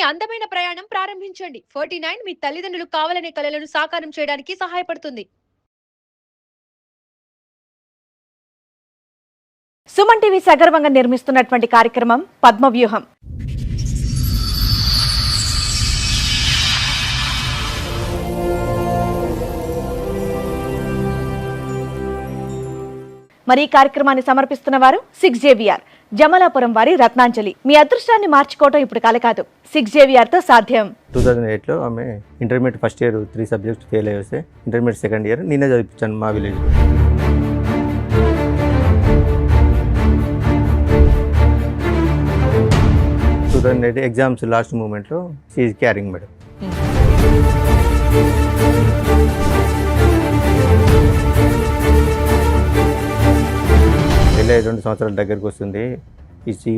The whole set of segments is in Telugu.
అందమైన ప్రయాణం ప్రారంభించండి. 49 మీ తల్లిదండ్రులు కావాలనే కలలను సాకారం చేయడానికి సహాయపడుతుంది. సుమన్ టీవీ సగర్వంగా నిర్మిస్తున్నటువంటి కార్యక్రమం పద్మవ్యూహం. మరి ఈ కార్యక్రమాన్ని సమర్పిస్తున్న వారు 6JVR జమలాపురం వారి రత్నాంజలి. మీ అదృష్టాన్ని మార్చుకోవటం ఇప్పుడు కల కాదు, 6JVR తో సాధ్యం. 2008లో ఆమె intermediate first year 3 subjects fail అయ్యి వస్తే ఇంటర్మీడియట్ సెకండ్ ఇయర్ నేనే చదివించాను మా విలేజ్. ఎగ్జామ్స్ లాస్ట్ మూమెంట్లో షీఈ్ క్యారింగ్ మేడం. పెళ్ళి 2 సంవత్సరాల దగ్గరికి వస్తుంది.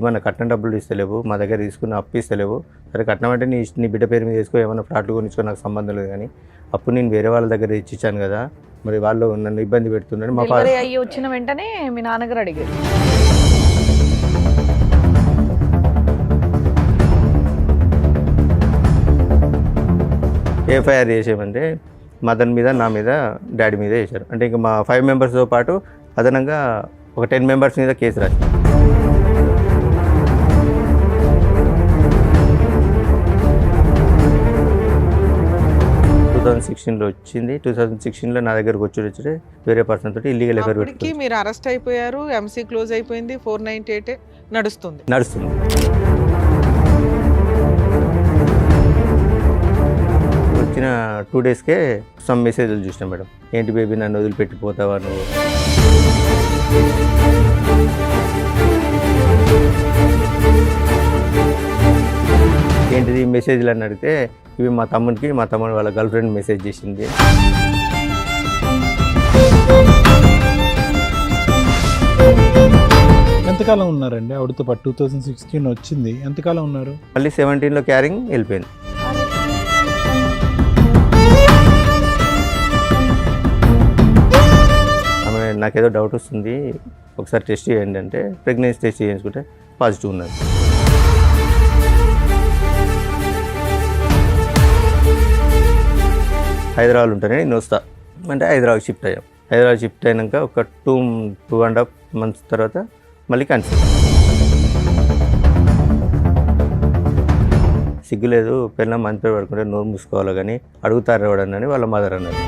మన కట్నం డబ్బులు ఇస్తలేవు, మా దగ్గర తీసుకున్న అప్పు ఇస్తలేవు. సరే కట్నం అంటే నీ బిడ్డ పేరు మీద తీసుకో, ఏమైనా ఫ్లాట్లు కొనిచ్చుకో, నాకు సంబంధం లేదు. కానీ అప్పుడు నేను వేరే వాళ్ళ దగ్గర ఇచ్చాను కదా, మరి వాళ్ళు నన్ను ఇబ్బంది పెడుతున్నాడు. మా డెలివరీ అయ్యి వచ్చిన వెంటనే మీ నాన్నగారు అడిగారు. ఎఫ్ఐఆర్ చేసేమంటే మదన్ మీద, నా మీద, డాడీ మీద వేశారు. అంటే ఇంకా మా 5 మెంబర్స్తో పాటు అదనంగా ఒక 10 మెంబర్స్ మీద కేసు రాశారు. వచ్చింది 2016లో నా దగ్గరకు వచ్చి వేరే పర్సన్ తోటి ఇల్లీగల్ ఎఫైర్ పెట్టుకుని మీరు అరెస్ట్ అయిపోయారు. ఎంసీ క్లోజ్ అయిపోయింది. 498 నడుస్తుంది. వచ్చిన 2 డేస్కే సమ్ మెసేజ్లు చూసినా మేడం. ఏంటి బేబీ నన్ను వదిలిపెట్టిపోతావా నువ్వు, ఏంటిది మెసేజ్లు అని అడిగితే ఇవి మా తమ్ముడు వాళ్ళ గర్ల్ ఫ్రెండ్ మెసేజ్ చేసింది. ఎంతకాలం ఉన్నారండి ఆవిడతో పాటు? 2016 వచ్చింది, ఎంతకాలం ఉన్నారు? మళ్ళీ 17లో క్యారింగ్ వెళ్ళిపోయింది. ఆమె నాకేదో డౌట్ వస్తుంది, ఒకసారి టెస్ట్ చేయండి అంటే ప్రెగ్నెన్సీ టెస్ట్ చేయించుకుంటే పాజిటివ్ ఉన్నది. హైదరాబాద్ ఉంటేనే నేను వస్తా అంటే హైదరాబాద్ షిఫ్ట్ అయ్యాం. హైదరాబాద్ షిఫ్ట్ అయినాక ఒక 2.5 మంత్స్ తర్వాత మళ్ళీ కన్సీవ్. సిగ్గులేదు, పిల్లల మంచి పేరు పడుకుంటే నోరు మూసుకోవాలి కానీ అడుగుతారు ఎవడని వాళ్ళ మదర్ అన్నారు.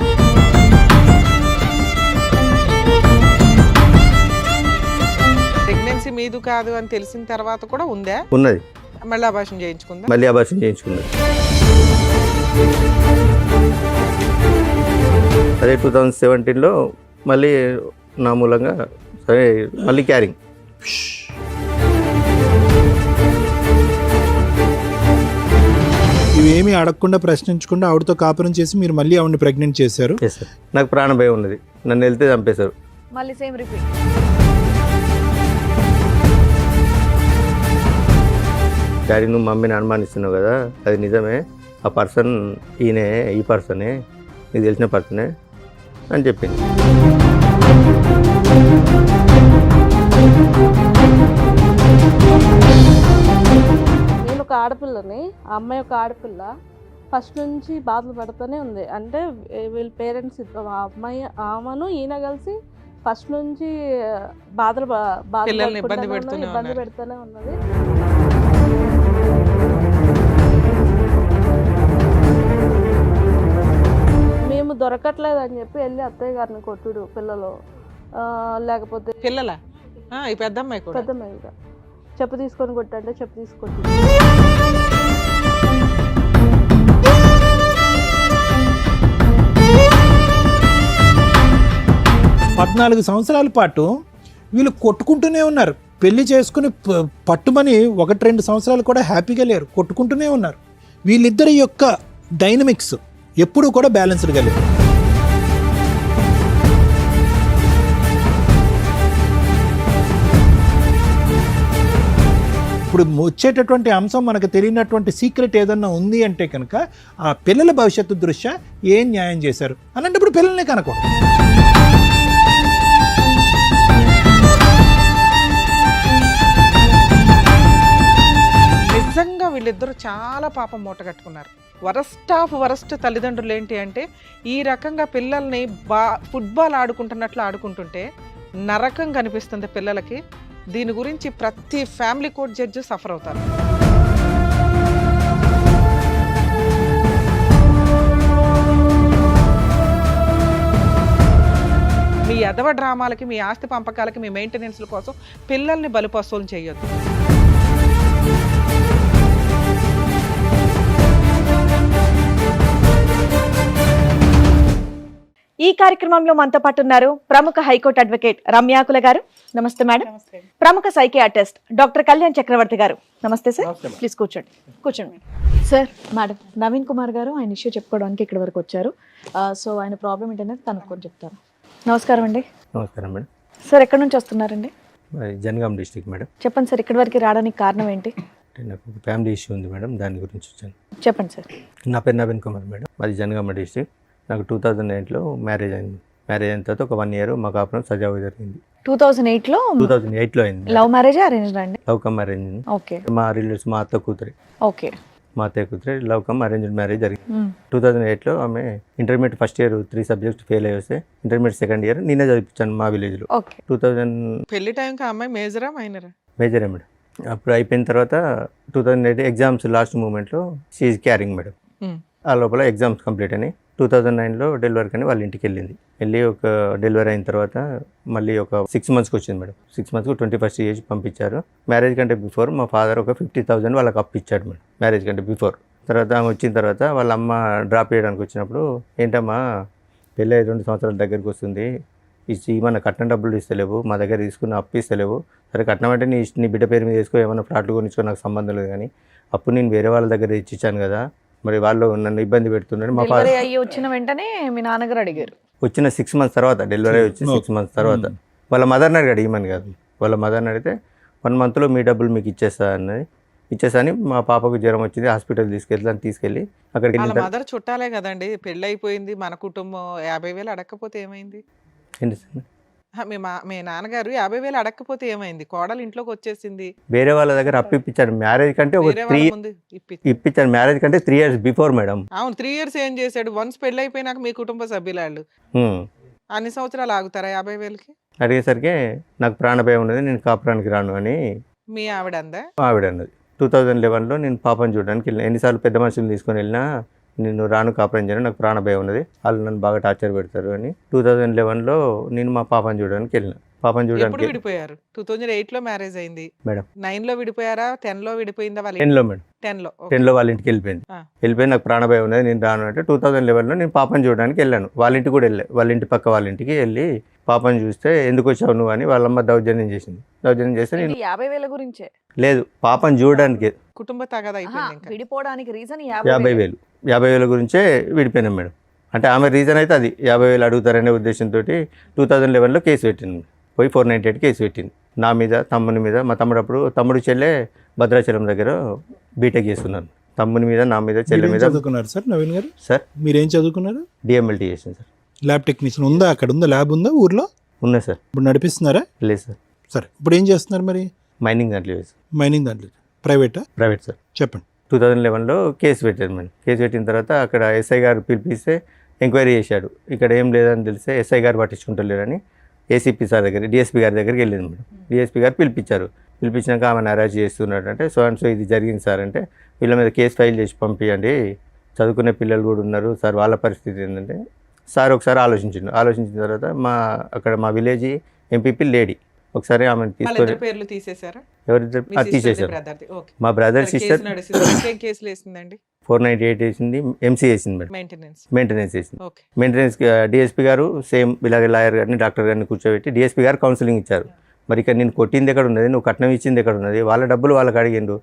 ప్రెగ్నెన్సీ మీదు కాదు అని తెలిసిన తర్వాత కూడా ఉందా? ఉన్నది. మళ్ళీ అబార్షన్ చేయించుకుందా? మళ్ళీ అబార్షన్ చేయించుకున్నది. అదే 2017లో మళ్ళీ నా మూలంగా సరే మళ్ళీ క్యారింగ్. ఇవేమీ అడగకుండా ప్రశ్నించకుండా ఆవిడతో కాపురం చేసి మీరు మళ్ళీ ఆవిడని ప్రెగ్నెంట్ చేశారు. నాకు ప్రాణ భయం ఉన్నది, నన్ను వెళ్తే చంపేశారు. మళ్ళీ సేమ్ రిపీట్. డాడీ నువ్వు మమ్మీని అనుమానిస్తున్నావు కదా, అది నిజమే, ఆ పర్సన్ ఈయనే, ఈ పర్సనే, నీకు తెలిసిన పర్సనే అని చెప్పింది. నేను ఒక ఆడపిల్లని, ఆ అమ్మాయి ఒక ఆడపిల్ల, ఫస్ట్ నుంచి బాధలు పడుతూనే ఉంది. అంటే వీళ్ళ పేరెంట్స్ ఆ అమ్మాయి ఆమెను ఈయన కలిసి ఫస్ట్ నుంచి ఇబ్బంది పెడుతూనే ఉన్నది. మేము దొరకట్లేదు అని చెప్పి వెళ్ళి అత్తయ్య గారిని కొట్టుడు పిల్లలు, లేకపోతే పిల్లల పెద్దమ్మాయి చెప్పు తీసుకొని కొట్టంటే చెప్పు తీసుకొట్టి 14 సంవత్సరాల పాటు వీళ్ళు కొట్టుకుంటూనే ఉన్నారు. పెళ్లి చేసుకుని పట్టుమని 1-2 సంవత్సరాలు కూడా హ్యాపీగా లేరు, కొట్టుకుంటూనే ఉన్నారు. వీళ్ళిద్దరి యొక్క డైనమిక్స్ ఎప్పుడూ కూడా బ్యాలెన్స్డ్గా లేదు. ఇప్పుడు వచ్చేటటువంటి అంశం మనకు తెలియనటువంటి సీక్రెట్ ఏదన్నా ఉంది అంటే కనుక ఆ పిల్లల భవిష్యత్తు దృష్ట్యా ఏం న్యాయం చేశారు అలాంటప్పుడు పిల్లల్ని కనుకోండి. నిజంగా వీళ్ళిద్దరూ చాలా పాపం మూటగట్టుకున్నారు. వరస్ట్ ఆఫ్ వరస్ట్ తల్లిదండ్రులు ఏంటి అంటే ఈ రకంగా పిల్లల్ని ఫుట్బాల్ ఆడుకుంటున్నట్లు ఆడుకుంటుంటే నరకం కనిపిస్తుంది పిల్లలకి. దీని గురించి ప్రతి ఫ్యామిలీ కోర్ట్ జడ్జి సఫర్ అవుతారు. మీ ఎదవ డ్రామాలకి, మీ ఆస్తి పంపకాలకి, మీ మెయింటెనెన్స్ల కోసం పిల్లల్ని బలిపశువులు చేయొద్దు. ఈ కార్యక్రమంలో మనతో పాటు ఉన్నారు ప్రముఖ హైకోర్టు అడ్వకేట్ రమ్యాకుల గారు. నమస్తే మేడం. ప్రముఖ సైకియాట్రిస్ట్ డాక్టర్ కళ్యాణ్ చక్రవర్తి గారు. నమస్తే సార్. ప్లీజ్ కూర్చోండి. కూర్చోండి సార్. మేడం నవీన్ కుమార్ గారు ఆయన ఇష్యూ చెప్పుకోవడానికి ఇక్కడ వరకు వచ్చారు. సో ఆయన ప్రాబ్లం ఏంటనేది కనుక్కొని చెప్తారు. నమస్కారం అండి. నమస్కారం మేడం. సార్ ఎక్కడి నుంచి వస్తున్నారండి? Jangaon district madam. చెప్పండి సార్, ఇక్కడి వరకు రావడానికి కారణం ఏంటి? నాకు ఒక ఫ్యామిలీ ఇష్యూ ఉంది మేడం, దాని గురించి వచ్చాను. చెప్పండి సార్. నా పేరు నవీన్ కుమార్ మేడం, మాది జనగామ డిస్ట్రిక్ట్. నాకు 2008లో మ్యారేజ్ అయింది. మ్యారేజ్ అయిన తర్వాత ఒక 1 year మా కాపురం సజావుగా జరిగింది. 2008లో అయింది. లవ్ మ్యారేజ్ అరేంజ్డ్ అండి? Love come arrange. ఓకే. మా రిలేటివ్స్ మా అత్త కూతురి. ఓకే. మా అత్తయ్య కూతురి లవ్ కమ్ అరేంజ్డ్ మ్యారేజ్ జరిగింది. 2008లో ఆమె intermediate first year 3 subjects fail అయ్యి వస్తే ఇంటర్మీడియట్ సెకండ్ ఇయర్ నేనే చదివించాను మా విలేజ్లో. 2000 పెళ్లి టైంకి అమ్మాయి మేజరా మైనరా? మేజరే మేడం. అప్పుడు అయిపోయిన తర్వాత 2008 ఎగ్జామ్స్ లాస్ట్ మూమెంట్లో షీఈ్ క్యారింగ్ మేడం. ఆ లోపల ఎగ్జామ్స్ కంప్లీట్ అని 2009లో డెలివరీ కానీ వాళ్ళ ఇంటికి వెళ్ళి ఒక డెలివరీ అయిన తర్వాత మళ్ళీ ఒక 6 monthsకి వచ్చింది మేడం. 6 monthsకు 21st ఏజ్ పంపించారు. మ్యారేజ్ కంటే బిఫోర్ మా ఫాదర్ ఒక 50,000 వాళ్ళకి అప్పు ఇచ్చాడు మేడం, మ్యారేజ్ కంటే బిఫోర్. తర్వాత ఆమె వచ్చిన తర్వాత వాళ్ళ అమ్మ డ్రాప్ చేయడానికి వచ్చినప్పుడు, ఏంటమ్మా పెళ్ళి 2 సంవత్సరాల దగ్గరికి వస్తుంది, మన కట్నం డబ్బులు ఇస్తలేవు, మా దగ్గర తీసుకున్న అప్పు ఇస్తలేవు. సరే కట్నం అంటే నీ బిడ్డ పేరు మీద వేసుకో, ఏమైనా ఫ్లాట్లు కొనిచ్చుకో, నాకు సంబంధం లేదు. కానీ అప్పుడు నేను వేరే వాళ్ళ దగ్గర ఇచ్చాను కదా, మరి వాళ్ళు నన్ను ఇబ్బంది పెడుతున్నాడు. మా ఫాదర్ వచ్చిన వెంటనే మీ నాన్నగారు అడిగారు. వచ్చిన 6 months తర్వాత, డెలివరీ వచ్చి 6 months తర్వాత వాళ్ళ మదర్ని అడిగాడు, ఇమ్మని కాదు. వాళ్ళ మదర్ని అడిగితే 1 monthలో మీ డబ్బులు మీకు ఇచ్చేస్తా అని మా పాపకు జ్వరం వచ్చింది, హాస్పిటల్ తీసుకెళ్ళి అక్కడికి వాళ్ళ మదర్ చుట్టాలే కదండి, పెళ్ళి అయిపోయింది, మన కుటుంబం 50,000 అడగకపోతే ఏమైంది? ఏంటి సార్, మీ నాన్నగారు 50,000 అడగకపోతే ఏమైంది? కోడలు ఇంట్లోకి వచ్చేసింది, వేరే వాళ్ళ దగ్గర అప్పు ఇప్పించాడు. మ్యారేజ్ కంటే ఒక 3 ఇప్పించాడు, మ్యారేజ్ కంటే 3 years బిఫోర్ మేడం. అవును, 3 years ఏం చేశాడు? వన్స్ పెళ్ళి అయిపోయినాక మీ కుటుంబ సభ్యులు అన్ని సంవత్సరాలు ఆగుతారా 50,000కి? అడిగేసరికి నాకు ప్రాణభయం ఉన్నది, నేను కాపురానికి రాను అని మీ ఆవిడ అందా? ఆవిడ అన్నది. 2011లో నేను పాపను చూడడానికి వెళ్ళిన. ఎన్నిసార్లు పెద్ద మనుషులు తీసుకొని వెళ్ళినా నేను రాను, కాపురం చేయను, నాకు ప్రాణభయం ఉన్నది, వాళ్ళు నన్ను బాగా టార్చర్ పెడతారు అని 2011లో నేను మా పాపను చూడడానికి వెళ్ళిన. పాపను చూడడానికి విడిపోయారు. 2008లో మ్యారేజ్ అయింది మేడం. 9లో విడిపోయారా? 10లో విడిపోయిందా? 10లో మేడం. 10లో వాళ్ళ ఇంటికి వెళ్ళిపోయి నాకు ప్రాణభయం ఉన్నది, నేను రాను అంటే 2011లో నేను పాపను చూడడానికి వెళ్ళాను. వాళ్ళ ఇంటికి కూడా వెళ్ళా, వాళ్ళ ఇంటి పక్క వాళ్ళ ఇంటికి వెళ్ళి పాపను చూస్తే ఎందుకు వచ్చావు నువ్వు అని వాళ్ళమ్మ దౌర్జన్యం చేస్తే నేను 50,000 గురించే లేదు, పాపను చూడడానికి కుటుంబ తగాదా అయిపోయింది. విడిపోవడానికి రీజన్ 50,000 గురించే విడిపోయినాం మేడం. అంటే ఆమె రీజన్ అయితే అది 50,000 అడుగుతారనే ఉద్దేశంతో 2011లో కేసు పెట్టింది. పోయి 498 కేసు పెట్టింది నా మీద, తమ్ముని మీద. మా తమ్ముడు చెల్లె భద్రాచలం దగ్గర బీటెక్ చేస్తున్నారు. తమ్ముని మీద, నా మీద, చెల్లె మీద. చదువుకున్నారు సార్ నవీన్ గారు? సార్ మీరేం చదువుకున్నారు? డిఎంఎల్టీ చేసింది సార్. ల్యాబ్ టెక్నీషియన్ ఉందా? అక్కడ ఉందా ల్యాబ్? ఉందా ఊర్లో? ఉన్నా సార్. ఇప్పుడు నడిపిస్తున్నారా? లేదు సార్. సరే, ఇప్పుడు ఏం చేస్తున్నారు మరి? మైనింగ్ దాంట్లో. మైనింగ్ దాంట్లో. Private sir? చెప్పండి. 2011లో కేసు పెట్టారు మేడం. కేసు పెట్టిన తర్వాత అక్కడ ఎస్ఐ గారు పిలిపిస్తే ఎంక్వైరీ చేశాడు. ఇక్కడ ఏం లేదని తెలిస్తే ఎస్ఐ గారు పట్టించుకుంటలేరని ఏసీపీ సార్ దగ్గర, డిఎస్పీ గారి దగ్గరికి వెళ్ళింది మేడం. డిఎస్పీ గారు పిలిపించాక ఆమెను అరెస్ట్ చేస్తున్నాడు అంటే, సో అండ్ సో ఇది జరిగింది సార్ అంటే, వీళ్ళ మీద కేసు ఫైల్ చేసి పంపించండి, చదువుకునే పిల్లలు కూడా ఉన్నారు సార్, వాళ్ళ పరిస్థితి ఏంటంటే సార్ ఒకసారి ఆలోచించిన తర్వాత మా విలేజ్ ఎంపీపీ లేడీ ఒకసారి ఆమెను తీసుకొని పేర్లు తీసేశారు. ఎవరిద్దరు తీసేశారు. మా బ్రదర్ సిస్టర్ 498 వేసింది, ఎంసీ వేసింది మేడం, మెయింటెనెన్స్ వేసింది. మెయింటెనెన్స్ డిఎస్పీ గారు సేమ్ ఇలాగే లాయర్ గారిని, డాక్టర్ గారిని కూర్చోబెట్టి డిఎస్పీ గారు కౌన్సిలింగ్ ఇచ్చారు. మరి ఇక్కడ నేను కొట్టింది ఎక్కడ ఉన్నది, నువ్వు కట్నం ఇచ్చింది ఎక్కడ ఉన్నది, వాళ్ళ డబ్బులు వాళ్ళకి అడిగిండు.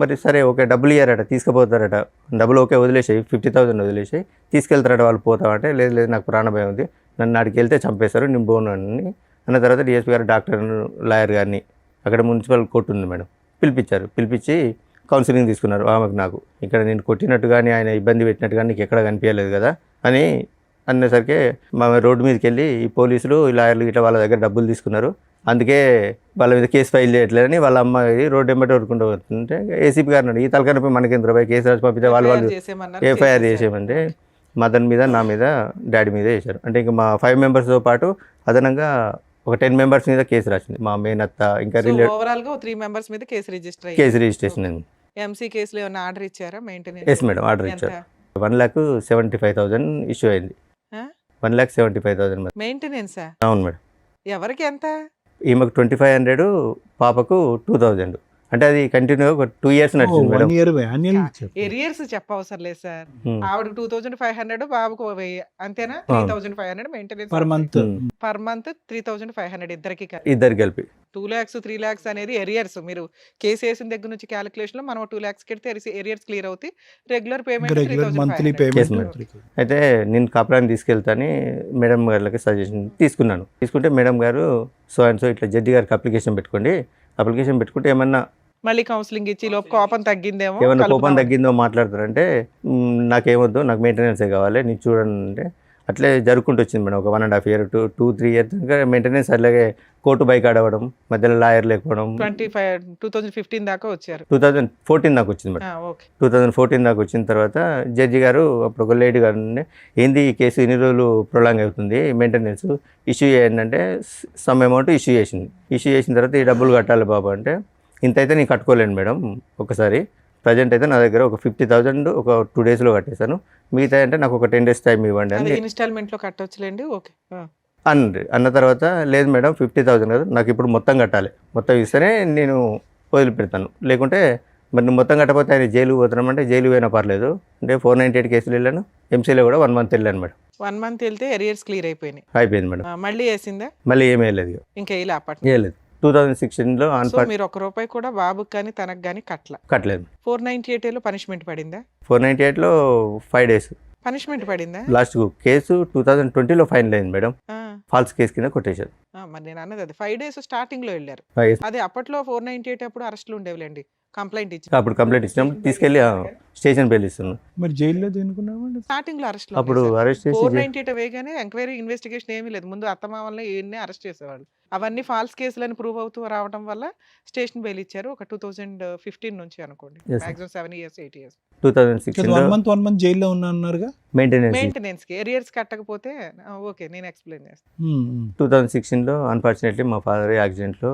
మరి సరే ఓకే, డబ్బులు ఇయ్యారట, తీసుకుపోతారట, డబ్బులు ఓకే వదిలేసాయి, 50,000 వదిలేసాయి, తీసుకెళ్తారట వాళ్ళు. పోతామంటే లేదు నాకు ప్రాణభయం ఉంది, నన్ను అడిగి వెళ్తే చంపేశారు, నేను పోను అని అన్న తర్వాత డిఎస్పీ గారు డాక్టర్ లాయర్ గారిని, అక్కడ మున్సిపల్ కోర్టు ఉంది మేడం, పిలిపించి కౌన్సిలింగ్ తీసుకున్నారు ఆమెకు. నాకు ఇక్కడ నేను కొట్టినట్టు కానీ ఆయన ఇబ్బంది పెట్టినట్టు కానీ నీకు ఎక్కడ కనిపించలేదు కదా అని అనేసరికి మా రోడ్డు మీదకి వెళ్ళి ఈ పోలీసులు, ఈ లాయర్లు ఇట్లా వాళ్ళ దగ్గర డబ్బులు తీసుకున్నారు, అందుకే వాళ్ళ మీద కేసు ఫైల్ చేయట్లేదని వాళ్ళ అమ్మాయి రోడ్డు వెంబడి ఊరుకుంటూ వస్తుంటే ఏసీపీ గారు ఈ తలకనపై మనకి ఎంత రూపాయి కేసు రాసి పంపితే వాళ్ళు చేసేయమన్నారు, ఎఫ్ఐఆర్ చేసేసారు. చేసేయమంటే మదన్ మీద నా మీద డాడీ మీద వేశారు. అంటే ఇంకా మా 5 మెంబర్స్తో పాటు అదనంగా ఒక 10 మెంబర్స్ మీద కేసు రాసింది. మా మేనత్త ఇంకా ఓవరాల్ గా 3 మెంబర్స్ మీద కేసు రిజిస్టర్ అయ్యింది. కేసు రిజిస్ట్రేషన్ అయింది. ఎంసీ కేసులో ఏమైనా ఆర్డర్ ఇచ్చారా మెయింటెనెన్స్? ఎస్ మేడం, ఆర్డర్ ఇచ్చారు. 1,75,000 ఇష్యూ అయింది. 1,75,000 మెయింటెనెన్సా? అవును మేడం. ఎవరికి ఎంత? ఈమెకు 2,500, పాపకు 2,000. అంటే అది కంటిన్యూ ఒక 2 ఇయర్స్ నడిచింది మేడం. 1 ఇయర్ యాన్యువల్ ఎరియర్స్ చెప్పవసరం లేదు సార్. Hmm. ఆవిడ 2,500, బాబుకు 1,000, అంతేనా? 3,500 maintenance per month. Per month 3,500 ఇద్దరికి. ఇద్దరు కలిపి 2 lakhs 3 lakhs అనేది ఎరియర్స్. మీరు కేసు వేసిన దగ్గర నుంచి క్యాలిక్యులేషన్ లో మనం 2 lakhs కెడితే ఎరియర్స్ క్లియర్ అవుతాయి. Regular payment regular monthly 3,500. Yes, payment. madam. అయితే నేను కాపురాన్ని తీసుకెళ్తాని మేడం గారికి సజెషన్ తీసుకున్నాను. తీసుకుంటే మేడం గారు సో అండ్ సో ఇట్లా జడ్జి గారికి అప్లికేషన్ పెట్టుకోండి, అప్లికేషన్ పెట్టుకుంటే ఏమన్నా మళ్ళీ కౌన్సిలింగ్ ఇచ్చి లోపు కోపం తగ్గిందేమో, ఏమన్నా కోపం కలుపుదాం. తగ్గిందో మాట్లాడతారంటే నాకేమొద్దు, నాకు మెయింటెనెన్సే కావాలి, నీకు చూడండి అంటే అట్లే జరుపుకుంటూ వచ్చింది మేడం. ఒక 1.5 year 2-3 years దాకా మెయింటెనెన్స్. అలాగే కోర్టు బైక్ ఆడవడం, మధ్యలో లాయర్ లేకపోవడం. 2015 దాకా వచ్చారు. 2014 దాకా వచ్చింది మేడం. ఓకే. 2014 దాకా వచ్చిన తర్వాత జడ్జి గారు అప్పుడు ఒక లేడీ గారు ఉండే, ఏంది ఈ కేసు ఇన్ని రోజులు ప్రొలాంగ్ అవుతుంది, మెయింటెనెన్స్ ఇష్యూ చేయండి అంటే సమ్ అమౌంట్ ఇష్యూ చేసింది. ఇష్యూ చేసిన తర్వాత ఈ డబ్బులు కట్టాలి బాబు అంటే ఇంత అయితే నేను కట్టుకోలేను మేడం ఒకసారి, ప్రజెంట్ అయితే నా దగ్గర ఒక 50,000 ఒక 2 daysలో కట్టేశాను, మిగతా అంటే నాకు ఒక 10 days టైం ఇవ్వండి అని ఇన్స్టాల్మెంట్ లో కట్టొచ్చులేండి. ఓకే. అన్న తర్వాత లేదు మేడం 50,000 కదా, నాకు ఇప్పుడు మొత్తం కట్టాలి, మొత్తం ఇస్తేనే నేను వదిలిపెడతాను, లేకుంటే మరి నువ్వు మొత్తం కట్టకపోతే ఆయన జైలుకి పోతున్నామంటే జైలు పోయినా పర్లేదు అంటే 498 కేసులు వెళ్ళాను. ఎంసీలో కూడా 1 month వెళ్ళాను మేడం. 1 month వెళ్తే ఎరియర్స్ క్లియర్ అయిపోయినాయి. అయిపోయింది మేడం. మళ్ళీ వేసిందా? మళ్ళీ ఏమీ వెళ్ళలేదు, ఇంకా ఇలా అప్పట్లో. వేయలేదు. 2016లో సో మీరు 1 రూపాయి కూడా బాబుకి కానీ తనకు కానీ కట్టలేదు. 498 లో పనిష్మెంట్ పడిందా? 498లో 5 days పనిష్మెంట్ పడిందా? లాస్ట్ కేసు 2020లో ఫైనల్ అయింది మేడం. ఆ, ఫాల్స్ కేసు కింద కొట్టేశారు. మరి నేను అన్నది అది 5 days స్టార్టింగ్ లో వెళ్ళారు. అదే అప్పట్లో 498 అప్పుడు అరెస్టులు ఉండేవిలేండి. కంప్లైంట్ ఇచ్చి అప్పుడు కంప్లైంట్ ఇచ్చినప్పుడు తీసుకెళ్ళి స్టేషన్ బెయిల్ ఇస్తున్నాను. మరి జైల్లో దేనుకున్నామండి? స్టార్టింగ్ లో అరెస్ట్ అప్పుడు అరెస్ట్ చేసి 498 వేగానే ఎంక్వైరీ ఇన్వెస్టిగేషన్ ఏమీ లేదు. ముందు అత్తమామల్ని ఈయన్ని అరెస్ట్ చేసేవాళ్ళు. అవన్నీ ఫాల్స్ కేసులని ప్రూవ్ అవుతూ రావడం వల్ల స్టేషన్ బెయిల్ ఇచ్చారు. ఒక 2015 నుంచి అనుకోండి. Yes, sir. Maximum 7 years 8 years 2016లో 1 month జైల్లో ఉన్నా అన్నారుగా. మెయింటెనెన్స్. మెయింటెనెన్స్ కి ఎరియర్స్ కట్టకపోతే ఓకే నేను ఎక్స్ప్లెయిన్ చేస్తాను. 2016లో అన్ఫార్చునేట్లీ మా ఫాదర్ యాక్సిడెంట్లో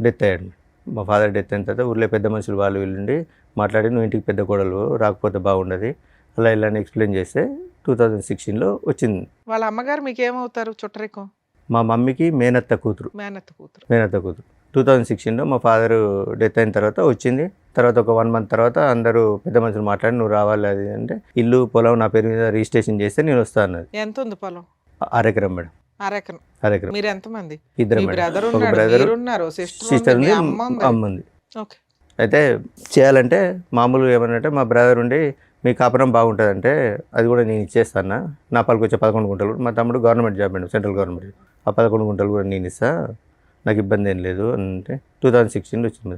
డెత్ అయ్యాడు. మా ఫాదర్ డెత్ అయిన తర్వాత ఊళ్ళో పెద్ద మనుషులు వాళ్ళు వీళ్ళుండి మాట్లాడి నువ్వు ఇంటికి పెద్ద కోడలు రాకపోతే బాగుండదు అలా ఇలా ఎక్స్ప్లెయిన్ చేస్తే 2016లో వచ్చింది. వాళ్ళ అమ్మగారు మీకు ఏమవుతారు? చుట్టరికం. మా మమ్మీకి మేనత్త కూతురు. మేనత్త కూతురు. 2016లో మా ఫాదర్ డెత్ అయిన తర్వాత వచ్చింది. తర్వాత ఒక 1 month తర్వాత అందరూ పెద్ద మనుషులు మాట్లాడి నువ్వు రావాలి అది అంటే ఇల్లు పొలం నా పేరు మీద రిజిస్ట్రేషన్ చేస్తే నేను వస్తా అన్నది. ఎంత ఉంది పొలం? 1 acre మేడం. 1 acre. 1 acre. మీరు ఎంతమంది? ఇద్దరు మీ మేడం. బ్రదర్ ఒక ఉన్నాడు, బ్రదర్, మీరు ఉన్నారు, సిస్టర్ సిస్టర్ ఉంది, ఉంది, అమ్మ ఉంది. అమ్మ ఉంది. ఓకే. అయితే చేయాలంటే మామూలుగా ఏమనంటే మా బ్రదర్ ఉండి మీ కాపురం బాగుంటుందంటే అది కూడా నేను ఇచ్చేస్తాను, నా పలకు వచ్చే 11 గుంటలు మా తమ్ముడు గవర్నమెంట్ జాబ్ అండి, సెంట్రల్ గవర్నమెంట్, ఆ 11 గుంటలు కూడా నేను ఇస్తా, నాకు ఇబ్బంది ఏం లేదు అంటే 2016లో వచ్చింది.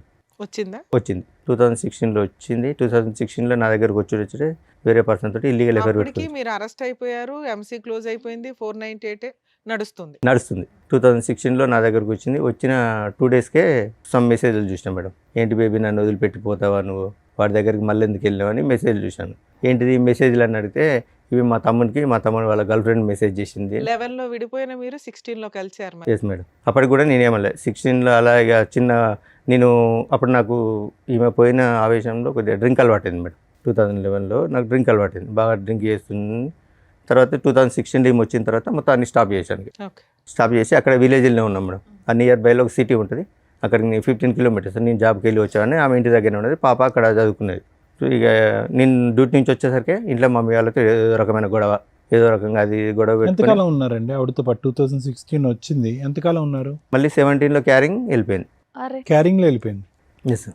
వచ్చింది 2016లో వచ్చింది. 2016లో నా దగ్గరకు వచ్చి వేరే పర్సన్ తోటి ఇల్లీగల్ ఎఫైర్ అప్పటికి పెట్టుకుంది. మీరు అరెస్ట్ అయిపోయారు, ఎంసీ క్లోజ్ అయిపోయింది, 498 నడుస్తుంది. 2016లో నా దగ్గరకు వచ్చిన 2 daysకే సమ్ మెసేజ్లు చూసినా మేడం. ఏంటి బేబీ నన్ను వదిలిపెట్టిపోతావా నువ్వు, వాడి దగ్గరికి మళ్ళీ ఎందుకు వెళ్ళావు అని మెసేజ్ చూశాను. ఏంటిది మెసేజ్లు అని అడిగితే ఇవి మా తమ్ముడు వాళ్ళ గర్ల్ ఫ్రెండ్ మెసేజ్ చేసింది. 11లో విడిపోయిన మీరు 16లో కలిసారు మరి. Yes madam. అప్పటికి కూడా నేనేమలే 16లో అలా ఇక నేను అప్పుడు నాకు ఈమె పోయిన ఆవేశంలో కొద్దిగా డ్రింక్ అలవాటైంది మేడం. 2011లో నాకు డ్రింక్ అలవాటైంది, బాగా డ్రింక్ చేస్తుంది. తర్వాత 2016 ఈమె వచ్చిన తర్వాత మొత్తం అన్ని స్టాప్ చేశాను. ఓకే. స్టాప్ చేసి అక్కడ విలేజ్లోనే ఉన్నాం మేడం. ఆ నియర్ బైలో ఒక సిటీ ఉంటుంది, అక్కడికి 15 kilometers. నేను జాబ్కి వెళ్ళి వచ్చాను, ఆమె ఇంటి దగ్గరనే ఉన్నది, పాప అక్కడ చదువుకునేది. సో ఇక నేను డ్యూటీ నుంచి వచ్చేసరికి ఇంట్లో మమ్మీ వాళ్ళతో ఏదో రకమైన గొడవ, ఏదో రకంగా అది గొడవ పెట్టుకొని ఎంతకాలం ఉన్నారండి ఆవిడతో పాటు? 2016 వచ్చింది, ఎంతకాలం ఉన్నారు? మళ్ళీ 17లో క్యారింగ్ వెళ్ళిపోయింది. క్యారింగ్లో వెళ్ళిపోయింది. ఎస్.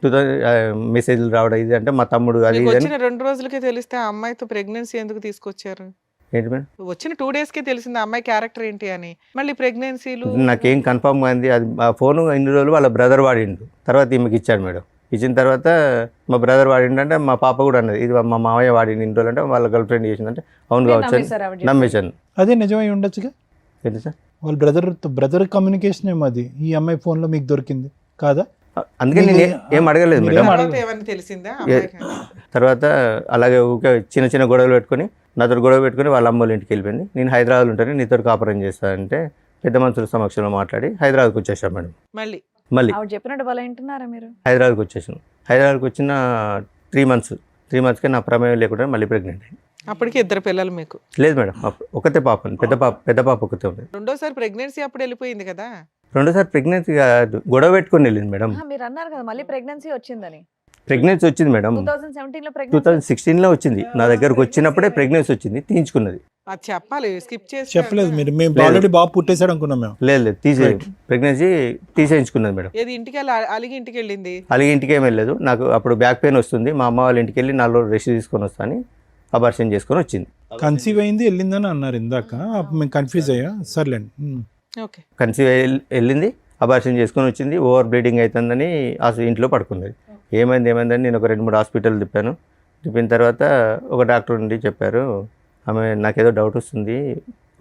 2000 మెసేజ్లు రావడం ఇది అంటే మా తమ్ముడు అది మీకు ఇది అని. వచ్చిన 2 రోజులకే తెలిస్తే ఆ అమ్మాయితో ప్రెగ్నెన్సీ ఎందుకు తీసుకొచ్చారు? ఏంటి మేడం? వచ్చిన 2 daysకే తెలిసింది ఆ అమ్మాయి క్యారెక్టర్ ఏంటి అని. మళ్ళీ ప్రెగ్నెన్సీలు నాకేం కన్ఫర్మ్ అయింది అది. ఆ ఫోన్ ఇన్ని రోజులు వాళ్ళ బ్రదర్ వాడిండు, తర్వాత ఈమెకి ఇచ్చాడు మేడం. ఇచ్చిన తర్వాత మా బ్రదర్ వాడిండంటే మా పాప కూడా అన్నది ఇది మా మామయ్య వాడింది ఇన్ని రోజులు అంటే వాళ్ళ గర్ల్ ఫ్రెండ్ చేసిందంటే అవును కావచ్చు అని నమ్మేశాను. అదే నిజమై ఉండొచ్చుగా. ఏంటి సార్? వాళ్ళ బ్రదర్ కమ్యూనికేషన్ ఏమో అది, ఈ అమ్మాయి ఫోన్లో మీకు దొరికింది కాదా? అందుకే నేను ఏం అడగలేదు మీరేం మేడం. అడగలేదు. తర్వాత ఏమని తెలిసిందా అమ్మాయికి? తర్వాత అలాగే ఊకే చిన్న చిన్న గొడవలు పెట్టుకొని నాతో గొడవ పెట్టుకొని వాళ్ళ అమ్మ వాళ్ళ ఇంటికి వెళ్ళిపోయింది. నేను హైదరాబాద్ ఉంటాను, నీతో కాపురం చేస్తానంటే పెద్ద మనుషుల సమక్షంలో మాట్లాడి హైదరాబాద్కి వచ్చేసాను మేడం. మళ్ళీ ఆవిడ చెప్పినట్టు వాళ్ళు వింటున్నారా మీరు? హైదరాబాద్కి వచ్చేసాను. హైదరాబాద్కి వచ్చిన 3 మంత్స్కే నా ప్రమేయం లేకుండా మళ్ళీ ప్రెగ్నెంట్ అయింది. అప్పటికి 2 పిల్లలు మీకు. లేదు మేడం, ఒకతే పాప, పెద్ద పాప ఒకతే ఉంది. రెండోసారి ప్రెగ్నెన్సీ అప్పుడు వెళ్ళిపోయింది కదా. రెండోసారి ప్రెగ్నెన్సీ కాదు, గొడవ పెట్టుకొని వెళ్ళింది మేడం. మీరు అన్నారు కదా మళ్ళీ ప్రెగ్నెన్సీ వచ్చిందని. ప్రెగ్నెన్సీ వచ్చింది మేడం, 2017 లో ప్రెగ్నెన్సీ 2016లో వచ్చింది. నా దగ్గరకు వచ్చినప్పుడే ప్రెగ్నెన్సీ వచ్చింది, తీయించుకున్నది. అది చెప్పాలి, స్కిప్ చేసి చెప్పలేదు మీరు, మేము లేదు. ఆల్రెడీ బాబు పుట్టేశాడు అనుకున్నాం మేము. లేదు ప్రెగ్నెన్సీ తీసేయించుకున్నది మేడం. ఏది ఇంటికి వెళ్ళి అలిగి ఇంటికి వెళ్ళింది. అలాగే ఇంటికి ఏం వెళ్ళలేదు. నాకు అప్పుడు బ్యాక్ పెయిన్ వస్తుంది, మా అమ్మ వాళ్ళ ఇంటికి వెళ్ళి 4 రోజులు రెస్ట్ తీసుకొని వస్తాను, అబార్షన్ చేసుకొని వచ్చింది. కన్సీవ్ అయింది వెళ్ళిందని అన్నారు ఇందాక, అప్పుడు మేము కన్ఫ్యూజ్ అయ్యా. సర్లేండి. ఓకే. కన్సీవ్ వెళ్ళింది, అబార్షన్ చేసుకొని వచ్చింది. ఓవర్ బ్లీడింగ్ అవుతుందని ఇంట్లో పడుకున్నది. ఏమైందని నేను ఒక 2-3 హాస్పిటల్ తిప్పిన తర్వాత ఒక డాక్టర్ నుండి చెప్పారు, ఆమె నాకేదో డౌట్ వస్తుంది,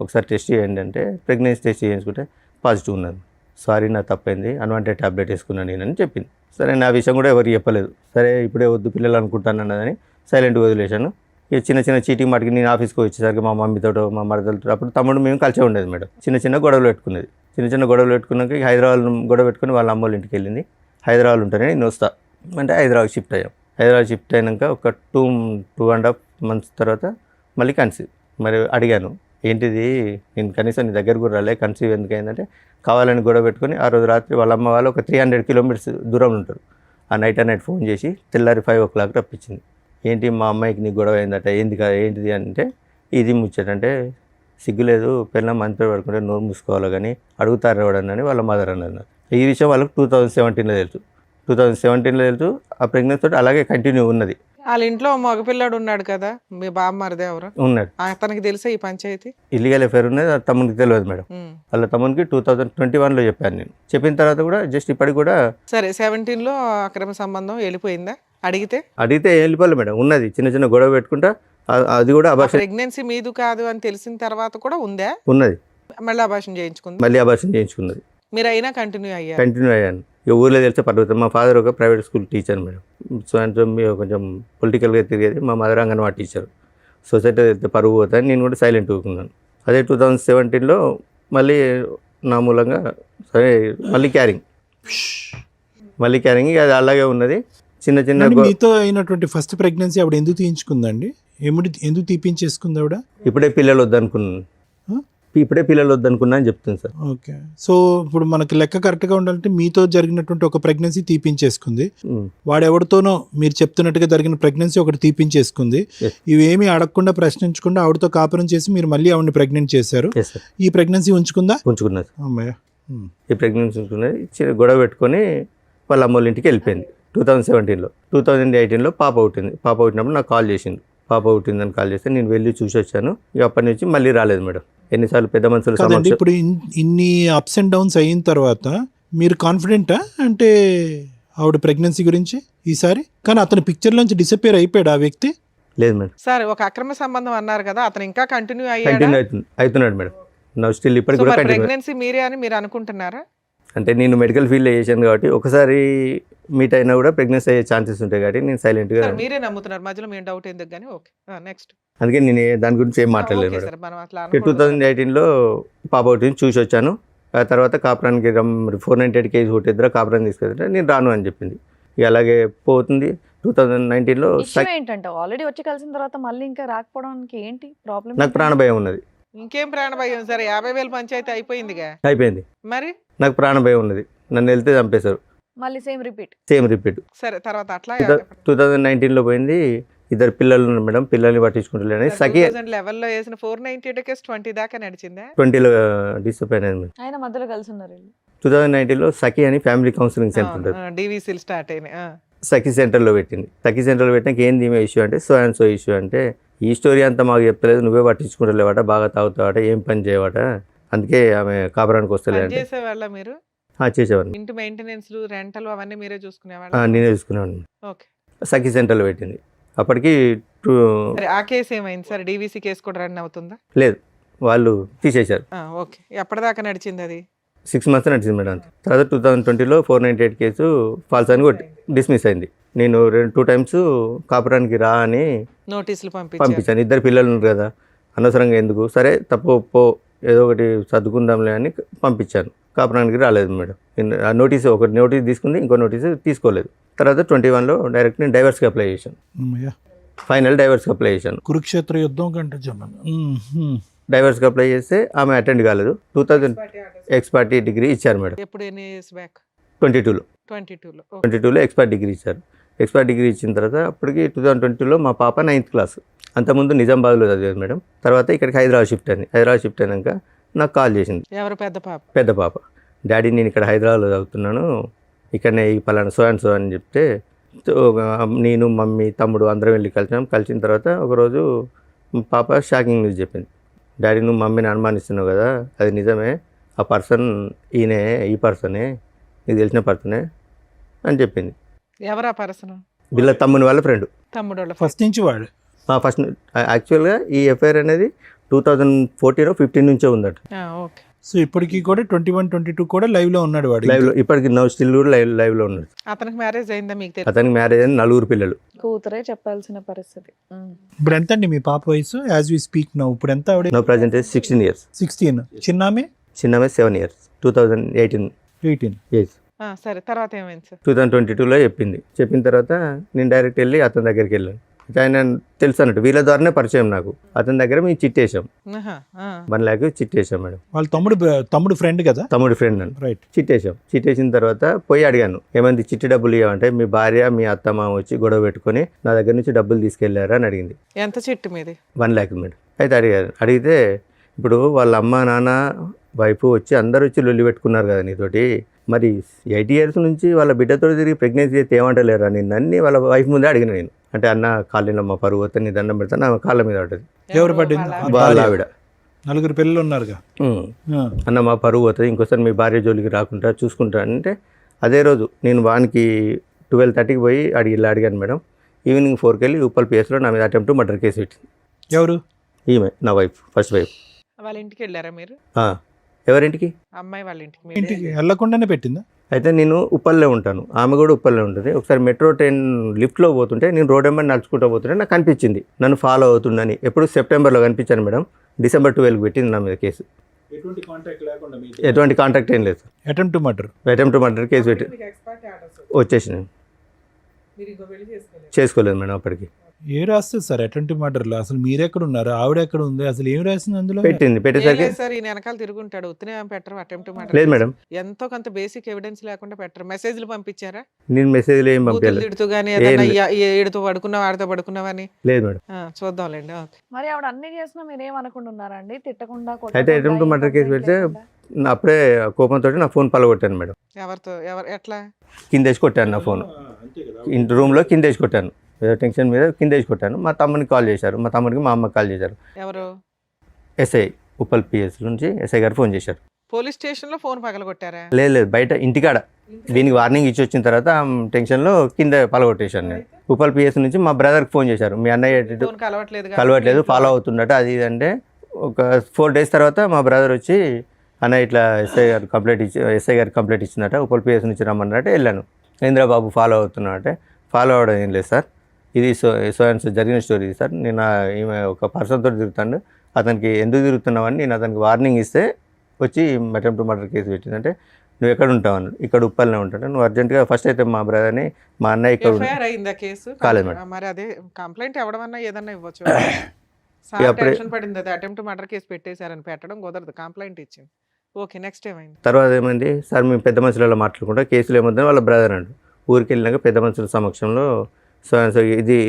ఒకసారి టెస్ట్ చేయండి అంటే ప్రెగ్నెన్సీ టెస్ట్ చేయించుకుంటే పాజిటివ్ ఉన్నది. సారీ, నా తప్పైంది, అన్వాంటెడ్ ట్యాబ్లెట్ వేసుకున్నాను నేనని చెప్పింది. సరే, నా విషయం కూడా ఎవరికి చెప్పలేదు. సరే, ఇప్పుడే వద్దు పిల్లలు అనుకుంటాను అన్నదని సైలెంట్గా వదిలేశాను. ఇక చిన్న చీటింగ్ మాటికి నేను ఆఫీస్కి వచ్చేసరికి మా మమ్మీతో మా మరదలతో, అప్పుడు తమ్ముడు మేము కలిసే ఉండేది మేడం. చిన్న గొడవలు పెట్టుకునేది. చిన్న గొడవలు పెట్టుకున్నాక హైదరాబాద్ గొడవ పెట్టుకుని వాళ్ళ అమ్మ వాళ్ళ ఇంటికి వెళ్ళింది. హైదరాబాద్ ఉంటానే నేను వస్తా అంటే హైదరాబాద్ షిఫ్ట్ అయ్యాం. హైదరాబాద్ షిఫ్ట్ అయినాక ఒక 2.5 months తర్వాత మళ్ళీ కన్సీవ్. మరి అడిగాను, ఏంటిది, నేను కనీసం నీ దగ్గర కూడా రాలే, కన్సీవ్ ఎందుకు అయిందంటే కావాలని గొడవ పెట్టుకొని ఆ రోజు రాత్రి వాళ్ళ అమ్మ వాళ్ళు ఒక 300 kilometers దూరంలో ఉంటారు. ఆ నైట్ ఫోన్ చేసి తెల్లారి 5 o'clock రప్పించింది. ఏంటి మా అమ్మాయికి నీ గొడవ అయిందట, ఏంటిది అంటే ఇది ముచ్చటంటే సిగ్గులేదు, పిల్లలు మంత్రి పడుకుంటే నోరు మూసుకోవాలి కానీ అడుగుతారు ఎవడని వాళ్ళ మదర్ అన్నారు. ఈ విషయం వాళ్ళకి 2017లో తెలుసు. 2017లో తెలుసు. ఆ ప్రెగ్నెన్సీ తోటి అలాగే కంటిన్యూ ఉన్నది. వాళ్ళ ఇంట్లో మగపిల్లాడు ఉన్నాడు కదా, మీ బామ్మరిది ఎవరు ఉన్నాడు. అతనికి తెలుసా ఈ పంచాయతీ? ఇల్లీగల్ అఫేర్ ఉన్నది, అది తమ్మునికి తెలియదు మేడం. వాళ్ళ తమ్మునికి 2021లో చెప్పాను నేను. చెప్పిన తర్వాత కూడా జస్ట్ ఇప్పటికి కూడా సరే 17లో అక్రమ సంబంధం వెళ్ళిపోయిందా? అడిగితే వెళ్ళిపోలే మేడం. ఉన్నది చిన్న గొడవ పెట్టుకుంటా, అది కూడా అబార్షన్. ప్రెగ్నెన్సీ మీదు కాదు అని తెలిసిన తర్వాత కూడా ఉందా? ఉన్నది. మళ్ళీ అబార్షన్ చేయించుకుంది. మళ్ళీ అబార్షన్ చేయించుకున్నది. మీరు అయినా కంటిన్యూ అయ్యాను. ఇక ఊర్లో తెలిస్తే పర్వతం. మా ఫాదర్ ఒక private school teacher madam. So అంటే కొంచెం పొలిటికల్గా తిరిగేది. మా మదర్ అంగన్వాడీ టీచర్. సొసైటీ వెళ్తే పరువు పోతాను, నేను కూడా సైలెంట్ ఊరుకున్నాను. అదే 2017లో మళ్ళీ నా మూలంగా సరే మళ్ళీ క్యారింగ్ అది అలాగే ఉన్నది. చిన్న మీతో అయినటువంటి ఫస్ట్ ప్రెగ్నెన్సీ ఆవిడ ఎందుకు తీయించుకుందండి? ఎందుకు తీపించేసుకుంది ఆవిడ? ఇప్పుడే పిల్లలు వద్దనుకున్నా అని చెప్తుంది సార్. ఓకే. సో ఇప్పుడు మనకి లెక్క కరెక్ట్గా ఉండాలంటే మీతో జరిగినటువంటి ఒక ప్రెగ్నెన్సీ తీపించేసుకుంది, వాడెవరితోనో మీరు చెప్తున్నట్టుగా జరిగిన ప్రెగ్నెన్సీ ఒకటి తీపించేసుకుంది. ఇవేమీ అడగకుండా ప్రశ్నించకుండా ఆవిడతో కాపురం చేసి మీరు మళ్ళీ ఆవిడని ప్రెగ్నెంట్ చేశారు. ఈ ప్రెగ్నెన్సీ ఉంచుకున్నది. అమ్మాయి ఈ ప్రెగ్నెన్సీ ఉంచుకున్నది. గొడవ పెట్టుకొని వాళ్ళ అమ్మ వాళ్ళ ఇంటికి వెళ్ళిపోయింది 2017లో. 2018లో పాప పుట్టినప్పుడు నాకు కాల్ చేసింది. పాప పుట్టిందని కాల్ చేస్తే నేను వెళ్ళి చూసి వచ్చాను. ఇక అప్పటి నుంచి మళ్ళీ రాలేదు మేడం. ఎన్నిసార్లు పెద్ద మనుషులు కాదండి. ఇప్పుడు ఇన్ని అప్స్ అండ్ డౌన్స్ అయిన తర్వాత మీరు కాన్ఫిడెంటా అంటే ఆవిడ ప్రెగ్నెన్సీ గురించి ఈసారి? కానీ అతని పిక్చర్ నుంచి డిసపియర్ అయిపోయాడు ఆ వ్యక్తి? లేదు మేడం. సార్ ఒక అక్రమ సంబంధం అన్నారు కదా, అతను ఇంకా కంటిన్యూ అవుతున్నాడు మేడం. నా స్టిల్ ఇప్పటికి కూడా ప్రెగ్నెన్సీ మీరే అని మీరు అనుకుంటున్నారా? అంటే నేను మెడికల్ ఫీల్డ్లో చేశాను కాబట్టి ఒకసారి మీట్ అయినా కూడా ప్రెగ్నెన్సీ అయ్యే ఛాన్సెస్ ఉంటాయి కాబట్టి నేను సైలెంట్గా. మీరే నమ్ముతున్నారు, మధ్యలో మేము డౌట్ ఎందుకు కానీ. Okay, next. అందుకే నేను దాని గురించి ఏం మాట్లాడలేదు మేడం. 2018లో పాప ఒకటి చూసి వచ్చాను. ఆ తర్వాత కాపురానికి 498 kg హోటల్ కాపురాన్ని తీసుకెళ్తే నేను రాను అని చెప్పింది. ఇక అలాగే పోతుంది. 2019లో ఏంటంటే ఆల్రెడీ వచ్చి కలిసిన తర్వాత మళ్ళీ ఇంకా రాకపోవడానికి ఏంటి ప్రాబ్లం? నాకు ప్రాణభయం ఉన్నది. ఇంకేం ప్రాణభయం సార్? 50,000 పంచాయతీ అయిపోయిందిగా. అయిపోయింది. మరి నాకు ప్రాణభయం ఉన్నది. నన్ను వెళ్తే చంపేశారు. మళ్ళీ సేమ్ రిపీట్. సరే, తర్వాత అట్లా 2019లో పోయింది. 2 పిల్లలు ఉన్నారు మేడం. పిల్లల్ని పట్టించుకుంటలేని సఖి 2011లో వేసిన 498 కేసు 20 దాకా నడిచిందా? 20లో డిసప్పాయింట్ అయింది. ఆయన మధ్యలో కలిసి ఉన్నారు. 2019లో సఖి అని ఫ్యామిలీ కౌన్సిలింగ్ సెంటర్ ఉంటుంది. డివిసిల్ స్టార్ట్ అయినాయి. సఖి సెంటర్లో పెట్టింది. సఖి సెంటర్లో పెట్టినాక ఏంది ఈమె ఇష్యూ అంటే సో అండ్ సో ఇష్యూ అంటే ఈ స్టోరీ అంతా మాకు చెప్పలేదు, నువ్వే పట్టించుకుంటలేవాట, బాగా తాగుతావాట, ఏం పని చేయవాట, అందుకే ఆమె కాపురానికి వస్తలేదు. చేసేవాళ్ళ మీరు? చేసేవాడిని. ఇంటి మెయింటెనెన్స్, రెంటల్ అవన్నీ మీరే చూసుకునేవాళ్ళ? నేనే చూసుకునేవాడిని. ఓకే. సఖి సెంటర్లో పెట్టింది. అప్పటికి ఆ కేసు ఏమైంది సార్? డివిసి కేసు కూడా రన్ అవుతుందా? లేదు, వాళ్ళు తీసేశారు. ఓకే, ఎప్పటిదాకా నడిచింది అది? 6 months నడిచింది మేడం. తర్వాత 2020లో 498 కేసు ఫాల్స్ అని డిస్మిస్ అయింది. నేను 2 times కాపురానికి రా అని నోటీసులు పంపించారు. పంపించాను. 2 పిల్లలు ఉన్నారు కదా, అనవసరంగా ఎందుకు, సరే తప్పు పో ఏదో ఒకటి సర్దుకుందాంలే అని పంపించాను. కాపురానికి రాలేదు మేడం. ఆ నోటీస్ ఒక నోటీస్ తీసుకుంది, ఇంకో నోటీస్ తీసుకోలేదు. తర్వాత 21లో డైరెక్ట్ నేను డైవర్స్కి అప్లై చేశాను. ఫైనల్ డైవర్స్కి అప్లై చేశాను. కురుక్షేత్ర యుద్ధం కంటే జమన్. డైవర్స్కి అప్లై చేస్తే ఆమె అటెండ్ కాలేదు. 2000 ఎక్స్పర్టీ డిగ్రీ ఇచ్చారు మేడం. ఎప్పుడు ఎన్ని ఇయర్స్ బ్యాక్? 22లో 22లో ఎక్స్పర్ట్ డిగ్రీ ఇచ్చారు. ఎక్స్పర్ట్ డిగ్రీ ఇచ్చిన తర్వాత అప్పటికి 2022లో మా పాప 9th క్లాస్. అంతకుముందు నిజామాబాద్లో చదివేది మేడం. తర్వాత ఇక్కడికి హైదరాబాద్ షిఫ్ట్ అయింది. హైదరాబాద్ షిఫ్ట్ అయినాక నాకు కాల్ చేసింది. ఎవరు? పెద్ద పాప? పెద్ద పాప. డాడీ నేను ఇక్కడ హైదరాబాద్లో చదువుతున్నాను, ఇక్కడనే ఈ పలానా సో అండ్ సో అని చెప్తే నేను మమ్మీ తమ్ముడు అందరం వెళ్ళి కలిసాం. కలిసిన తర్వాత ఒకరోజు పాప షాకింగ్ న్యూస్ చెప్పింది. డాడీ నువ్వు మమ్మీని అనుమానిస్తున్నావు కదా, అది నిజమే, ఆ పర్సన్ ఈయనే, ఈ పర్సనే, నీకు తెలిసిన పర్సనే అని చెప్పింది. ఎవరా పర్సన్? వీళ్ళ తమ్ముని వాళ్ళ ఫ్రెండ్. తమ్ముడు వాళ్ళ ఫస్ట్ నుంచి వాడు. ఫస్ట్ యాక్చువల్గా ఈ ఎఫ్ఐఆర్ అనేది 2014-15 నుంచే ఉందట. ఓకే. సో ఇప్పటికి కూడా 21-22 కూడా లైవ్ లో ఉన్నాడు వాడు. లైవ్లో ఇప్పటికి స్టిల్ కూడా లైవ్లో ఉన్నాడు. అతనికి మ్యారేజ్ అయిందా మీకు తెలుసు? అతనికి మ్యారేజ్ అయిన 4 పిల్లలు. కూతురే చెప్పాల్సిన పరిస్థితి. ఇప్పుడు ఎంత అండి మీ పాప వయసు? యాజ్ వి స్పీక్ నౌ ఇప్పుడు ఎంత ఆవిడ? No present 16 years. 16. చిన్నామే? చిన్నమే 7 years. 2018 18. years. సరే, తర్వాత ఏమైంది సార్? 2022లో చెప్పిన తర్వాత నేను డైరెక్ట్ వెళ్ళి అతని దగ్గరికి వెళ్ళాను. ఆయన తెలుసు అన్నట్టు, వీళ్ళ ద్వారానే పరిచయం నాకు. అతని దగ్గర మేము చిట్టేసాం, 1 lakh చిట్టేసాం మేడం. వాళ్ళ తమ్ముడు ఫ్రెండ్ కదా? తమ్ముడి ఫ్రెండ్ అని రైట్. చిట్టేసాం. చిట్టేసిన తర్వాత పోయి అడిగాను, ఏమంది చిట్టి డబ్బులు ఇవ్వమంటే మీ భార్య మీ అత్త మామ వచ్చి గొడవ పెట్టుకొని నా దగ్గర నుంచి డబ్బులు తీసుకెళ్లారా అని అడిగింది. ఎంత చిట్టు మీది? 1 lakh మేడం. అయితే అడిగితే ఇప్పుడు వాళ్ళ అమ్మ నాన్న వైఫ్ వచ్చి అందరూ వచ్చి లొల్లి పెట్టుకున్నారు కదా నీతోటి, మరి 8 years నుంచి వాళ్ళ బిడ్డతో తిరిగి ప్రెగ్నెన్సీ అయితే ఏమంటలేరా నిన్ను అన్ని వాళ్ళ వైఫ్ ముందే అడిగిన నేను. అంటే అన్న కాళ్ళలో మా పరువు వస్తే నీ దండం పెడతాను, ఆమె కాళ్ళ మీద పడ్డది. ఎవరు పడ్డింది? వాళ్ళ ఆవిడ. 4 పిల్లలు ఉన్నారుగా. అన్న మా పరువు అవుతుంది, ఇంకోసారి మీ భార్య జోలికి రాకుండా చూసుకుంటా అంటే, అదే రోజు నేను వానికి 12:30కి పోయి అడిగాను మేడం. ఈవినింగ్ 4కి వెళ్ళి ఉప్పల్ పిఎస్లో నా మీద అటెంప్ట్ మర్డర్ కేసు పెట్టింది. ఎవరు? ఈమె నా వైఫ్, ఫస్ట్ వైఫ్. వాళ్ళ ఇంటికి వెళ్ళారా మీరు? ఎవరింటికి? అమ్మాయి వాళ్ళ ఇంటికి. ఇంటికి వెళ్ళకుండానే పెట్టిందా? అయితే నేను ఉప్పల్లో ఉంటాను, ఆమె కూడా ఉప్పల్లో ఉంటుంది. ఒకసారి మెట్రో ట్రైన్ లిఫ్ట్లో పోతుంటే నేను రోడ్ వెంబడి నడుచుకుంటూ పోతుంటే నాకు కనిపించింది, నన్ను ఫాలో అవుతుందని. ఎప్పుడు సెప్టెంబర్లో కనిపించాను మేడం. December 12కి పెట్టింది నా మీద కేసు. ఎటువంటి కాంటాక్ట్ ఏం లేదు. అటెంప్ట్ మర్డర్ కేసు పెట్టి వచ్చేసినాను. చేసుకోలేదు మేడం అప్పటికి. ఏ రాస్తుంది సార్ అటెంప్ట్ మర్డర్లో? అసలు మీరెక్కడ ఉన్నారు, ఆవిడ ఎక్కడ ఉంది, అసలు ఏం రాసింది అందులో? పెట్టేసరికి సార్ ఈయన వెనకాల తిరుగుంటాడు, ఉత్తనే పెట్టరు అటెంప్ట్ లేదు మేడం. ఎంతో కొంత బేసిక్ ఎవిడెన్స్ లేకుండా పెట్టరు. మెసేజ్లు పంపించారా? నేను మెసేజ్లు ఏం పంపించలేదు. తిడుతూ గానీ ఏదైనా ఏడుతూ పడుకున్నావు ఆడితో పడుకున్నావని? లేదు మేడం. చూద్దాంలేండి. మరి ఆవిడ అన్ని చేసినా మీరు ఏమనుకుంటున్నారా అండి? తిట్టకుండా అయితే అటెంప్ట్ మర్డర్ కేసు పెడితే అప్పుడే కోపంతో నా ఫోన్ పలగొట్టాను మేడం. ఎవరితో? ఎట్లా? కిందేసి కొట్టాను నా ఫోన్, ఇంటి రూమ్లో కిందేసి కొట్టాను. ఏదో టెన్షన్ మీద కిందేసి కొట్టాను. మా తమ్మునికి కాల్ చేశారు, మా తమ్ముడికి మా అమ్మకి కాల్ చేశారు. ఎవరు? ఎస్ఐ, ఉప్పల్ పిఎస్ నుంచి ఎస్ఐ గారు ఫోన్ చేశారు. పోలీస్ స్టేషన్లో ఫోన్ పగలగొట్టారా? లేదు బయట ఇంటికాడ. దీనికి వార్నింగ్ ఇచ్చి వచ్చిన తర్వాత టెన్షన్లో కింద పలగొట్టేశాను నేను. ఉప్పల్ పిఎస్ నుంచి మా బ్రదర్కి ఫోన్ చేశారు, మీ అన్నయ్య కలవట్లేదు, ఫాలో అవుతున్నట్టు అది ఇది అంటే. ఒక 4 days తర్వాత మా బ్రదర్ వచ్చి అన్న ఇట్లా ఎస్ఐ గారు కంప్లైంట్ ఇచ్చిందట, ఉప్పల్ పిఎస్ నుంచి రమ్మన్నట్టు వెళ్ళాను. ఇంద్రబాబు ఫాలో అవుతున్నట్టే. ఫాలో అవ్వడం ఏం లేదు సార్, ఇది సో జరిగిన స్టోరీ సార్. నేను ఈమె ఒక పర్సన్తో తిరుగుతాను, అతనికి ఎందుకు తిరుగుతున్నావని నేను అతనికి వార్నింగ్ ఇస్తే వచ్చి అటెంప్ట్ మర్డర్ కేసు పెట్టిందంటే, నువ్వు ఎక్కడ ఉంటావు అన్నాడు. ఇక్కడ ఉప్పల్నే ఉంటాడు. నువ్వు అర్జెంట్గా ఫస్ట్ అయితే మా బ్రదర్ని, మా అన్నయ్య ఇక్కడ కాలేదు మేడం. మరి అదే కంప్లైంట్ ఎవడమన్నా ఏదన్నా ఇవ్వచ్చు. టెన్షన్ పడింది, అది అటెంప్ట్ మర్డర్ కేసు పెట్టేశారని పెట్టడం కుదరదు, కంప్లైంట్ ఇచ్చింది. ఓకే, నెక్స్ట్ ఏమైంది? తర్వాత ఏమైంది సార్, మేము పెద్ద మనుషులలో మాట్లాడుకుంటా కేసులు ఏమవుతుందని వాళ్ళ బ్రదర్ అండు ఊరికి వెళ్ళినాక పెద్ద మనుషుల సమక్షంలో సో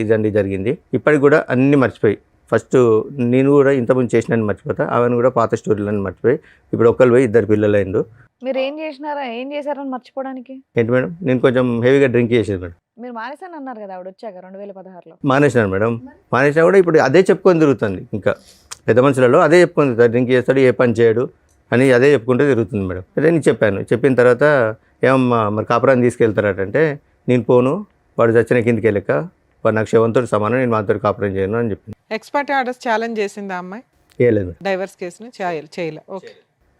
ఇదండి జరిగింది. ఇప్పటికి కూడా అన్నీ మర్చిపోయి, ఫస్ట్ నేను కూడా ఇంతకుముందు చేసినని మర్చిపోతా, అవన్నీ కూడా పాత స్టోరీలని మర్చిపోయి, ఇప్పుడు ఒక్కరు పోయి 2 పిల్లలు అయిండు. మీరు ఏం చేశారని మర్చిపోవడానికి? ఏంటి మేడం, నేను కొంచెం హెవీగా డ్రింక్ చేసేది మేడం. మీరు మానేసాను అన్నారు కదా ఆవిడ వచ్చాక 2016లో. మానేసినాను మేడం. మానేసినా కూడా ఇప్పుడు అదే చెప్పుకొని తిరుగుతుంది. ఇంకా పెద్ద మనుషులలో అదే చెప్పుకొని తిరుగుతాడు, డ్రింక్ చేస్తాడు, ఏ పని చేయడు అని అదే చెప్పుకుంటూ తిరుగుతుంది మేడం. అదే నేను చెప్పిన తర్వాత ఏమమ్మా మరి కాపురాన్ని తీసుకెళ్తారటంటే, నేను పోను, వాడు చచ్చిన కిందికి వెళ్ళక వాడు నాకు శవంతో సమానం, నేను మాతో కాపురం చేయను అని చెప్పింది. ఎక్స్పర్ట్ ఆర్డర్స్ ఛాలెంజ్ చేసిందా అమ్మాయి? వేయలేదు మేడం. డైవర్స్ కేసుని చేయలే. ఓకే.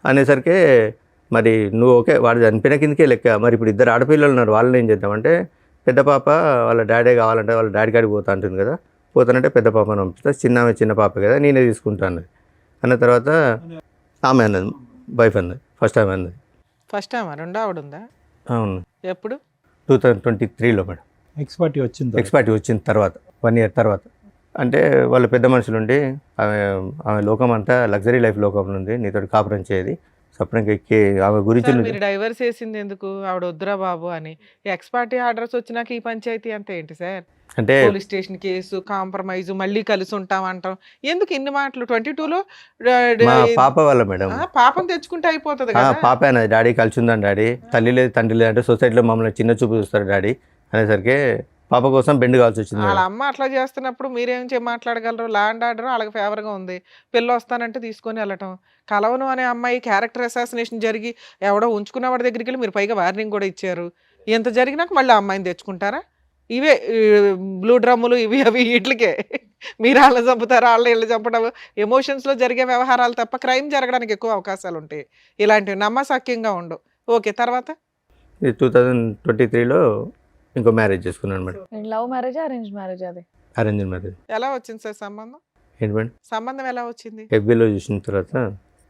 అనేసరికి మరి నువ్వు ఓకే వాడు చనిపోయిన కిందకే లెక్క. మరి ఇప్పుడు ఇద్దరు ఆడపిల్లలు ఉన్నారు, వాళ్ళని ఏం చేద్దామంటే పెద్ద పాప వాళ్ళ డాడీ కావాలంటే వాళ్ళ డాడీ కాడికి పోతా అంటుంది కదా, పోతానంటే పెద్ద పాపను పంపిస్తా, చిన్న పాప కదా నేనే తీసుకుంటా అన్నది. అన్న తర్వాత ఆమె అన్నది, వైఫ్ అన్నది, ఫస్ట్ ఆమె అన్నది. ఫస్ట్ టైం రెండో ఆవిడ ఉందా? అవును, ఎప్పుడు? 2023లో మేడం. ఎక్స్పర్టీ వచ్చింది. ఎక్స్పర్టీ వచ్చిన తర్వాత 1 year తర్వాత. అంటే వాళ్ళ పెద్ద మనుషులు ఉండి ఆమె లోకం అంతా లగ్జరీ లైఫ్ లోకంలో ఉంది, నీతో కాపురం చేయది సపరంగా ఎక్కి ఆమె గురించి సార్, మీరు డైవర్స్ చేసింది ఎందుకు? ఆవిడ వద్దురా బాబు అని. ఎక్స్పార్టీ ఆర్డర్స్ వచ్చినాక ఈ పంచాయతీ అంతా ఏంటి సార్? అంటే పోలీస్ స్టేషన్ కేసు, కాంప్రమైజ్, మళ్ళీ కలిసి ఉంటాం అంటాం. ఎందుకు ఇన్ని మాటలు? 22లో మా పాప వాళ్ళ మేడం, పాపం తెచ్చుకుంటే అయిపోతుంది ఆ, కదా. పాప అన్నది డాడీ కలిసి ఉందని డాడీ, తల్లి లేదు తండ్రి లేదు అంటే సొసైటీలో మమ్మల్ని చిన్న చూపు చూస్తారు డాడీ అనేసరికి పాప కోసం బెండ్ కావాల్సి వచ్చింది వాళ్ళ మేడం. అమ్మ అట్లా చేస్తున్నప్పుడు మీరేం మాట్లాడగలరు? ల్యాండ్ ఆర్డర్ వాళ్ళకి ఫేవర్గా ఉంది, పిల్ల వస్తానంటే తీసుకొని వెళ్ళటం. కలవను అనే అమ్మాయి క్యారెక్టర్ అసాసినేషన్ జరిగి ఎవడో ఉంచుకున్న వాడి దగ్గరికి వెళ్ళి మీరు పైగా వార్నింగ్ కూడా ఇచ్చారు. ఇంత జరిగినాక మళ్ళీ ఆ అమ్మాయిని తెచ్చుకుంటారా? ఇవే బ్లూ డ్రమ్ములు ఇవి అవి వీటికే మీరు వాళ్ళని చంపుతారు, వాళ్ళ ఇళ్ళు చంపడం ఎమోషన్స్లో జరిగే వ్యవహారాలు తప్ప క్రైమ్ జరగడానికి ఎక్కువ అవకాశాలు ఉంటాయి. ఇలాంటివి నమ్మసక్యంగా ఉండవు. ఓకే, తర్వాత 2023లో ఇంకో మ్యారేజ్ చేసుకున్నాను madam. Love marriage arrange marriage అది? Arrange marriage. ఎలా వచ్చింది సార్ సంబంధం? ఏంటి మేడం? సంబంధం ఎలా వచ్చింది? ఎఫ్బీలో చూసిన తర్వాత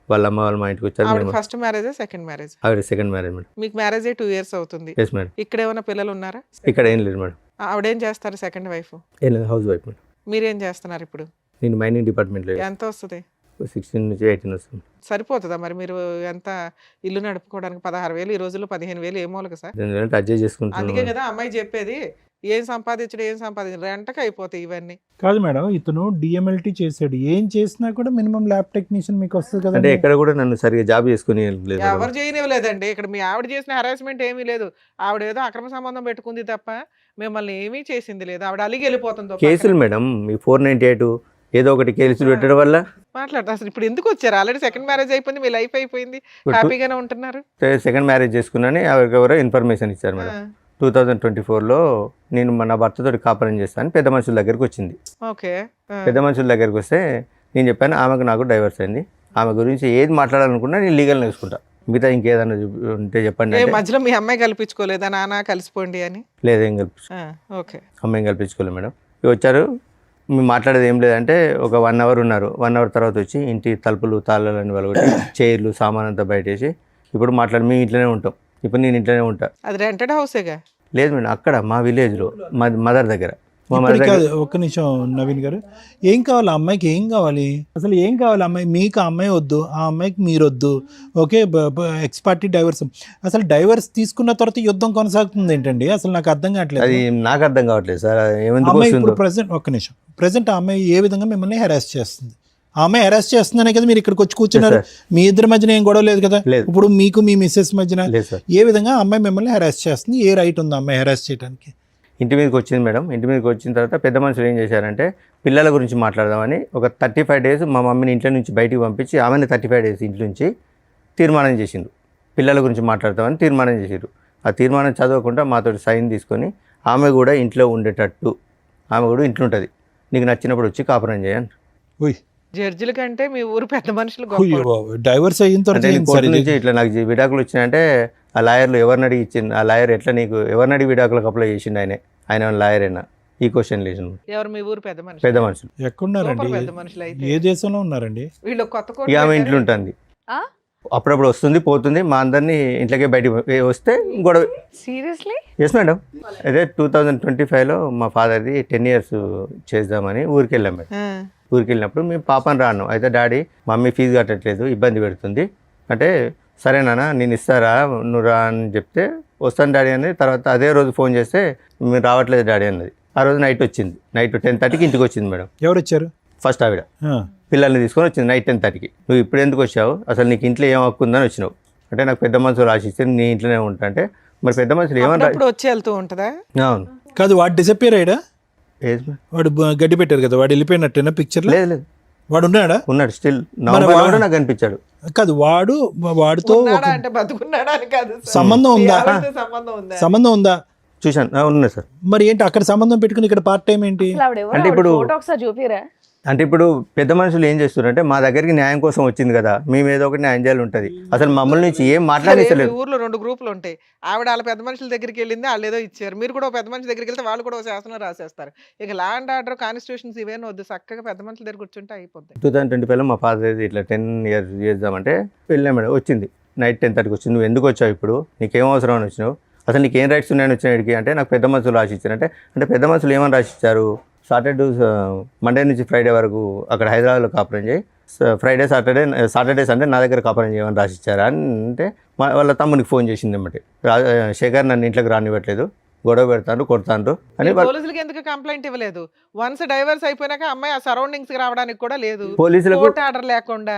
వాళ్ళ అమ్మ వాళ్ళ మా ఇంటికి వచ్చారు. ఆవిడ మేము ఫస్ట్ మ్యారేజ్, సెకండ్ మ్యారేజ్? ఆవిడ సెకండ్ మ్యారేజ్ మేడం. మీకు మ్యారేజ్ 2 years అవుతుంది. Yes madam. ఇక్కడ ఏమైనా పిల్లలు ఉన్నారా? ఇక్కడ ఏం లేదు మేడం. ఆవిడేం చేస్తారు సెకండ్ వైఫ్? ఏం లేదు, హౌస్ వైఫ్ మేడం. మీరేం చేస్తున్నారు ఇప్పుడు? నేను మైనింగ్ డిపార్ట్మెంట్లో ఎంత వస్తుంది? 16 నుంచి 18 వస్తుంది. సరిపోతుందా మరి? మీరు ఎంత ఇల్లు నడుపుకోవడానికి 16,000 ఈ రోజుల్లో 15,000 ఏ మూలక సార్? ఎందుకంటే అడ్జస్ట్ అందుకే చేసుకుంటున్నాను. కదా అమ్మాయి చెప్పేది, ఏం సంపాదించడం రెంటకి అయిపోతాయి ఇవన్నీ. కాదు మేడం, ఇతను డిఎంఎల్టీ చేశాడు, ఏం చేసినా కూడా మినిమం ల్యాబ్ టెక్నీషియన్ మీకు వస్తుంది కదా. అంటే ఎక్కడ కూడా నన్ను సరిగా జాబ్ చేసుకుని లేదు మేడం. ఎవరు చేయనివ్వలేదండి. ఇక్కడ మీ ఆవిడ చేసిన హరాస్మెంట్ ఏమీ లేదు. ఆవిడ ఏదో అక్రమ సంబంధం పెట్టుకుంది తప్ప మిమ్మల్ని ఏమీ చేసింది లేదు. ఆవిడ అలిగి వెళ్ళిపోతుంది. కేసులు మేడం, ఈ 498 ఏదో ఒకటి కేసులు పెట్టడం వల్ల మాట్లాడతా అసలు ఇప్పుడు ఎందుకు వచ్చారు? ఆల్రెడీ సెకండ్ మ్యారేజ్ అయిపోయింది, మీ లైఫ్ అయిపోయింది, హ్యాపీగానే ఉంటున్నారు. సెకండ్ మ్యారేజ్ చేసుకున్నాను. ఎవరో ఇన్ఫర్మేషన్ ఇచ్చారు మేడం. 2024లో నేను మన భర్తతో కాపురం చేస్తాను, పెద్ద మనుషుల దగ్గరికి వచ్చింది. ఓకే. పెద్ద మనుషుల దగ్గరికి వస్తే నేను చెప్పాను ఆమెకు నాకు డైవర్స్ అయింది, ఆమె గురించి ఏది మాట్లాడాలనుకున్నా నేను లీగల్ నేర్చుకుంటా, మిగతా ఇంకేదన్నా ఉంటే చెప్పండి అంటే, మధ్యలో మీ అమ్మాయి కల్పించుకోలేదా నాన్న కలిసిపోండి అని? లేదు ఏం ఓకే. అమ్మాయిని కల్పించుకోలేదు మేడం. ఇక వచ్చారు, మేము మాట్లాడేది ఏం లేదంటే ఒక 1 hour ఉన్నారు. 1 hour తర్వాత వచ్చి ఇంటి తలుపులు తాళాలని వాళ్ళకి చైర్లు సామాన్ అంతా బయటేసి ఇప్పుడు మాట్లాడి మేము ఇంట్లోనే ఉంటాం, ఇప్పుడు నేను ఇంట్లోనే ఉంటా. అది రెంటెడ్ హౌసేగా? లేదు మేడం, అక్కడ మా విలేజ్లో మా మదర్ దగ్గర. మా మదర్ ఇప్పటికి దగ్గర కాదు, ఒక్క నిమిషం నవీన్ గారు, ఏం కావాలి ఆ అమ్మాయికి? ఏం కావాలి అసలు? ఏం కావాలి అమ్మాయి? మీకు ఆ అమ్మాయి వద్దు, ఆ అమ్మాయికి మీరు వద్దు. Okay, ex parte divorce. అసలు డైవర్స్ తీసుకున్న తర్వాత యుద్ధం కొనసాగుతుంది ఏంటండి? అసలు నాకు అర్థం కావట్లేదు. అది నాకు అర్థం కావట్లేదు సార్, ఏమందుకు అమ్మాయి ఇప్పుడు వస్తుందో. ప్రెసెంట్, ఒక్క నిమిషం, ప్రెసెంట్ ఆ అమ్మాయి ఏ విధంగా మిమ్మల్ని హెరాస్ చేస్తుంది? ఆ అమ్మాయి హెరాస్ చేస్తుందనే కదా మీరు ఇక్కడికి వచ్చి కూర్చున్నారు. Yes, మీ ఇద్దరి మధ్యన ఏం గొడవ లేదు కదా? లేదు. ఇప్పుడు మీకు మీ మిస్సెస్ మధ్యన లేదు సార్. ఏ విధంగా ఆ అమ్మాయి మిమ్మల్ని హెరాస్ చేస్తుంది? ఏ రైట్ ఉంది ఆ అమ్మాయి హెరాస్ చేయడానికి? ఇంటి మీదకి వచ్చింది మేడం. ఇంటి మీదకి వచ్చిన తర్వాత పెద్ద మనుషులు ఏం చేశారంటే పిల్లల గురించి మాట్లాడదామని ఒక 35 days మా మమ్మీని ఇంట్లో నుంచి బయటికి పంపించి ఆమెను 35 days ఇంటి నుంచి తీర్మానం చేసిండు, పిల్లల గురించి మాట్లాడతామని తీర్మానం చేసిండ్రు. ఆ తీర్మానం చదవకుండా మాతో సైన్ తీసుకొని ఆమె కూడా ఇంట్లో ఉండేటట్టు, ఆమె కూడా ఇంట్లో ఉంటుంది, నీకు నచ్చినప్పుడు వచ్చి కాపురం చేయండి. ఓయ్, జడ్జిల కంటే మీ ఊరు పెద్ద మనుషులు అయ్యో గొప్ప. బాబోయ్, డైవర్స్ అయిన అంటే తర్వాత నేను ఏంటి కోర్టు సార్ ఇది? నుంచి ఇట్లా నాకు విడాకులు వచ్చినాయంటే ఆ లాయర్లు ఎవరిని అడిగి ఇచ్చింది, ఆ లాయర్ ఎట్లా నీకు ఎవరిని అడిగి విడాకులకు అప్లై చేసిండు, ఆయన లాయర్ అయినా ఈ క్వశ్చన్ లేచిండు. ఎవరు మీ ఊరు పెద్ద మనుషులు? పెద్ద మనుషులు ఎక్కడున్నారండి? సూపర్ పెద్ద మనుషులు అయితే. ఏ దేశంలో ఉన్నారండి? వీళ్ళు కొత్త కోట ఇక ఆమె పెట్టారు. ఇంట్లో ఉంటుంది, ఆ? అప్పుడప్పుడు వస్తుంది పోతుంది, మా అందరినీ ఇంట్లోకే బయటికి వస్తే గొడవ. సీరియస్లీ? Yes madam. అదే 2025లో మా ఫాదర్ది 10 years చేద్దామని ఊరికి వెళ్ళాం మేడం. ఆ. ఊరికి వెళ్ళినప్పుడు మేము పాపని రాను, అయితే డాడీ మమ్మీ ఫీజు కట్టట్లేదు ఇబ్బంది పెడుతుంది అంటే, సరేనా నేను ఇస్తారా నువ్వు రా అని చెప్తే వస్తాను డాడీ అని. తర్వాత అదే రోజు ఫోన్ చేస్తే మీరు రావట్లేదు డాడీ అన్నది. ఆ రోజు నైట్ వచ్చింది, నైట్ 10:30కి ఇంటికి వచ్చింది మేడం. ఎవరు వచ్చారు? ఫస్ట్ ఆవిడ ఆ, పిల్లల్ని తీసుకొని వచ్చింది నైట్ 10:30కి. నువ్వు ఇప్పుడు ఎందుకు వచ్చావు, అసలు నీకు ఇంట్లో ఏం హక్కు ఉందని వచ్చినావు అంటే, నాకు పెద్ద మనుషులు రాసిస్తే నీ ఇంట్లోనే ఉంటా అంటే, మరి పెద్ద మనుషులు ఏమన్నా. అప్పుడప్పుడు వచ్చి వెళ్తూ ఉంటుందా? అవును. కాదు, వాడు డిసప్పియర్ అయ్యాడా? Age madam. వాడు గడ్డి పెట్టారు కదా, వాడు వెళ్ళిపోయినట్టేనా పిక్చర్లో? లేదు లేదు, వాడు ఉన్నాడా? ఉన్నాడు స్టిల్. నవంబర్లో కూడా నాకు కనిపించాడు. కాదు, వాడితో ఉన్నాడా ఒక అంటే బతుకున్నాడా అని కాదు సార్. సంబంధం ఉందా? మీ ఆవిడతో సంబంధం ఉందా? సంబంధం ఉందా? చూశాను, ఉన్నాయి సార్. మరి ఏంటి అక్కడ సంబంధం పెట్టుకుని ఇక్కడ పార్ట్ టైం ఏంటి? అసలు ఆవిడ ఎవరు? అంటే ఆవిడ ఇప్పుడు- ఫోటో ఒకసారి చూపిరా? అంటే ఇప్పుడు పెద్ద మనుషులు ఏం చేస్తున్నారంటే మా దగ్గరికి న్యాయం కోసం వచ్చింది కదా, మేము ఏదో ఒకటి న్యాయం చేయాలి ఉంటుంది. అసలు మమ్మల్ని నుంచి ఏం సరే, మాట్లాడేసలేదు. మీ ఊర్లో 2 గ్రూపులు ఉంటాయి. ఆవిడ వాళ్ళ పెద్ద మనుషుల దగ్గరికి వెళ్ళింది, వాళ్ళు ఏదో ఇచ్చారు. మీరు కూడా ఓ పెద్ద మనిషి దగ్గరికి వెళ్తే వాళ్ళు కూడా ఓ శాసనం రాసేస్తారు. ఇక లా అండ్ ఆర్డర్, కాన్స్టిట్యూషన్స్ ఇవేనా వద్దు, చక్కగా పెద్ద మనుషుల దగ్గర కూర్చుంటే అయిపోద్ది. 2025లో మా ఫాదర్ ఇట్లా 10 years చేద్దామంటే వెళ్ళాం మేడం. వచ్చింది నైట్ 10:30కి వచ్చింది. నువ్వు ఎందుకు వచ్చావు, ఇప్పుడు నీకేం అవసరం అని వచ్చినావు, అసలు నీకు ఏం రైట్స్ ఉన్నాయని వచ్చినాడికి అంటే నాకు పెద్ద మనుషులు రాసిచ్చారు. అంటే పెద్ద మనుషులు ఏమని రాసిచ్చారు, సాటర్డే మండే నుంచి ఫ్రైడే వరకు అక్కడ హైదరాబాద్లో కాపురం చేయి, ఫ్రైడే సాటర్డే సండే నా దగ్గర కాపురం చేయమని రాసిచ్చారా అని అంటే వాళ్ళ తమ్మునికి ఫోన్ చేసింది అన్నమాట. శేఖర్ నన్ను ఇంట్లోకి రానివ్వట్లేదు, గొడవ పెడతాను, కొడతాను అని. పోలీసులకి ఎందుకు కంప్లైంట్ ఇవ్వలేదు? వన్స్ డైవర్స్ అయిపోయినాక అమ్మాయి ఆ సరౌండింగ్స్ కి రావడానికి కూడా లేదు, పోలీసులకు కోర్టు ఆర్డర్ లేకుండా.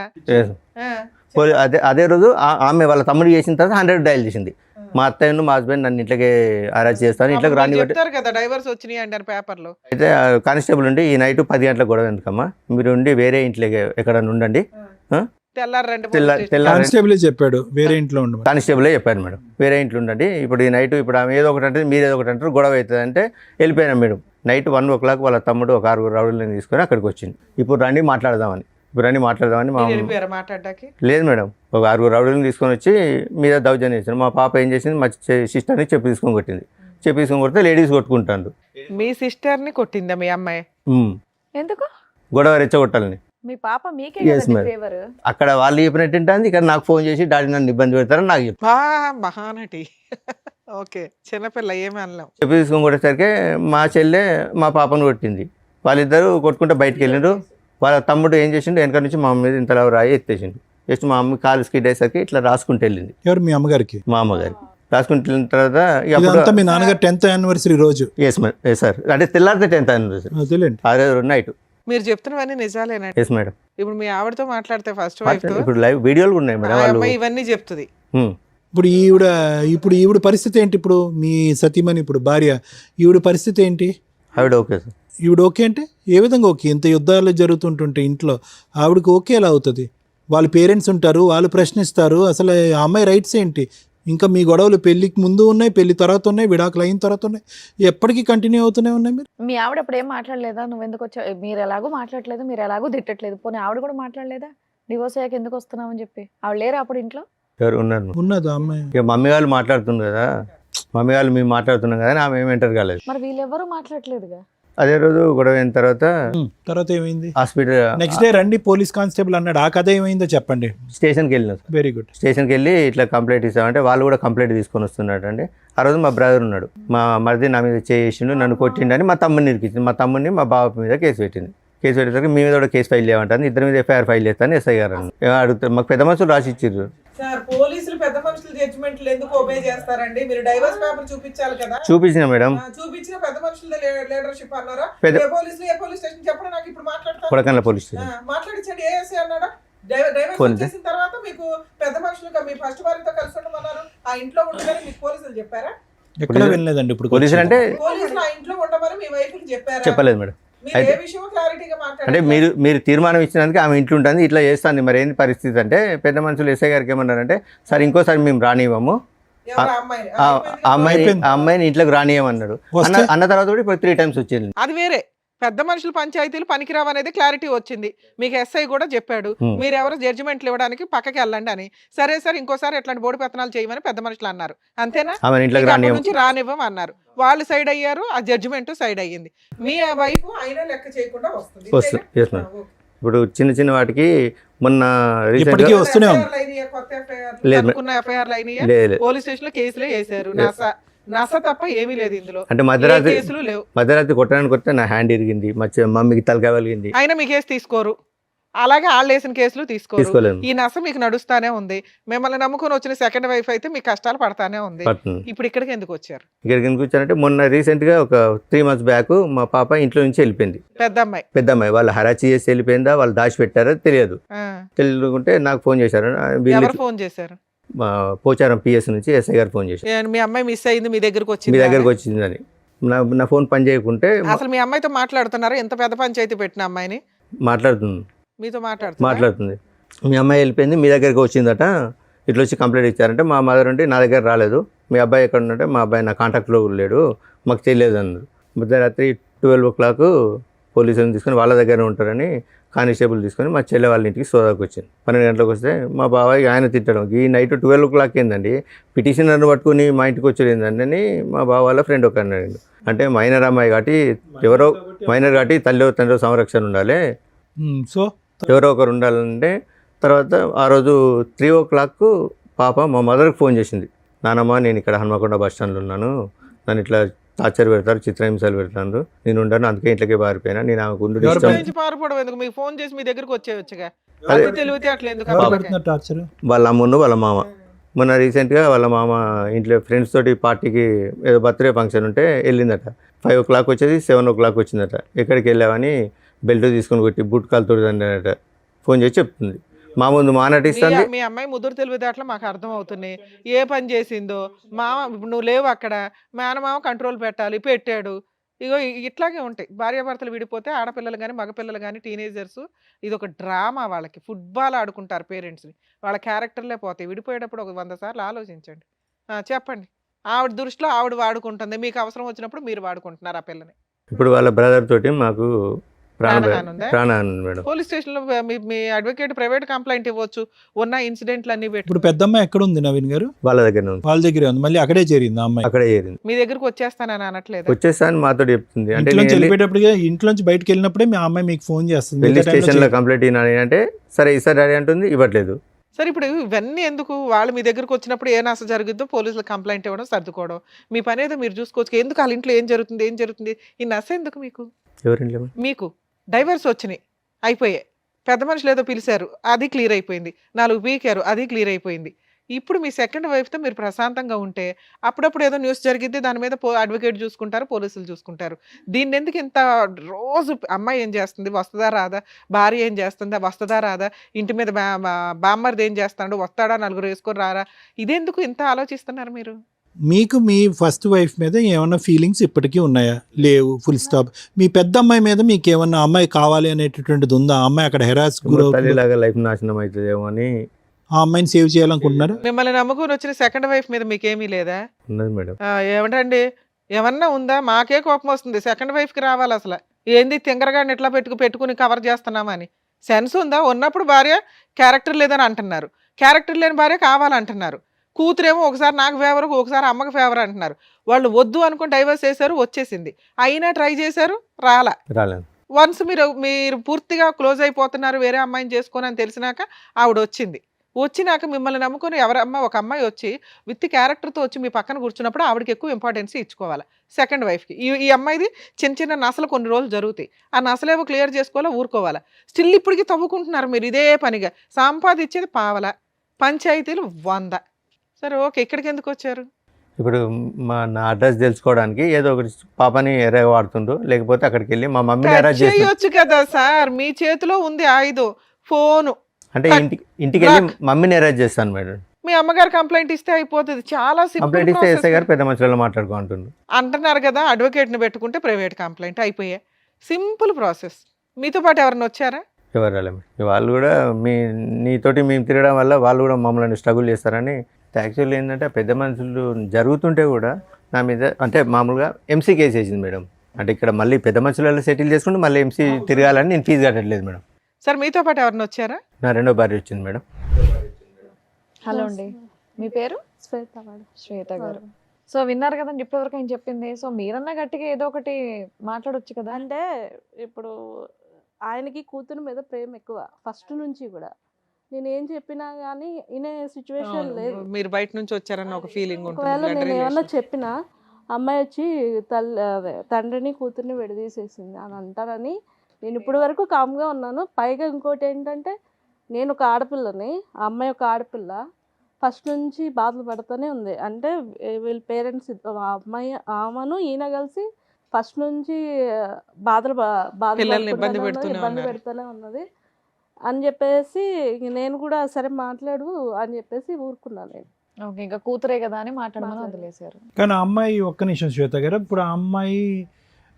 అదే రోజు ఆమె వాళ్ళ తమ్ముడు చేసిన తర్వాత 100 డయల్ చేసింది. మా అత్తయ్యను మా హస్బెండ్ నన్ను ఇంట్లోకి అరెస్ట్ చేస్తాను, ఇంట్లోకి రానివ్వట్లేదు. చెప్తారు కదా డైవర్స్ వచ్చినాయి అంటే పేపర్ లో. అయితే కానిస్టేబుల్ ఉండి ఈ నైట్ 10 గంటలకు గొడవ ఎందుకమ్మా, మీరు ఉండి వేరే ఇంట్లోకి ఎక్కడన్నా ఉండండి. తెల్లారి కానిస్టేబుల్ చెప్పాడు వేరే ఇంట్లో ఉండమని. కానిస్టేబులే చెప్పారు మేడం, వేరే ఇంట్లో ఉండండి. ఇప్పుడు ఈ నైట్ ఇప్పుడు ఆమె ఏదో ఒకటి అంటే మీరు ఏదో ఒకటి అంటారు, గొడవ అవుతుంది అంటే వెళ్ళిపోయినాం మేడం. నైట్ 1 o'clock వాళ్ళ తమ్ముడు ఒక 6 రౌడీలను తీసుకొని అక్కడికి వచ్చింది. ఇప్పుడు రండి మాట్లాడదామని మా మాట్లాడడానికి లేదు మేడం, ఒక 6 రౌడీలను తీసుకొని వచ్చి మీద దౌర్జన్యం చేశారు. మా పాప ఏం చేసింది, మా సిస్టర్ని చెప్పి తీసుకొని కొట్టింది. చెప్పి తీసుకొని కొడితే లేడీస్ కొట్టుకుంటారు. మీ సిస్టర్ ని కొట్టిందా మీ అమ్మాయి? ఎందుకు గొడవ రెచ్చగొట్టాలని. మీ పాప మీకే Yes, కదండి madam. ఫేవర్. అక్కడ వాళ్ళు చెప్పినట్టు ఉంటుంది, ఇక్కడ నాకు ఫోన్ చేసి డాడీ నన్ను ఇబ్బంది పెడతారని నాకు చెప్పి మహానటి. ఓకే, చిన్నపిల్ల ఏమి అనలేం. చెప్పి తీసుకొని కొట్టేసరికి మా చెల్లె మా పాపను కొట్టింది. వాళ్ళిద్దరూ కొట్టుకుంటే బయటకు వెళ్ళిండ్రు. వాళ్ళ తమ్ముడు ఏం చేసిండు, వెనక నుంచి మా అమ్మ మీద ఇంతలా రాయి ఎత్తేసిండు. జస్ట్ మా అమ్మ కాలు స్కిడ్ అయ్యేసరికి ఇట్లా రాసుకుంటూ వెళ్ళింది. ఎవరు మీ అమ్మగారికి? మా అమ్మగారికి రాసుకుంటూ వెళ్ళిన తర్వాత ఇదంతా మీ నాన్నగారు 10th anniversary రోజు. ఎస్ సార్, అంటే తెల్లారితే 10th anniversary తెలియండి. అదే నైట్. మీరు చెప్తున్నవన్నీ నిజాలేనండి. Yes madam. ఇప్పుడు మీ ఆవిడతో మాట్లాడితే ఫస్ట్ వైఫ్ తో ఇప్పుడు లైవ్ వీడియోలు కూడా ఉన్నాయి మేడం. వాళ్ళు ఇవన్నీ చెప్తుంది. ఇప్పుడు ఈవిడ పరిస్థితి ఏంటి? ఇప్పుడు మీ సతీమణి ఇప్పుడు భార్య, ఈవిడ పరిస్థితి ఏంటి? ఆవిడ ఓకే సార్. ఈవిడ ఓకే అంటే ఏ విధంగా ఓకే? ఇంత యుద్ధాలు జరుగుతుంటుంటే ఇంట్లో ఆవిడకి ఓకే ఎలా అవుతుంది? వాళ్ళ పేరెంట్స్ ఉంటారు, వాళ్ళు ప్రశ్నిస్తారు. అసలు ఆ అమ్మాయి రైట్స్ ఏంటి? ఇంకా మీ గొడవలు పెళ్లికి ముందు ఉన్నాయి, పెళ్లి తర్వాత ఉన్నాయి, విడాకులు అయిన తర్వాత ఉన్నాయి, ఎప్పటికీ కంటిన్యూ అవుతూనే ఉన్నాయి. మీరు మీ ఆవిడ అప్పుడు ఏం మాట్లాడలేదా? నువ్వు ఎందుకు వచ్చావు, మీరు ఎలాగో మాట్లాడలేదు, మీరు ఎలాగో తిట్టట్లేదు, పోనీ ఆవిడ కూడా మాట్లాడలేదా డివోర్స్ అయ్యాక ఎందుకు వస్తున్నావు అని చెప్పి? ఆవిడ లేరా అప్పుడు ఇంట్లో? ఎవరు ఉన్నారు? ఉన్నదా అమ్మాయి? ఇక మమ్మీ వాళ్ళు మాట్లాడుతుంది కదా, మమ్మీ వాళ్ళు మేము మాట్లాడుతున్నాం కదా, ఆమె ఏమి ఎంటర్ కాలేదు. మరి వీళ్ళెవరూ మాట్లాడలేదుగా. అదే రోజు గొడవ అయిన తర్వాత ఏమైంది? హాస్పిటల్ నెక్స్ట్ డే రండి పోలీస్ కానిస్టేబుల్ అన్నాడు. ఆ కథ ఏమైందో చెప్పండి. స్టేషన్కి వెళ్ళినాం. Very good. స్టేషన్కి వెళ్ళి ఇట్లా కంప్లైంట్ ఇస్తామంటే వాళ్ళు కూడా కంప్లైంట్ తీసుకొని వస్తున్నాడు అండి. ఆ రోజు మా బ్రదర్ ఉన్నాడు, మా మరిది నా మీద చేసిండు, నన్ను కొట్టిండని మా తమ్ముడిని ఇరికించింది. మా తమ్ముడిని మా బాబు మీద కేసు పెట్టింది. కేసు పెట్టేసరికి మీ మీద కూడా కేసు ఫైల్ చేయమంటాను, ఇద్దరి మీద ఎఫ్ఐఆర్ ఫైల్ చేస్తాను ఎస్ఐ గారు అడుగుతారు. మాకు పెద్ద మనుషులు రాసి ఇచ్చారు. సార్, పోలీసులు పెద్ద మనుషుల జడ్జిమెంట్లు ఎందుకు ఒబే చేస్తారండి? మీరు డైవర్స్ పేపర్ చూపించాలి కదా. చూపించిన మేడం, చూపించిన పెద్ద మనుషుల లీడర్షిప్ అన్నారా? ఏ పోలీస్ స్టేషన్ చెప్పండి, నాకు ఇప్పుడు మాట్లాడతాను. కొడకన్ల పోలీస్ స్టేషన్ మాట్లాడించండి. ఏఎస్ఐ అన్నాడా? డైవర్స్ చేసిన తర్వాత మీకు పెద్ద మనుషులు మీ ఫస్ట్ వారితో కలిసి ఉండమన్నారు, ఆ ఇంట్లో ఉండమని మీకు పోలీసులు చెప్పారా? ఎక్కడ వెళ్ళలేదండి. ఇప్పుడు పోలీసులు అంటే పోలీసులు ఆ ఇంట్లో ఉండమని మీ వైఫ్ చెప్పారా? చెప్పలేదు మేడం. మీరు ఏ విషయం క్లారిటీగా అంటే మాట్లాడారు? మీరు తీర్మానం ఇచ్చినందుకు ఆమె ఇంట్లో ఉంటుంది, ఇట్లా చేస్తాను. మరి ఏంది పరిస్థితి అంటే పెద్ద మనుషులు ఎస్ఐ గారికి ఏమన్నారంటే, సార్ ఇంకోసారి మేము రానివ్వము, అమ్మాయిని ఇంట్లోకి రానియమన్నాడు. అన్న తర్వాత కూడా ఇప్పుడు 3 times వచ్చింది. అది వేరే. పెద్ద మనుషులు పంచాయతీలు పనికిరావు అనేది క్లారిటీ వచ్చింది. మీకు ఎస్ఐ కూడా చెప్పాడు, మీరు ఎవరు జడ్జిమెంట్లు ఇవ్వడానికి పక్కకి వెళ్ళండి అని. సరే సార్, ఇంకోసారి ఎట్లాంటి బోర్డు పెత్తనాలు చేయమని పెద్ద మనుషులు అన్నారు, అంతేనా? నుంచి రానివ్వం అన్నారు, వాళ్ళు సైడ్ అయ్యారు, ఆ జడ్జిమెంట్ సైడ్ అయ్యింది. మీ వైపు అయినా లెక్క చేయకుండా వస్తుంది. ఇప్పుడు చిన్న చిన్న వాటికి మొన్న పోలీస్ స్టేషన్ లో కేసులే వేసారు. నస తప్ప ఏమీ లేదు ఇందులో. అంటే మధ్యరాత్రి కొట్టడానికి వస్తే నా హ్యాండ్ ఇరిగింది, మా మమ్మీకి తలకాయ వెలిగింది. అయినా మీ కేసు తీసుకోరు, అలాగే వాళ్ళు వేసిన కేసులు తీసుకోరు. ఈ నస మీకు నడుస్తానే ఉంది. మిమ్మల్ని నమ్ముకొని వచ్చిన సెకండ్ వైఫ్ అయితే మీకు కష్టాలు పడతానే ఉంది. ఇప్పుడు ఇక్కడికి ఎందుకు వచ్చారు? ఇక్కడికి ఎందుకు వచ్చారంటే మొన్న రీసెంట్ గా ఒక 3 months బ్యాక్ మా పాప ఇంట్లో నుంచి వెళ్ళిపోయింది. పెద్ద అమ్మాయి వాళ్ళు హరాచి చేసి వెళ్ళిపోయిందా, వాళ్ళు దాచిపెట్టారో తెలియదు. తెలుసుకుంటే నాకు ఫోన్ చేశారు. ఫోన్ చేశారు? పోచారం పిఎస్ నుంచి ఎస్ఐ గారు ఫోన్ చేశారు. మీ అమ్మాయి మిస్ అయింది, మీ దగ్గరకు వచ్చిందని. నా ఫోన్ పని చేయకుంటే అసలు మీ అమ్మాయితో మాట్లాడుతున్నారు? ఎంత పెద్ద పంచాయతీ పెట్టిన అమ్మాయిని మాట్లాడుతుంది, మీతో మాట్లాడుతుంది. మీ అమ్మాయి వెళ్ళిపోయింది, మీ దగ్గరికి వచ్చిందట, ఇట్లా వచ్చి కంప్లైంట్ ఇచ్చారంటే మా మదర్ ఉంటే నా దగ్గర రాలేదు, మీ అబ్బాయి ఎక్కడ ఉంటే మా అబ్బాయి నా కాంటాక్ట్లో లేడు, మాకు తెలియదు అన్నారు. మధ్యరాత్రి 12 o'clock పోలీసులను తీసుకొని వాళ్ళ దగ్గర ఉంటారని కానిస్టేబుల్ తీసుకొని మా చెల్లె వాళ్ళ ఇంటికి సోదాకు వచ్చింది. 12 గంటలకు వస్తే మా బాబాయ్ ఆయన తిట్టడం, ఈ నైట్ 12 o'clock ఏందండి పిటిషనర్ని పట్టుకుని మా ఇంటికి వచ్చేది ఏందండి అని మా బావ వాళ్ళ ఫ్రెండ్ ఒక అన్నాడు. అంటే మైనర్ అమ్మాయి కాబట్టి ఎవరో మైనర్ కాబట్టి తండ్రి సంరక్షణ ఉండాలి, సో ఎవరో ఒకరు ఉండాలంటే తర్వాత ఆ రోజు 3 o'clock పాప మా మదర్కి ఫోన్ చేసింది. నానమ్మ నేను ఇక్కడ హన్మకొండ బస్ స్టాండ్లో ఉన్నాను, నన్ను ఇట్లా టార్చర్ పెడతారు, చిత్రహింసలు పెడతారు, నేను ఉండను, అందుకే ఇంట్లోకి పారిపోయినా, నేను ఆమెకు ఉండు ఇష్టం. నుంచి పారిపోవడం ఎందుకు? మీకు ఫోన్ చేసి మీ దగ్గరకు వచ్చేయచ్చుగా. అదే. అంత తెలివితే అట్లా ఎందుకు ఎవరు అమ్మాయికి? పెడుతున్నారు టార్చర్? వాళ్ళ అమ్మును వాళ్ళ మామ మొన్న రీసెంట్గా వాళ్ళ మామ ఇంట్లో ఫ్రెండ్స్ తోటి పార్టీకి ఏదో బర్త్డే ఫంక్షన్ ఉంటే వెళ్ళిందట. 5 o'clock వచ్చేది 7 o'clock వచ్చిందట. ఎక్కడికి వెళ్ళావని బెల్ట్ తీసుకొని కొట్టి బూట్ కాలుతో అన్నట ఫోన్ చేసి చెప్తుంది. మా ముందు మా నటిస్తుంది. మీ అమ్మాయి ముదురు తెలివితేటలు మాకు అర్థం అవుతున్నాయి. ఏ పని చేసిందో మామ, ఇప్పుడు నువ్వు లేవు అక్కడ, మేనమామ కంట్రోల్ పెట్టాలి, పెట్టాడు. ఇగో ఇట్లాగే ఉంటాయి భార్యాభర్తలు విడిపోతే ఆడపిల్లలు కానీ మగపిల్లలు కానీ టీనేజర్స్. ఇది ఒక డ్రామా. వాళ్ళకి ఫుట్బాల్ ఆడుకుంటారు పేరెంట్స్ని, వాళ్ళ క్యారెక్టర్లే పోతాయి. విడిపోయేటప్పుడు ఒక 100 సార్లు ఆలోచించండి. చెప్పండి. ఆవిడ దృష్టిలో ఆవిడ వాడుకుంటుంది, మీకు అవసరం వచ్చినప్పుడు మీరు వాడుకుంటున్నారు ఆ పిల్లని. ఇప్పుడు వాళ్ళ బ్రదర్ తోటి మాకు ప్రాణహాని ఉందా? ప్రాణహాని ఉంది మేడం. పోలీస్ స్టేషన్లో మీ అడ్వకేట్ ప్రైవేట్ కంప్లైంట్ ఇవ్వచ్చు, ఉన్న ఇన్సిడెంట్లు అన్ని పెట్టి. ఇప్పుడు పెద్దమ్మాయి ఎక్కడ ఉంది నవీన్ గారు? వాళ్ళ దగ్గర ఉంది, వాళ్ళ దగ్గరే ఉంది. మళ్ళీ అక్కడే చేరింది ఆ అమ్మాయి? అక్కడే చేరింది. మీ దగ్గరకు వచ్చేస్తానని అనట్లేదు? వచ్చేసాను మాతో చెప్తుంది. అంటే ఇంట్లో నేను వెళ్ళి వెళ్ళిపోయేటప్పటికే, ఇంట్లోంచి బయటకు వెళ్ళినప్పుడే మీ అమ్మాయి మీకు ఫోన్ చేస్తుంది. వెళ్ళి మిగతా టైంలో స్టేషన్లో చేయదు. కంప్లైంట్ అయినా అంటే సరే ఈసారి డాడీ అంటుంది, ఇవ్వట్లేదు. సరే, ఇప్పుడు ఇవన్నీ ఎందుకు? వాళ్ళు మీ దగ్గరకు వచ్చినప్పుడు ఏ నష్టం జరుగుద్దో పోలీసులకు కంప్లైంట్ ఇవ్వడం, సర్దుకోవడం, మీ పని ఏదో మీరు చూసుకోవచ్చు. ఎందుకు వాళ్ళ ఇంట్లో ఏం జరుగుతుంది ఈ నశ ఎందుకు మీకు? ఎవరింట్లో? మీకు డైవర్స్ వచ్చినాయి, అయిపోయాయి. పెద్ద మనుషులు ఏదో పిలిచారు, అది క్లియర్ అయిపోయింది. 4 పీకారు, అది క్లియర్ అయిపోయింది. ఇప్పుడు మీ సెకండ్ వైఫ్తో మీరు ప్రశాంతంగా ఉంటే అప్పుడప్పుడు ఏదో న్యూస్ జరిగిద్ది, దాని మీద అడ్వకేట్ చూసుకుంటారు, పోలీసులు చూసుకుంటారు. దీన్ని ఎందుకు ఇంత రోజు అమ్మాయి ఏం చేస్తుంది, వస్తుందా రాదా, భార్య ఏం చేస్తుందా, వస్తుందా రాదా, ఇంటి మీద బామ్మర్ది ఏం చేస్తాడు, వస్తాడా, నలుగురు వేసుకొని రారా, ఇదెందుకు ఇంత ఆలోచిస్తున్నారు మీరు? మీకు మీ ఫస్ట్ వైఫ్ మీద ఏమన్నా ఫీలింగ్స్ ఇప్పటికీ ఉన్నాయా? లేవు, ఫుల్ స్టాప్. మీ పెద్ద అమ్మాయి మీద మీకు ఏమన్నా అమ్మాయి కావాలి అనేటటువంటిది ఉందా? ఆ అమ్మాయి అక్కడ హెరాస్ గురవుతుంది, తల్లిలాగా లైఫ్ నాశనం అవుతుందేమో అని ఆ అమ్మాయిని సేవ్ చేయాలనుకుంటున్నారా? మిమ్మల్ని నమ్ముకుని వచ్చిన సెకండ్ వైఫ్ మీద మీకేమీ లేదా? ఉన్నది మేడం. ఏమంటండి, ఏమన్నా ఉందా? మాకే కోపం వస్తుంది. సెకండ్ వైఫ్కి రావాలి అసలు. ఏంది తింగరగాడిని ఎట్లా పెట్టుకుని కవర్ చేస్తున్నామని సెన్స్ ఉందా? ఉన్నప్పుడు భార్య క్యారెక్టర్ లేదని అంటున్నారు, క్యారెక్టర్ లేని భార్య కావాలంటున్నారు. కూతురేమో ఒకసారి నాకు ఫేవర్, ఒకసారి అమ్మకి ఫేవర్ అంటున్నారు. వాళ్ళు వద్దు అనుకుని డైవర్స్ చేశారు, వచ్చేసింది. అయినా ట్రై చేశారు, రాలేదు. వన్స్ మీరు పూర్తిగా క్లోజ్ అయిపోతున్నారు, వేరే అమ్మాయిని చేసుకొని అని తెలిసినాక ఆవిడ వచ్చినాక మిమ్మల్ని నమ్ముకొని ఒక అమ్మాయి వచ్చి విత్ క్యారెక్టర్తో వచ్చి మీ పక్కన కూర్చున్నప్పుడు ఆవిడకి ఎక్కువ ఇంపార్టెన్స్ ఇచ్చుకోవాలి సెకండ్ వైఫ్కి. ఈ అమ్మాయిది చిన్న నసలు కొన్ని రోజులు జరుగుతాయి, ఆ నసలేవో క్లియర్ చేసుకోవాలా, ఊరుకోవాలా. స్టిల్ ఇప్పటికీ తవ్వుకుంటున్నారు మీరు ఇదే పనిగా. సంపాదించేది పావల, పంచాయతీలు 100. సరే ఓకే, ఇక్కడికి ఎందుకు వచ్చారు? ఇప్పుడు నా అడ్రస్ తెలుసుకోవడానికి ఏదో ఒకటి పాపని ఎర్ర వాడుతుండ్రు, లేకపోతే అక్కడికి వెళ్ళి మా మమ్మీని అరెస్ట్ చేసి చేయొచ్చు కదా సార్, మీ చేతిలో ఉంది ఆయుధం, ఫోను. అంటే ఇంటికి వెళ్ళి మమ్మీని అరెస్ట్ చేస్తాను మేడం. మీ అమ్మగారు కంప్లైంట్ ఇస్తే అయిపోతుంది. చాలా కంప్లైంట్ ఇస్తే ఎస్ఐ గారు సింపుల్ పెద్ద మనుషులలో మాట్లాడుకుంటున్నారు అంటున్నారు కదా, అడ్వకేట్ని పెట్టుకుంటే ప్రైవేట్ కంప్లైంట్ అయిపోయాయి. Simple process. మీతో పాటు ఎవరైనా వచ్చారా? ఎవరు రాలేదు. వాళ్ళు కూడా నీతోటి మేము తిరగడం వల్ల వాళ్ళు కూడా మమ్మల్ని స్ట్రగుల్ చేస్తారని. యాక్చువల్లీ ఏంటంటే పెద్ద మనుషులు జరుగుతుంటే కూడా నా మీద అంటే మామూలుగా ఎంసీ కేసు వేసింది మేడం. అంటే ఇక్కడ మళ్ళీ పెద్ద మనుషులలో సెటిల్ చేసుకుంటే మళ్ళీ ఎంసీ తిరగాలని నేను ఫీజు కట్టట్లేదు మేడం. సార్ మీతో పాటు ఎవరైనా వచ్చారా? నా రెండో భార్య వచ్చింది మేడం. హలో అండి, మీ పేరు? శ్వేత మేడం. శ్వేత గారు. సో విన్నారు కదండి ఇప్పటివరకు ఆయన చెప్పింది. సో మీరన్నా గట్టిగా ఏదో ఒకటి మాట్లాడొచ్చు కదా. అంటే ఇప్పుడు ఆయనకి కూతురు మీద ప్రేమ ఎక్కువ ఫస్ట్ నుంచి కూడా. నేను ఏం చెప్పినా కానీ వినే సిచ్యువేషన్ లేదు. మీరు బయట నుంచి వచ్చారన్న ఒక ఫీలింగ్ ఒకవేళ నేను ఏమన్నా చెప్పినా అమ్మాయి వచ్చి తండ్రిని కూతుర్ని విడదీసేసింది అని అంటారని నేను ఇప్పుడు వరకు కామ్గా ఉన్నాను. పైగా ఇంకోటి ఏంటంటే, నేను ఒక ఆడపిల్లని, ఆ అమ్మాయి ఒక ఆడపిల్ల, ఫస్ట్ నుంచి బాధలు పడుతూనే ఉంది. అంటే వీళ్ళ పేరెంట్స్ ఆమెను ఈయన కలిసి ఫస్ట్ నుంచి పిల్లల్ని ఇబ్బంది పెడుతూనే ఉన్నది అని చెప్పేసి నేను కూడా సరే మాట్లాడు అని చెప్పేసి ఊరుకున్నాను నేను. ఓకే, ఇంకా కూతురే కదా అని మాట్లాడమని వదిలేశారు. కానీ ఆ అమ్మాయి ఒక్క నిమిషం శ్వేత గారు, ఇప్పుడు ఆ అమ్మాయి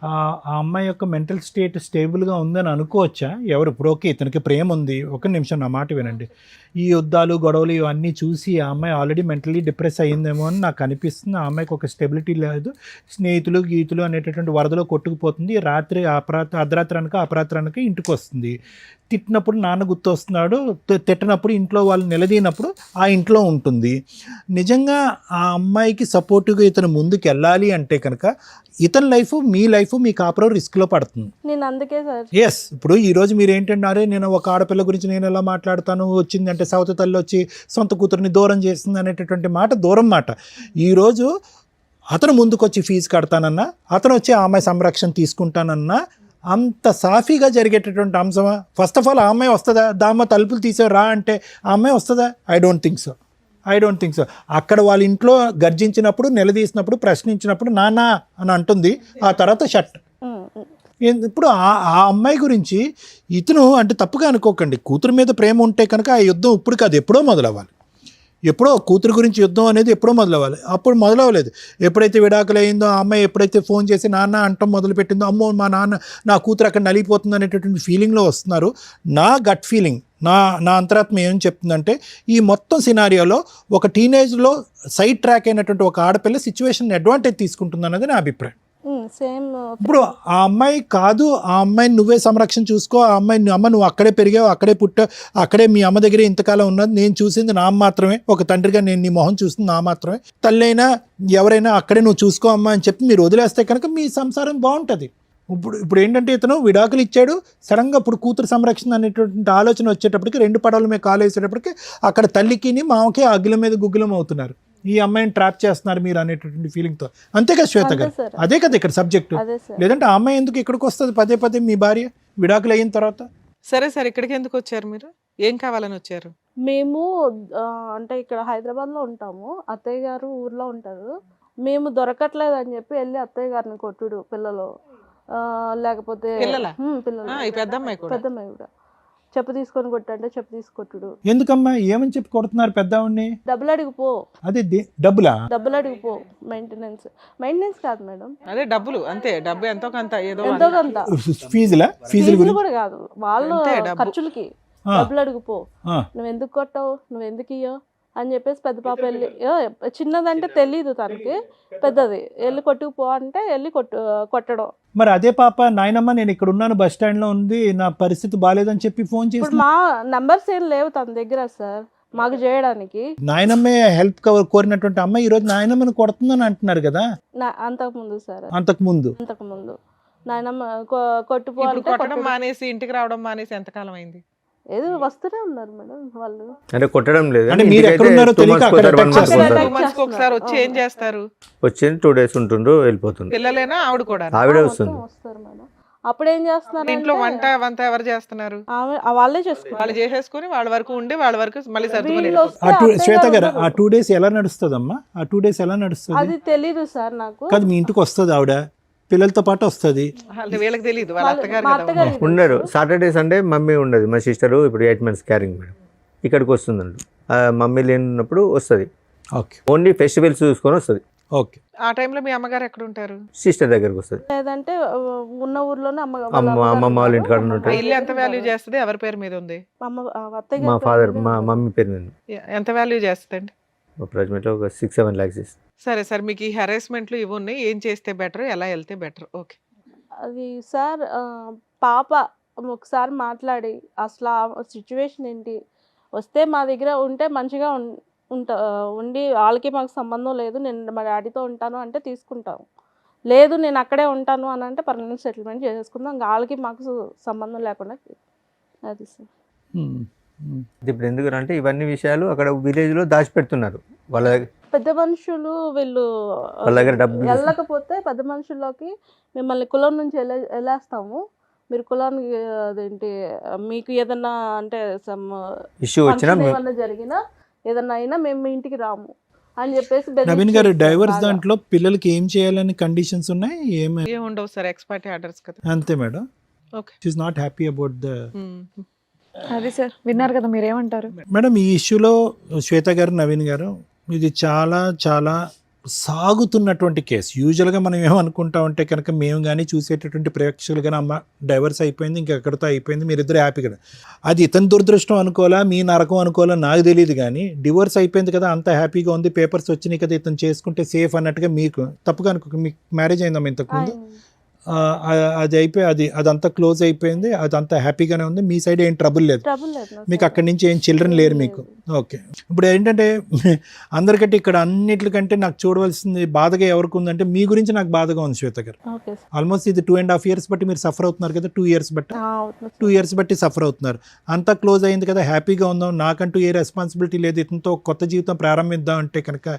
ఆ అమ్మాయి యొక్క మెంటల్ స్టేట్ స్టేబుల్గా ఉందని అనుకోవచ్చా? ఎవరు ఇప్పుడు ఓకే ఇతనికి ప్రేమ ఉంది, ఒక నిమిషం నా మాట వినండి, ఈ యుద్ధాలు గొడవలు ఇవన్నీ చూసి ఆ అమ్మాయి ఆల్రెడీ మెంటలీ డిప్రెస్ అయ్యిందేమో అని నాకు అనిపిస్తుంది. ఆ అమ్మాయికి ఒక స్టెబిలిటీ లేదు, స్నేహితులు గీతులు అనేటటువంటి వరదలో కొట్టుకుపోతుంది. రాత్రి అర్ధరాత్రి అనక అపరాత్రి అనక ఇంటికి వస్తుంది. తిట్టినప్పుడు నాన్న గుర్తు వస్తున్నాడు, తిట్టినప్పుడు ఇంట్లో వాళ్ళు నిలదీనప్పుడు ఆ ఇంట్లో ఉంటుంది. నిజంగా ఆ అమ్మాయికి సపోర్టివ్గా ఇతను ముందుకు వెళ్ళాలి అంటే కనుక ఇతని లైఫ్ మీ లైఫ్ మీ కాపురం రిస్క్లో పడుతుంది. నేను అందుకే సార్ ఎస్, ఇప్పుడు ఈరోజు మీరు ఏంటంటే నేను ఒక ఆడపిల్ల గురించి నేను ఎలా మాట్లాడతాను, వచ్చిందంటే సవతి తల్లి వచ్చి సొంత కూతురిని దూరం చేస్తుంది అనేటటువంటి మాట దూరం మాట. ఈరోజు అతను ముందుకు వచ్చి ఫీజు కడతానన్నా, అతను వచ్చి ఆ అమ్మాయి సంరక్షణ తీసుకుంటానన్నా అంత సాఫీగా జరిగేటటువంటి అంశమా? ఫస్ట్ ఆఫ్ ఆల్ ఆ అమ్మాయి వస్తుందా? దామ్మ తలుపులు తీసే రా అంటే ఆ అమ్మాయి వస్తుందా? I don't think so. అక్కడ వాళ్ళ ఇంట్లో గర్జించినప్పుడు, నిలదీసినప్పుడు, ప్రశ్నించినప్పుడు నాన్న అని అంటుంది, ఆ తర్వాత షట్. ఇప్పుడు ఆ అమ్మాయి గురించి ఇతను అంటే తప్పుగా అనుకోకండి, కూతురు మీద ప్రేమ ఉంటే కనుక ఆ యుద్ధం ఇప్పుడు కాదు ఎప్పుడో మొదలవ్వాలి. ఎప్పుడో కూతురు గురించి యుద్ధం అనేది ఎప్పుడో మొదలవ్వాలి, అప్పుడు మొదలవ్వలేదు. ఎప్పుడైతే విడాకులు అయిందో ఆ అమ్మాయి ఎప్పుడైతే ఫోన్ చేసి నాన్న అంటం మొదలుపెట్టిందో, అమ్మో మా నాన్న నా కూతురు అక్కడ నలిగిపోతుంది అనేటటువంటి ఫీలింగ్లో వస్తున్నారు. నా గట్ ఫీలింగ్, నా అంతరాత్మ ఏం చెప్తుందంటే ఈ మొత్తం సినారియోలో ఒక టీనేజ్లో సైడ్ ట్రాక్ అయినటువంటి ఒక ఆడపిల్ల సిచ్యువేషన్ అడ్వాంటేజ్ తీసుకుంటుంది అన్నది నా అభిప్రాయం. సేమ్. ఇప్పుడు ఆ అమ్మాయి కాదు, ఆ అమ్మాయిని నువ్వే సంరక్షణ చూసుకో, ఆ అమ్మాయిని అమ్మ నువ్వు అక్కడే పెరిగావు, అక్కడే పుట్టావు, అక్కడే మీ అమ్మ దగ్గరే ఇంతకాలం ఉన్నది, నేను చూసింది నా మాత్రమే, ఒక తండ్రిగా నేను నీ మొహం చూసింది నా మాత్రమే, తల్లి అయినా ఎవరైనా అక్కడే నువ్వు చూసుకో అమ్మా అని చెప్పి మీరు వదిలేస్తే కనుక మీ సంసారం బాగుంటుంది. ఇప్పుడు ఏంటంటే ఇతను విడాకులు ఇచ్చాడు, సడన్గా ఇప్పుడు కూతురు సంరక్షణ అనేటువంటి ఆలోచన వచ్చేటప్పటికి 2 పడవల మీద కాలు వేసేటప్పటికి అక్కడ తల్లికి మామకి అగ్గిల మీద గుగ్గిలం అవుతున్నారు, ఈ అమ్మాయిని ట్రాప్ చేస్తున్నారు మీరు అనేటటువంటి ఫీలింగ్తో. అంతే కదా శ్వేత గారు? అదే కదా ఇక్కడ సబ్జెక్టు. లేదంటే ఆ అమ్మాయి ఎందుకు ఇక్కడికి వస్తుంది పదే పదే మీ భార్య విడాకులు అయిన తర్వాత? సరే ఇక్కడికి ఎందుకు వచ్చారు మీరు? ఏం కావాలని వచ్చారు? మేము అంటే ఇక్కడ హైదరాబాద్లో ఉంటాము, అత్తయ్య గారు ఊర్లో ఉంటారు. మేము దొరకట్లేదు అని చెప్పి వెళ్ళి అత్తయ్య గారిని కొట్టుడు, పిల్లలు లేకపోతే పిల్లలా? పిల్లలు, ఈ పెద్దమ్మాయి కూడా చెప్పు తీసుకొని కొట్టంటే చెప్పు తీసుకొట్టుడు. ఎందుకమ్మా ఏమని చెప్పి కొడుతున్నారు పెద్దవాడిని? డబ్బులు అడిగిపో. అదే డబ్బులు అడిగిపో. మెయింటెనెన్స్ కాదు మేడం, అదే డబ్బులు, అంతే. డబ్బు ఎంతో కొంత, ఏదో ఎంతో కొంత. ఫీజులు కూడా కాదు, వాళ్ళు ఖర్చులకి డబ్బులు అడిగిపో. నువ్వు ఎందుకు కొట్టావు, నువ్వు ఎందుకు ఇయ్యో అని చెప్పేసి పెద్ద పాప వెళ్ళి, చిన్నదంటే తెలీదు తనకి, పెద్దది వెళ్ళి కొట్టుకుపో అంటే వెళ్ళి కొట్టడం. మరి అదే పాప నాయనమ్మ నేను ఇక్కడ ఉన్నాను, బస్ స్టాండ్ లో ఉంది, నా పరిస్థితి బాగాలేదని చెప్పి ఫోన్ చేసి. ఇప్పుడు మా నంబర్స్ ఏం లేవు తన దగ్గర సార్ మాకు చేయడానికి. నాయనమ్మే హెల్ప్ కోరినటువంటి అమ్మాయి ఈ రోజు నాయనమ్మని కొడుతుందని అంటున్నారు కదా? అంతకుముందు సార్, అంతకుముందు నాయనమ్మ కొట్టుపో అంటే కొట్టడం మానేసి ఇంటికి రావడం మానేసి ఎంతకాలం అయింది? ఏదో వస్తూనే ఉన్నారు మేడం వాళ్ళు. అంటే కొట్టడం లేదు, అంటే మీరు ఎక్కడున్నారో తెలియక అక్కడ attack చేస్తారు. 2 months ఒకసారి వచ్చి ఏం చేస్తారు? వచ్చింది 2 days ఉంటుండ్రు వెళ్ళిపోతుంది. పిల్లలేనా ఆవిడ కూడా? ఆవిడే వస్తుంది. వస్తారు మేడం. అప్పుడు ఏం చేస్తున్నారు ఇంట్లో వంట ఎవరు చేస్తున్నారు? వాళ్ళే చేసుకుంటారు. వాళ్ళు చేసేసుకుని వాళ్ళ వరకు ఉండి వాళ్ళ వరకు మళ్ళీ సర్దుకుని శ్వేత గారు ఆ 2 days ఎలా నడుస్తుందమ్మా? ఆ 2 days ఎలా నడుస్తుంది? అది తెలీదు సార్ నాకు. కాదు మీ ఇంటికి వస్తుంది ఆవిడ, పిల్లలతో పాటు వస్తుంది. వీళ్ళకి తెలియదు, వాళ్ళ అత్తగారు ఉండరు. సాటర్డే సండే మమ్మీ ఉండదు. మా సిస్టరు ఇప్పుడు 8 months క్యారింగ్ మేడం, ఇక్కడికి వస్తుందండి. మమ్మీ లేనప్పుడు వస్తుంది, ఓకే. ఓన్లీ ఫెస్టివల్స్ చూసుకొని వస్తుంది. ఓకే. ఆ టైంలో మీ అమ్మగారు ఎక్కడ ఉంటారు? సిస్టర్ దగ్గరకు వస్తుంది. లేదంటే ఉన్న ఊర్లోనే అమ్మమ్మ వాళ్ళ ఇంటికాడ ఉంటారు. ఇల్లు ఎంత వాల్యూ చేస్తుంది? ఎవరి పేరు మీద ఉంది? మా ఫాదర్, మా మమ్మీ పేరు మీద. ఎంత వాల్యూ చేస్తుందండి? అప్రాక్సిమేట్లీ ఒక 6-7 lakhs. సరే సార్, మీకు ఈ హెరాస్మెంట్లు ఇవి ఉన్నాయి, ఏం చేస్తే బెటర్, ఎలా వెళ్తే బెటర్? ఓకే. అది సార్ పాప ఒకసారి మాట్లాడి అసలు ఆ సిచ్యువేషన్ ఏంటి, వస్తే మా దగ్గర ఉంటే మంచిగా ఉండి వాళ్ళకి మాకు సంబంధం లేదు, నేను మా డాడీతో ఉంటాను అంటే తీసుకుంటాం, లేదు నేను అక్కడే ఉంటాను అని అంటే పర్మనెంట్ సెటిల్మెంట్ చేసేసుకుందాం, వాళ్ళకి మాకు సంబంధం లేకుండా. అది సార్. ఇప్పుడు ఎందుకంటే ఇవన్నీ విషయాలు అక్కడ విలేజ్లో దాచిపెడుతున్నారు. వాళ్ళ పెద్ద మనుషులు వీళ్ళు వాళ్ళ దగ్గర డబ్బు వెళ్ళకపోతే పెద్ద మనుషుల్లోకి మిమ్మల్ని కులం నుంచి వెళ్ళేస్తాము, మీరు కులానికి అదేంటి మీకు ఏదన్నా అంటే ఇష్యూ వచ్చినా ఏమన్నా జరిగినా ఏదన్నా అయినా మేము మీ ఇంటికి రాము అని చెప్పేసి. నవీన్ గారు డైవర్స్ దాంట్లో పిల్లలకి ఏం చేయాలని కండిషన్స్ ఉన్నాయి? ఏం ఉండవు సార్, ఎక్స్పర్ట్ ఆర్డర్స్ కదా. అంతే madam. Okay. She is not happy about the. అది సార్ విన్నారు కదా, మీరేమంటారు మేడం? ఈ ఇష్యూలో శ్వేత గారు, నవీన్ గారు, ఇది చాలా చాలా సాగుతున్నటువంటి కేసు. యూజువల్గా మనం ఏమనుకుంటా ఉంటే కనుక మేము కానీ చూసేటటువంటి ప్రేక్షకులు కానీ అమ్మ డైవర్స్ అయిపోయింది ఇంకా ఎక్కడితో అయిపోయింది మీరిద్దరు హ్యాపీగా, అది ఇతని దురదృష్టం అనుకోవాలా మీ నరకం అనుకోవాలా నాకు తెలియదు, కానీ డివోర్స్ అయిపోయింది కదా అంత హ్యాపీగా ఉంది, పేపర్స్ వచ్చినాయి కదా ఇతను చేసుకుంటే సేఫ్ అన్నట్టుగా మీకు తప్పుగా అనుకో. మీకు మ్యారేజ్ అయిందమ్మా ఇంతకుముందు? అది అయిపోయి అదంతా క్లోజ్ అయిపోయింది, అదంతా హ్యాపీగానే ఉంది, మీ సైడ్ ఏం ట్రబుల్ లేదు, మీకు అక్కడి నుంచి ఏం చిల్డ్రన్ లేరు మీకు. ఓకే, ఇప్పుడు ఏంటంటే అందరికంటే ఇక్కడ అన్నిటికంటే నాకు చూడవలసింది బాధగా ఎవరికి ఉందంటే మీ గురించి నాకు బాధగా ఉంది శ్వేత గారు. ఆల్మోస్ట్ ఇది 2.5 years బట్టి మీరు సఫర్ అవుతున్నారు కదా, 2 years బట్టి 2 years బట్టి సఫర్ అవుతున్నారు. అంతా క్లోజ్ అయింది కదా, హ్యాపీగా ఉందాం, నాకంటూ ఏ రెస్పాన్సిబిలిటీ లేదు, ఇతనితో కొత్త జీవితం ప్రారంభిద్దాం అంటే కనుక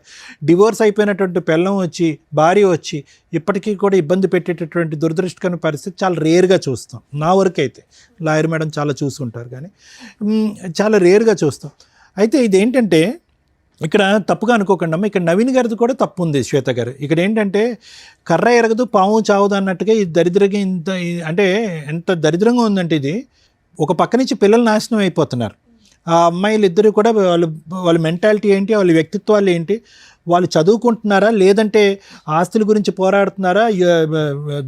డివోర్స్ అయిపోయినటువంటి పెళ్ళం వచ్చి భార్య వచ్చి ఇప్పటికీ కూడా ఇబ్బంది పెట్టేటటువంటి దురదృష్టకరమైన పరిస్థితి చాలా రేర్గా చూస్తాం. నా వరకు అయితే లాయర్ మేడం చాలా చూసుంటారు కానీ చాలా రేర్గా చూస్తాం. అయితే ఇదేంటంటే ఇక్కడ తప్పుగా అనుకోకండి అమ్మ, ఇక్కడ నవీన్ గారిది కూడా తప్పు ఉంది శ్వేత గారు. ఇక్కడ ఏంటంటే కర్ర ఎరగదు పాము చావదు అన్నట్టుగా ఈ దరిద్రంగా ఇంత అంటే ఎంత దరిద్రంగా ఉందంటే ఇది ఒక పక్క నుంచి పిల్లలు నాశనం అయిపోతున్నారు. ఆ అమ్మాయిలు ఇద్దరు కూడా వాళ్ళ మెంటాలిటీ ఏంటి, వాళ్ళ వ్యక్తిత్వాలు ఏంటి, వాళ్ళు చదువుకుంటున్నారా లేదంటే ఆస్తుల గురించి పోరాడుతున్నారా,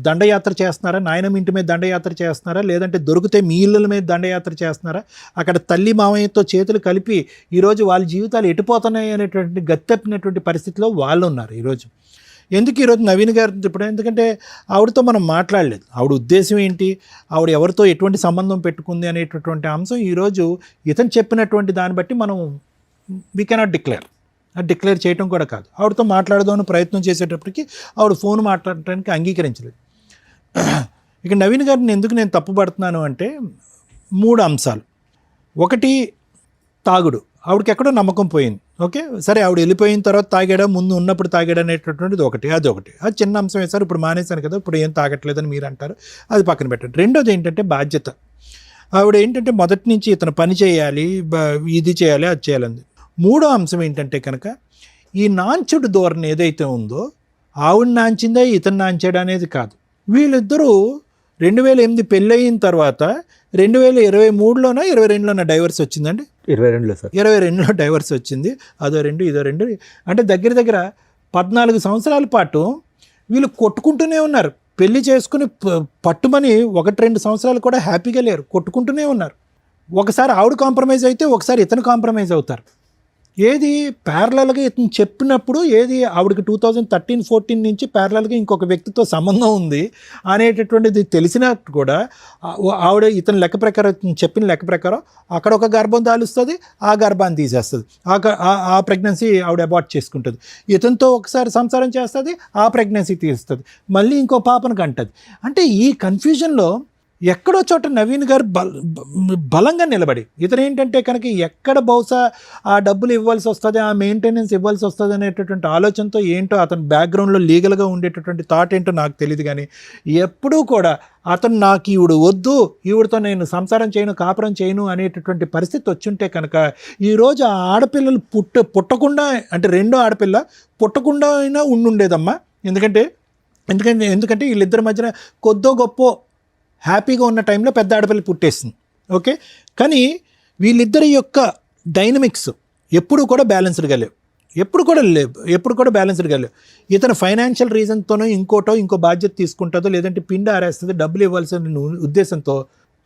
దండయాత్ర చేస్తున్నారా, నాయనమ్మ ఇంటి మీద దండయాత్ర చేస్తున్నారా, లేదంటే దొరికితే మీ ఇళ్ళ మీద దండయాత్ర చేస్తున్నారా, అక్కడ తల్లి మామయ్యతో చేతులు కలిపి ఈరోజు వాళ్ళ జీవితాలు ఎటుపోతున్నాయి అనేటువంటి గత్తెప్పినటువంటి పరిస్థితిలో వాళ్ళు ఉన్నారు ఈరోజు. ఎందుకు ఈరోజు నవీన్ గారు ఇప్పుడు ఎందుకంటే ఆవిడతో మనం మాట్లాడలేదు, ఆవిడ ఉద్దేశం ఏంటి, ఆవిడ ఎవరితో ఎటువంటి సంబంధం పెట్టుకుంది అనేటటువంటి అంశం ఈరోజు ఇతను చెప్పినటువంటి దాన్ని బట్టి మనం వీ కెనాట్ డిక్లేర్ చేయటం కూడా కాదు. ఆవిడతో మాట్లాడదామని ప్రయత్నం చేసేటప్పటికి ఆవిడ ఫోన్ మాట్లాడటానికి అంగీకరించలేదు. ఇక నవీన్ గారిని ఎందుకు నేను తప్పుపడుతున్నాను అంటే 3 అంశాలు. ఒకటి తాగుడు, ఆవిడకి ఎక్కడో నమ్మకం పోయింది. ఓకే సరే, ఆవిడ వెళ్ళిపోయిన తర్వాత తాగాడా ముందు ఉన్నప్పుడు తాగాడా అనేటటువంటిది ఒకటి, అది చిన్న అంశం వేశారు, ఇప్పుడు మానేశాను కదా ఇప్పుడు ఏం తాగట్లేదని మీరు అంటారు, అది పక్కన పెట్టండి. రెండోది ఏంటంటే బాధ్యత. ఆవిడ ఏంటంటే మొదటి నుంచి ఇతను పని చేయాలి, ఇది చేయాలి, అది చేయాలంది. మూడో అంశం ఏంటంటే కనుక ఈ నాంచుడు ధోరణి ఏదైతే ఉందో ఆవిడ నాంచిందా ఇతను నాంచాడు అనేది కాదు. వీళ్ళిద్దరూ 2008 పెళ్ళయిన తర్వాత 2023లోనో 22లోనో డైవర్స్ వచ్చిందండి. 22లో సార్, 22లో డైవర్స్ వచ్చింది. అదో 2 ఇదో 2 అంటే దగ్గర 14 సంవత్సరాల పాటు వీళ్ళు కొట్టుకుంటూనే ఉన్నారు. పెళ్లి చేసుకుని పట్టుమని 1-2 సంవత్సరాలు కూడా హ్యాపీగా లేరు, కొట్టుకుంటూనే ఉన్నారు. ఒకసారి ఆవిడ కాంప్రమైజ్ అయితే ఒకసారి ఇతను కాంప్రమైజ్ అవుతారు. ఏది ప్యారలల్గా ఇతను చెప్పినప్పుడు ఏది ఆవిడకి 2013-14 నుంచి ప్యారలల్గా ఇంకొక వ్యక్తితో సంబంధం ఉంది అనేటటువంటిది తెలిసినట్టు కూడా ఆవిడ ఇతని లెక్క ప్రకారం చెప్పిన లెక్క ప్రకారం అక్కడ ఒక గర్భం దాలుస్తుంది, ఆ గర్భాన్ని తీసేస్తుంది, ఆ ప్రెగ్నెన్సీ ఆవిడ అబార్ట్ చేసుకుంటుంది. ఇతనితో ఒకసారి సంసారం చేస్తుంది, ఆ ప్రెగ్నెన్సీ తీస్తుంది, మళ్ళీ ఇంకో పాపను కంటది. అంటే ఈ కన్ఫ్యూజన్లో ఎక్కడో చోట నవీన్ గారు బలంగా నిలబడి ఇతను ఏంటంటే కనుక ఎక్కడ బహుశా ఆ డబ్బులు ఇవ్వాల్సి వస్తుంది, ఆ మెయింటెనెన్స్ ఇవ్వాల్సి వస్తుంది అనేటటువంటి ఆలోచనతో ఏంటో అతను బ్యాక్గ్రౌండ్లో లీగల్గా ఉండేటటువంటి థాట్ ఏంటో నాకు తెలియదు, కానీ ఎప్పుడూ కూడా అతను నాకు ఈవిడ వద్దు, ఈవిడతో నేను సంసారం చేయను, కాపురం చేయను అనేటటువంటి పరిస్థితి వచ్చుంటే కనుక ఈరోజు ఆ ఆడపిల్లలు పుట్టకుండా అంటే రెండో ఆడపిల్ల పుట్టకుండా అయినా ఉండుండేదమ్మా. ఎందుకంటే వీళ్ళిద్దరి మధ్యన కొద్దో గొప్ప హ్యాపీగా ఉన్న టైంలో పెద్ద ఆడపిల్ల పుట్టేస్తుంది. ఓకే, కానీ వీళ్ళిద్దరి యొక్క డైనమిక్స్ ఎప్పుడు కూడా బ్యాలెన్స్డ్గా లేవు. ఇతను ఫైనాన్షియల్ రీజన్తోనో ఇంకో బాధ్యత తీసుకుంటుందో లేదంటే పిండి ఆరేస్తుందో డబ్బులు ఇవ్వాల్సిన ఉద్దేశంతో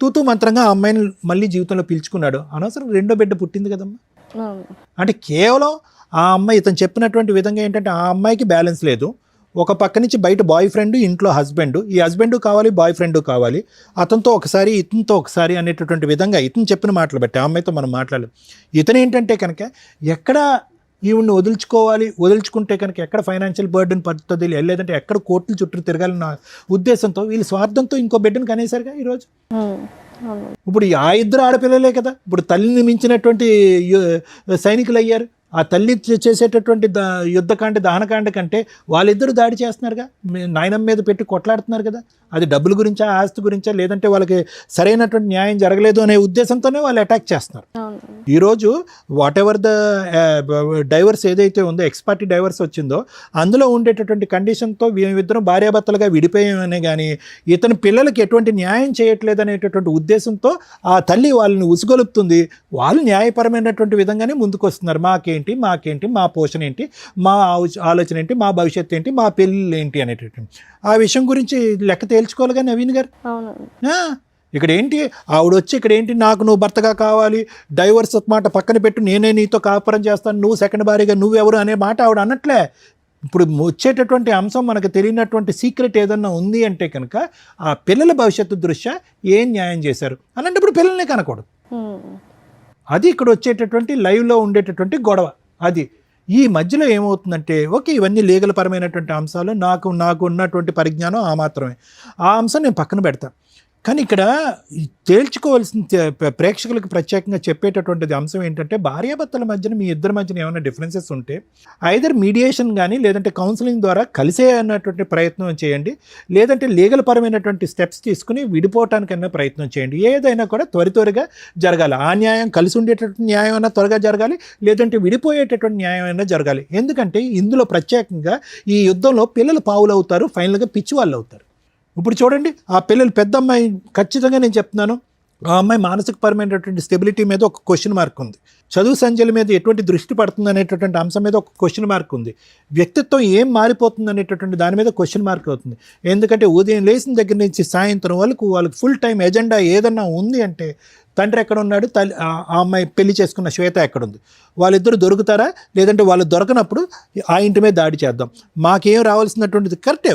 తూతూ మంత్రంగా ఆ అమ్మాయిని మళ్ళీ జీవితంలో పిలుచుకున్నాడు. అనవసరం రెండో బిడ్డ పుట్టింది కదమ్మా. అంటే కేవలం ఆ అమ్మాయి ఇతను చెప్పినటువంటి విధంగా ఏంటంటే ఆ అమ్మాయికి బ్యాలెన్స్ లేదు. ఒక పక్క నుంచి బయట బాయ్ ఫ్రెండ్, ఇంట్లో హస్బెండ్, ఈ హస్బెండ్ కావాలి, బాయ్ ఫ్రెండ్ కావాలి, అతనితో ఒకసారి ఇతనితో ఒకసారి అనేటటువంటి విధంగా ఇతను చెప్పిన మాటలు బట్టి ఆ అమ్మాయితో మనం మాట్లాడలేం. ఇతను ఏంటంటే కనుక ఎక్కడ ఈవిడ్ని వదిలించుకుంటే కనుక ఎక్కడ ఫైనాన్షియల్ బర్డెన్ పడుతుంది, లేదంటే ఎక్కడ కోర్టుల చుట్టూ తిరగాలన్న ఉద్దేశంతో వీళ్ళు స్వార్థంతో ఇంకో బిడ్డను కనేసారుగా ఈరోజు. ఇప్పుడు ఆ ఇద్దరు ఆడపిల్లలే కదా ఇప్పుడు తల్లిని మించినటువంటి సైనికులు అయ్యారు. ఆ తల్లి చేసేటటువంటి యుద్ధకాండ దహనకాండ కంటే వాళ్ళిద్దరూ దాడి చేస్తున్నారుగా, నాయనమ్మ మీద పెట్టి కొట్లాడుతున్నారు కదా. అది డబ్బుల గురించా, ఆస్తి గురించా, లేదంటే వాళ్ళకి సరైనటువంటి న్యాయం జరగలేదు అనే ఉద్దేశంతోనే వాళ్ళు అటాక్ చేస్తున్నారు. ఈరోజు వాట్ ఎవర్ ద డైవర్స్ ఏదైతే ఉందో, ఎక్స్పార్టీ డైవర్స్ వచ్చిందో అందులో ఉండేటటువంటి కండిషన్తో మేమిద్దరం భార్యాభర్తలుగా విడిపోయామనే కానీ ఇతని పిల్లలకి ఎటువంటి న్యాయం చేయట్లేదు అనేటటువంటి ఉద్దేశంతో ఆ తల్లి వాళ్ళని ఉసుగొలుపుతుంది. వాళ్ళు న్యాయపరమైనటువంటి విధంగానే ముందుకు వస్తున్నారు. మాకేంటి మీకేంటి, మాకేంటి, మా పోషణ ఏంటి, మా ఆలోచన ఏంటి, మా భవిష్యత్తు ఏంటి, మా పెళ్ళిళ్ళు ఏంటి అనేటటువంటి ఆ విషయం గురించి లెక్క తేల్చుకోవాలిగా నవీన్ గారు. అవునండి. ఇక్కడ ఏంటి ఆవిడ వచ్చి ఇక్కడ ఏంటి నాకు నువ్వు భర్తగా కావాలి, డైవర్స్ మాట పక్కన పెట్టు, నేనే నీతో కాపురం చేస్తాను, నువ్వు సెకండ్ భార్యగా నువ్వెవరు అనే మాట ఆవిడ అన్నట్లే. ఇప్పుడు వచ్చేటటువంటి అంశం మనకు తెలియనటువంటి సీక్రెట్ ఏదన్నా ఉంది అంటే కనుక ఆ పిల్లల భవిష్యత్తు దృష్ట్యా ఏం న్యాయం చేశారు అలాంటప్పుడు పిల్లల్ని కనకూడదు. అది ఇక్కడ వచ్చేటటువంటి లైవ్లో ఉండేటటువంటి గొడవ. అది ఈ మధ్యలో ఏమవుతుందంటే ఓకే ఇవన్నీ లీగల్ పరమైనటువంటి అంశాలు, నాకు ఉన్నటువంటి పరిజ్ఞానం ఆ మాత్రమే, ఆ అంశం నేను పక్కన పెడతాను. కానీ ఇక్కడ తేల్చుకోవాల్సిన ప్రేక్షకులకు ప్రత్యేకంగా చెప్పేటటువంటిది అంశం ఏంటంటే భార్యాభర్తల మధ్యన మీ ఇద్దరి మధ్యన ఏమైనా డిఫరెన్సెస్ ఉంటే ఐదర్ మీడియేషన్ కానీ లేదంటే కౌన్సిలింగ్ ద్వారా కలిసే అన్నటువంటి ప్రయత్నం చేయండి, లేదంటే లీగల్ పరమైనటువంటి స్టెప్స్ తీసుకుని విడిపోవటానికైనా ప్రయత్నం చేయండి. ఏదైనా కూడా త్వరగా జరగాలి. ఆ న్యాయం కలిసి ఉండేటటువంటి న్యాయం అయినా త్వరగా జరగాలి, లేదంటే విడిపోయేటటువంటి న్యాయం అయినా జరగాలి. ఎందుకంటే ఇందులో ప్రత్యేకంగా ఈ యుద్ధంలో పిల్లలు పావులు అవుతారు, ఫైనల్గా పిచ్చి వాళ్ళు అవుతారు. ఇప్పుడు చూడండి ఆ పిల్లలు పెద్ద అమ్మాయి ఖచ్చితంగా నేను చెప్తున్నాను ఆ అమ్మాయి మానసికపరమైనటువంటి స్టెబిలిటీ మీద ఒక క్వశ్చన్ మార్క్ ఉంది, చదువు సంధ్యల మీద ఎటువంటి దృష్టి పడుతుంది అనేటటువంటి అంశం మీద ఒక క్వశ్చన్ మార్క్ ఉంది, వ్యక్తిత్వం ఏం మారిపోతుంది అనేటటువంటి దాని మీద క్వశ్చన్ మార్క్ అవుతుంది. ఎందుకంటే ఉదయం లేచిన దగ్గర నుంచి సాయంత్రం వరకు వాళ్ళకి ఫుల్ టైం ఎజెండా ఏదన్నా ఉంది అంటే తండ్రి ఎక్కడ ఉన్నాడు, ఆ అమ్మాయి పెళ్లి చేసుకున్న శ్వేత ఎక్కడుంది, వాళ్ళిద్దరు దొరుకుతారా, లేదంటే వాళ్ళు దొరకనప్పుడు ఆ ఇంటి మీద దాడి చేద్దాం. మాకేం రావాల్సినటువంటిది కరెక్టే,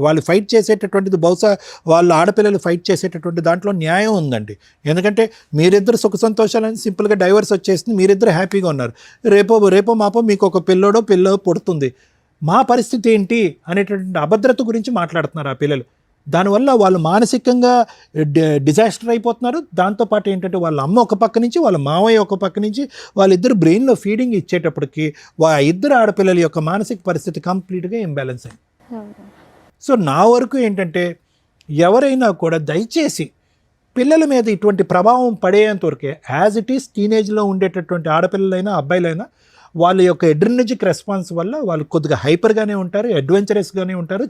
వాళ్ళు ఫైట్ చేసేటటువంటిది బహుశా వాళ్ళు ఆడపిల్లలు ఫైట్ చేసేటటువంటి దాంట్లో న్యాయం ఉందండి. ఎందుకంటే మీరిద్దరు సుఖ సంతోషాలని సింపుల్గా డైవర్స్ వచ్చేసింది, మీరిద్దరు హ్యాపీగా ఉన్నారు, రేపో మాపో మీకు ఒక పిల్లో పుడుతుంది, మా పరిస్థితి ఏంటి అనేటటువంటి అభద్రత గురించి మాట్లాడుతున్నారు ఆ పిల్లలు. దానివల్ల వాళ్ళు మానసికంగా డిజాస్టర్ అయిపోతున్నారు. దాంతోపాటు ఏంటంటే వాళ్ళ అమ్మ ఒక పక్క నుంచి వాళ్ళ మావయ్య ఒక పక్క నుంచి వాళ్ళిద్దరు బ్రెయిన్లో ఫీడింగ్ ఇచ్చేటప్పటికి ఇద్దరు ఆడపిల్లల యొక్క మానసిక పరిస్థితి కంప్లీట్గా ఇంబ్యాలెన్స్ అయింది. సో నా వరకు ఏంటంటే ఎవరైనా కూడా దయచేసి పిల్లల మీద ఇటువంటి ప్రభావం పడేంత వరకే యాజ్ ఇట్ ఈస్ టీనేజ్లో ఉండేటటువంటి ఆడపిల్లలైనా అబ్బాయిలైనా వాళ్ళ యొక్క ఎడ్రినర్జిక్ రెస్పాన్స్ వల్ల వాళ్ళు కొద్దిగా హైపర్గానే ఉంటారు, అడ్వెంచరస్గానే ఉంటారు,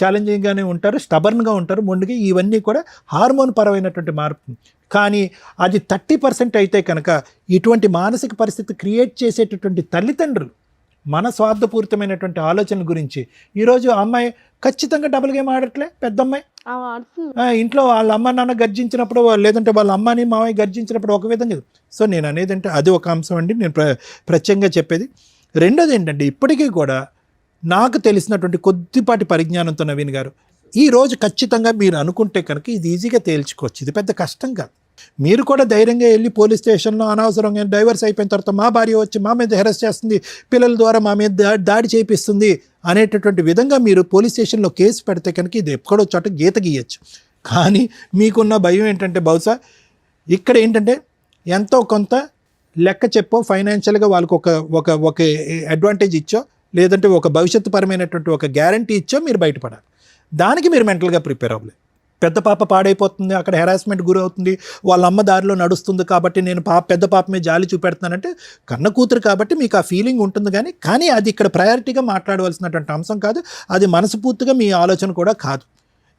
ఛాలెంజింగ్గానే ఉంటారు, స్టబర్న్గా ఉంటారు, మొండిగా. ఇవన్నీ కూడా హార్మోన్ పరమైనటువంటి మార్పు. కానీ అది 30% అయితే కనుక ఇటువంటి మానసిక పరిస్థితి క్రియేట్ చేసేటటువంటి తల్లిదండ్రులు మన స్వార్థపూరితమైనటువంటి ఆలోచనల గురించి ఈరోజు అమ్మాయి ఖచ్చితంగా డబుల్ గేమ్ ఆడట్లే. పెద్ద అమ్మాయి ఇంట్లో వాళ్ళ అమ్మ నాన్న గర్జించినప్పుడు లేదంటే వాళ్ళ అమ్మని మామయ్య గర్జించినప్పుడు ఒక విధంగా. సో నేను అనేది అంటే అది ఒక అంశం అండి నేను ప్రత్యేకంగా చెప్పేది. రెండోది ఏంటంటే ఇప్పటికీ కూడా నాకు తెలిసినటువంటి కొద్దిపాటి పరిజ్ఞానంతో నవీన్ గారు ఈరోజు ఖచ్చితంగా మీరు అనుకుంటే కనుక ఇది ఈజీగా తేల్చుకోవచ్చు, ఇది పెద్ద కష్టం కాదు. మీరు కూడా ధైర్యంగా వెళ్ళి పోలీస్ స్టేషన్లో అనవసరంగా డైవర్స్ అయిపోయిన తర్వాత మా భార్య వచ్చి మా మీద హెరాస్ చేస్తుంది, పిల్లల ద్వారా మా మీద దాడి చేపిస్తుంది అనేటటువంటి విధంగా మీరు పోలీస్ స్టేషన్లో కేసు పెడితే కనుక ఇది ఎక్కడో చోట గీత గీయచ్చు. కానీ మీకున్న భయం ఏంటంటే బహుశా ఇక్కడ ఏంటంటే ఎంతో కొంత లెక్క చెప్పో ఫైనాన్షియల్గా వాళ్ళకు ఒక అడ్వాంటేజ్ ఇచ్చో లేదంటే ఒక భవిష్యత్తు పరమైనటువంటి ఒక గ్యారంటీ ఇచ్చో మీరు బయటపడాలి. దానికి మీరు మెంటల్గా ప్రిపేర్ అవ్వలేదు. పెద్ద పాప పాడైపోతుంది, అక్కడ హెరాస్మెంట్ గురవుతుంది, వాళ్ళ అమ్మ దారిలో నడుస్తుంది కాబట్టి నేను పెద్ద పాప మీద జాలి చూపెడుతున్నానంటే కన్న కూతురు కాబట్టి మీకు ఆ ఫీలింగ్ ఉంటుంది. కానీ అది ఇక్కడ ప్రయారిటీగా మాట్లాడవలసినటువంటి అంశం కాదు, అది మనస్ఫూర్తిగా మీ ఆలోచన కూడా కాదు.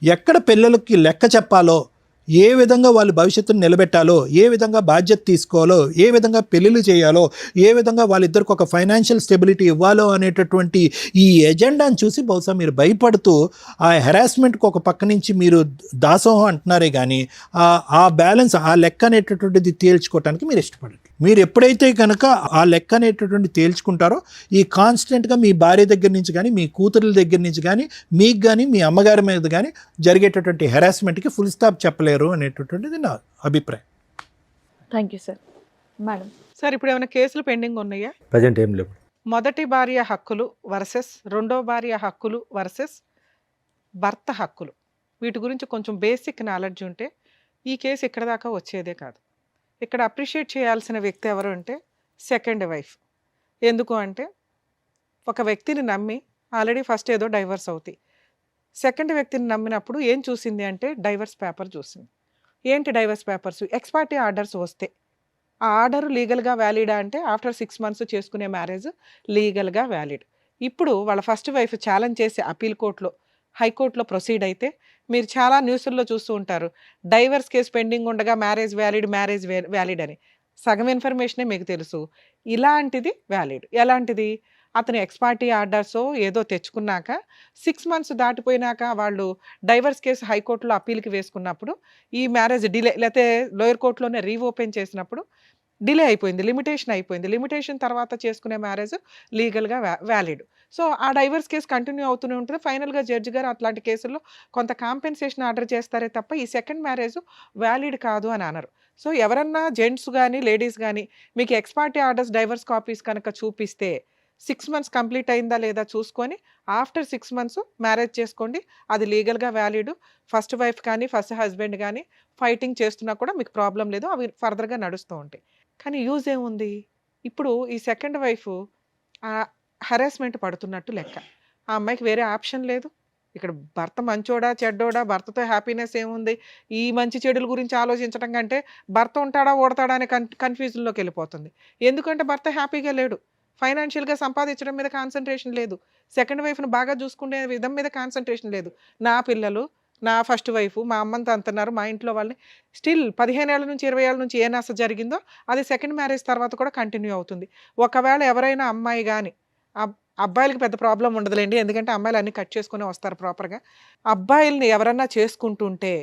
ఎక్కడ పిల్లలకి లెక్క చెప్పాలో, ఏ విధంగా వాళ్ళు భవిష్యత్తును నిలబెట్టాలో, ఏ విధంగా బాధ్యత తీసుకోవాలో, ఏ విధంగా పెళ్ళిళ్ళు చేయాలో, ఏ విధంగా వాళ్ళిద్దరికి ఒక ఫైనాన్షియల్ స్టెబిలిటీ ఇవ్వాలో అనేటటువంటి ఈ ఎజెండాను చూసి బహుశా మీరు భయపడుతూ ఆ హెరాస్మెంట్కి ఒక పక్క నుంచి మీరు దాసోహం అంటున్నారే కానీ ఆ బ్యాలెన్స్ ఆ లెక్క అనేటటువంటిది తేల్చుకోవటానికి మీరు ఇష్టపడండి. మీరు ఎప్పుడైతే కనుక ఆ లెక్క అనేటటువంటి తేల్చుకుంటారో ఈ కాన్స్టెంట్గా మీ భార్య దగ్గర నుంచి కానీ మీ కూతురుల దగ్గర నుంచి కానీ మీకు కానీ మీ అమ్మగారి మీద కానీ జరిగేటటువంటి హెరాస్మెంట్కి ఫుల్ స్టాప్ చెప్పలేరు అనేటటువంటిది నా అభిప్రాయం. Thank you sir. Madam sir ఇప్పుడు ఏమైనా కేసులు పెండింగ్ ఉన్నాయా? ప్రజెంట్ ఏం లేవు. మొదటి భార్య హక్కులు వర్సెస్ రెండో భార్య హక్కులు వర్సెస్ భర్త హక్కులు, వీటి గురించి కొంచెం బేసిక్ నాలెడ్జ్ ఉంటే ఈ కేసు ఇక్కడ దాకా వచ్చేదే కాదు. ఇక్కడ అప్రిషియేట్ చేయాల్సిన వ్యక్తి ఎవరు అంటే సెకండ్ వైఫ్. ఎందుకు అంటే ఒక వ్యక్తిని నమ్మి ఆల్రెడీ ఫస్ట్ ఏదో డైవర్స్ అవుతాయి, సెకండ్ వ్యక్తిని నమ్మినప్పుడు ఏం చూసింది అంటే డైవర్స్ పేపర్ చూసింది. ఏంటి డైవర్స్ పేపర్స్? ఎక్స్పార్టీ ఆర్డర్స్ వస్తే ఆ ఆర్డర్ లీగల్గా వ్యాలిడా అంటే ఆఫ్టర్ 6 months చేసుకునే మ్యారేజ్ లీగల్గా వ్యాలిడ్. ఇప్పుడు వాళ్ళ ఫస్ట్ వైఫ్ ఛాలెంజ్ చేసి అపీల్ కోర్టులో హైకోర్టులో ప్రొసీడ్ అయితే మీరు చాలా న్యూస్ల్లో చూస్తూ ఉంటారు డైవర్స్ కేసు పెండింగ్ ఉండగా మ్యారేజ్ వ్యాలిడ్ అని. సగం ఇన్ఫర్మేషనే మీకు తెలుసు. ఇలాంటిది వ్యాలిడ్. ఎలాంటిది? అతను ఎక్స్ పార్టీ ఆర్డర్సో ఏదో తెచ్చుకున్నాక 6 మంత్స్ దాటిపోయినాక వాళ్ళు డైవర్స్ కేసు హైకోర్టులో అప్పీల్‌కి వేసుకున్నప్పుడు, ఈ మ్యారేజ్ డిలే లేతే లోయర్ కోర్ట్‌లోనే రీఓపెన్ చేసినప్పుడు డిలే అయిపోయింది. లిమిటేషన్ అయిపోయింది. లిమిటేషన్ తర్వాత చేసుకునే మ్యారేజ్ లీగల్‌గా వ్యాలిడ్. సో, ఆ డైవర్స్ కేస్ కంటిన్యూ అవుతూనే ఉంటది. ఫైనల్‌గా జడ్జి గారు అట్లాంటి కేసుల్లో కొంత కాంపెన్సేషన్ ఆర్డర్ చేస్తారే తప్ప, ఈ సెకండ్ మ్యారేజ్ వ్యాలిడ్ కాదు అని అనరు. సో, ఎవరన్నా జెంట్స్ గాని, లేడీస్ గాని మీకు X party orders, divorce copies కనుక చూపిస్తే 6 మంత్స్ కంప్లీట్ అయిందా లేదా చూసుకొని ఆఫ్టర్ 6 మంత్స్ మ్యారేజ్ చేసుకోండి. అది లీగల్‌గా వ్యాలిడ్. ఫస్ట్ వైఫ్ కానీ, ఫస్ట్ హస్బెండ్ గానీ ఫైటింగ్ చేస్తున్నా కూడా మీకు ప్రాబ్లమ్ లేదు. అవి ఫర్దర్‌గా నడుస్తూ ఉంటాయి. కానీ యూజ్ ఏముంది? ఇప్పుడు ఈ సెకండ్ వైఫ్ హరాస్మెంట్ పడుతున్నట్టు లెక్క. ఆ అమ్మాయికి వేరే ఆప్షన్ లేదు. ఇక్కడ భర్త మంచోడా, చెడ్డోడా, భర్తతో హ్యాపీనెస్ ఏముంది? ఈ మంచి చెడుల గురించి ఆలోచించడం కంటే భర్త ఉంటాడా, ఓడతాడా అనే కన్‌ఫ్యూజన్‌లోకి వెళ్ళిపోతుంది. ఎందుకంటే భర్త హ్యాపీగా లేడు. ఫైనాన్షియల్‌గా సంపాదించడం మీద కాన్సంట్రేషన్ లేదు. సెకండ్ వైఫ్‌ని బాగా చూసుకునే విధం మీద కాన్సంట్రేషన్ లేదు. నా పిల్లలు, నా ఫస్ట్ వైఫ్, మా అమ్మంతా అంటున్నారు, మా ఇంట్లో వాళ్ళని స్టిల్ 15 ఏళ్ల నుంచి 20 ఏళ్ల నుంచి ఏ నస జరిగిందో అది సెకండ్ మ్యారేజ్ తర్వాత కూడా కంటిన్యూ అవుతుంది. ఒకవేళ ఎవరైనా అమ్మాయి గాని అబ్బాయిలకి పెద్ద ప్రాబ్లమ్ ఉండదులెండి. ఎందుకంటే అమ్మాయిలు అన్నీ కట్ చేసుకునే వస్తారు ప్రాపర్‌గా. అబ్బాయిల్ని ఎవరన్నా చేసుకుంటుంటే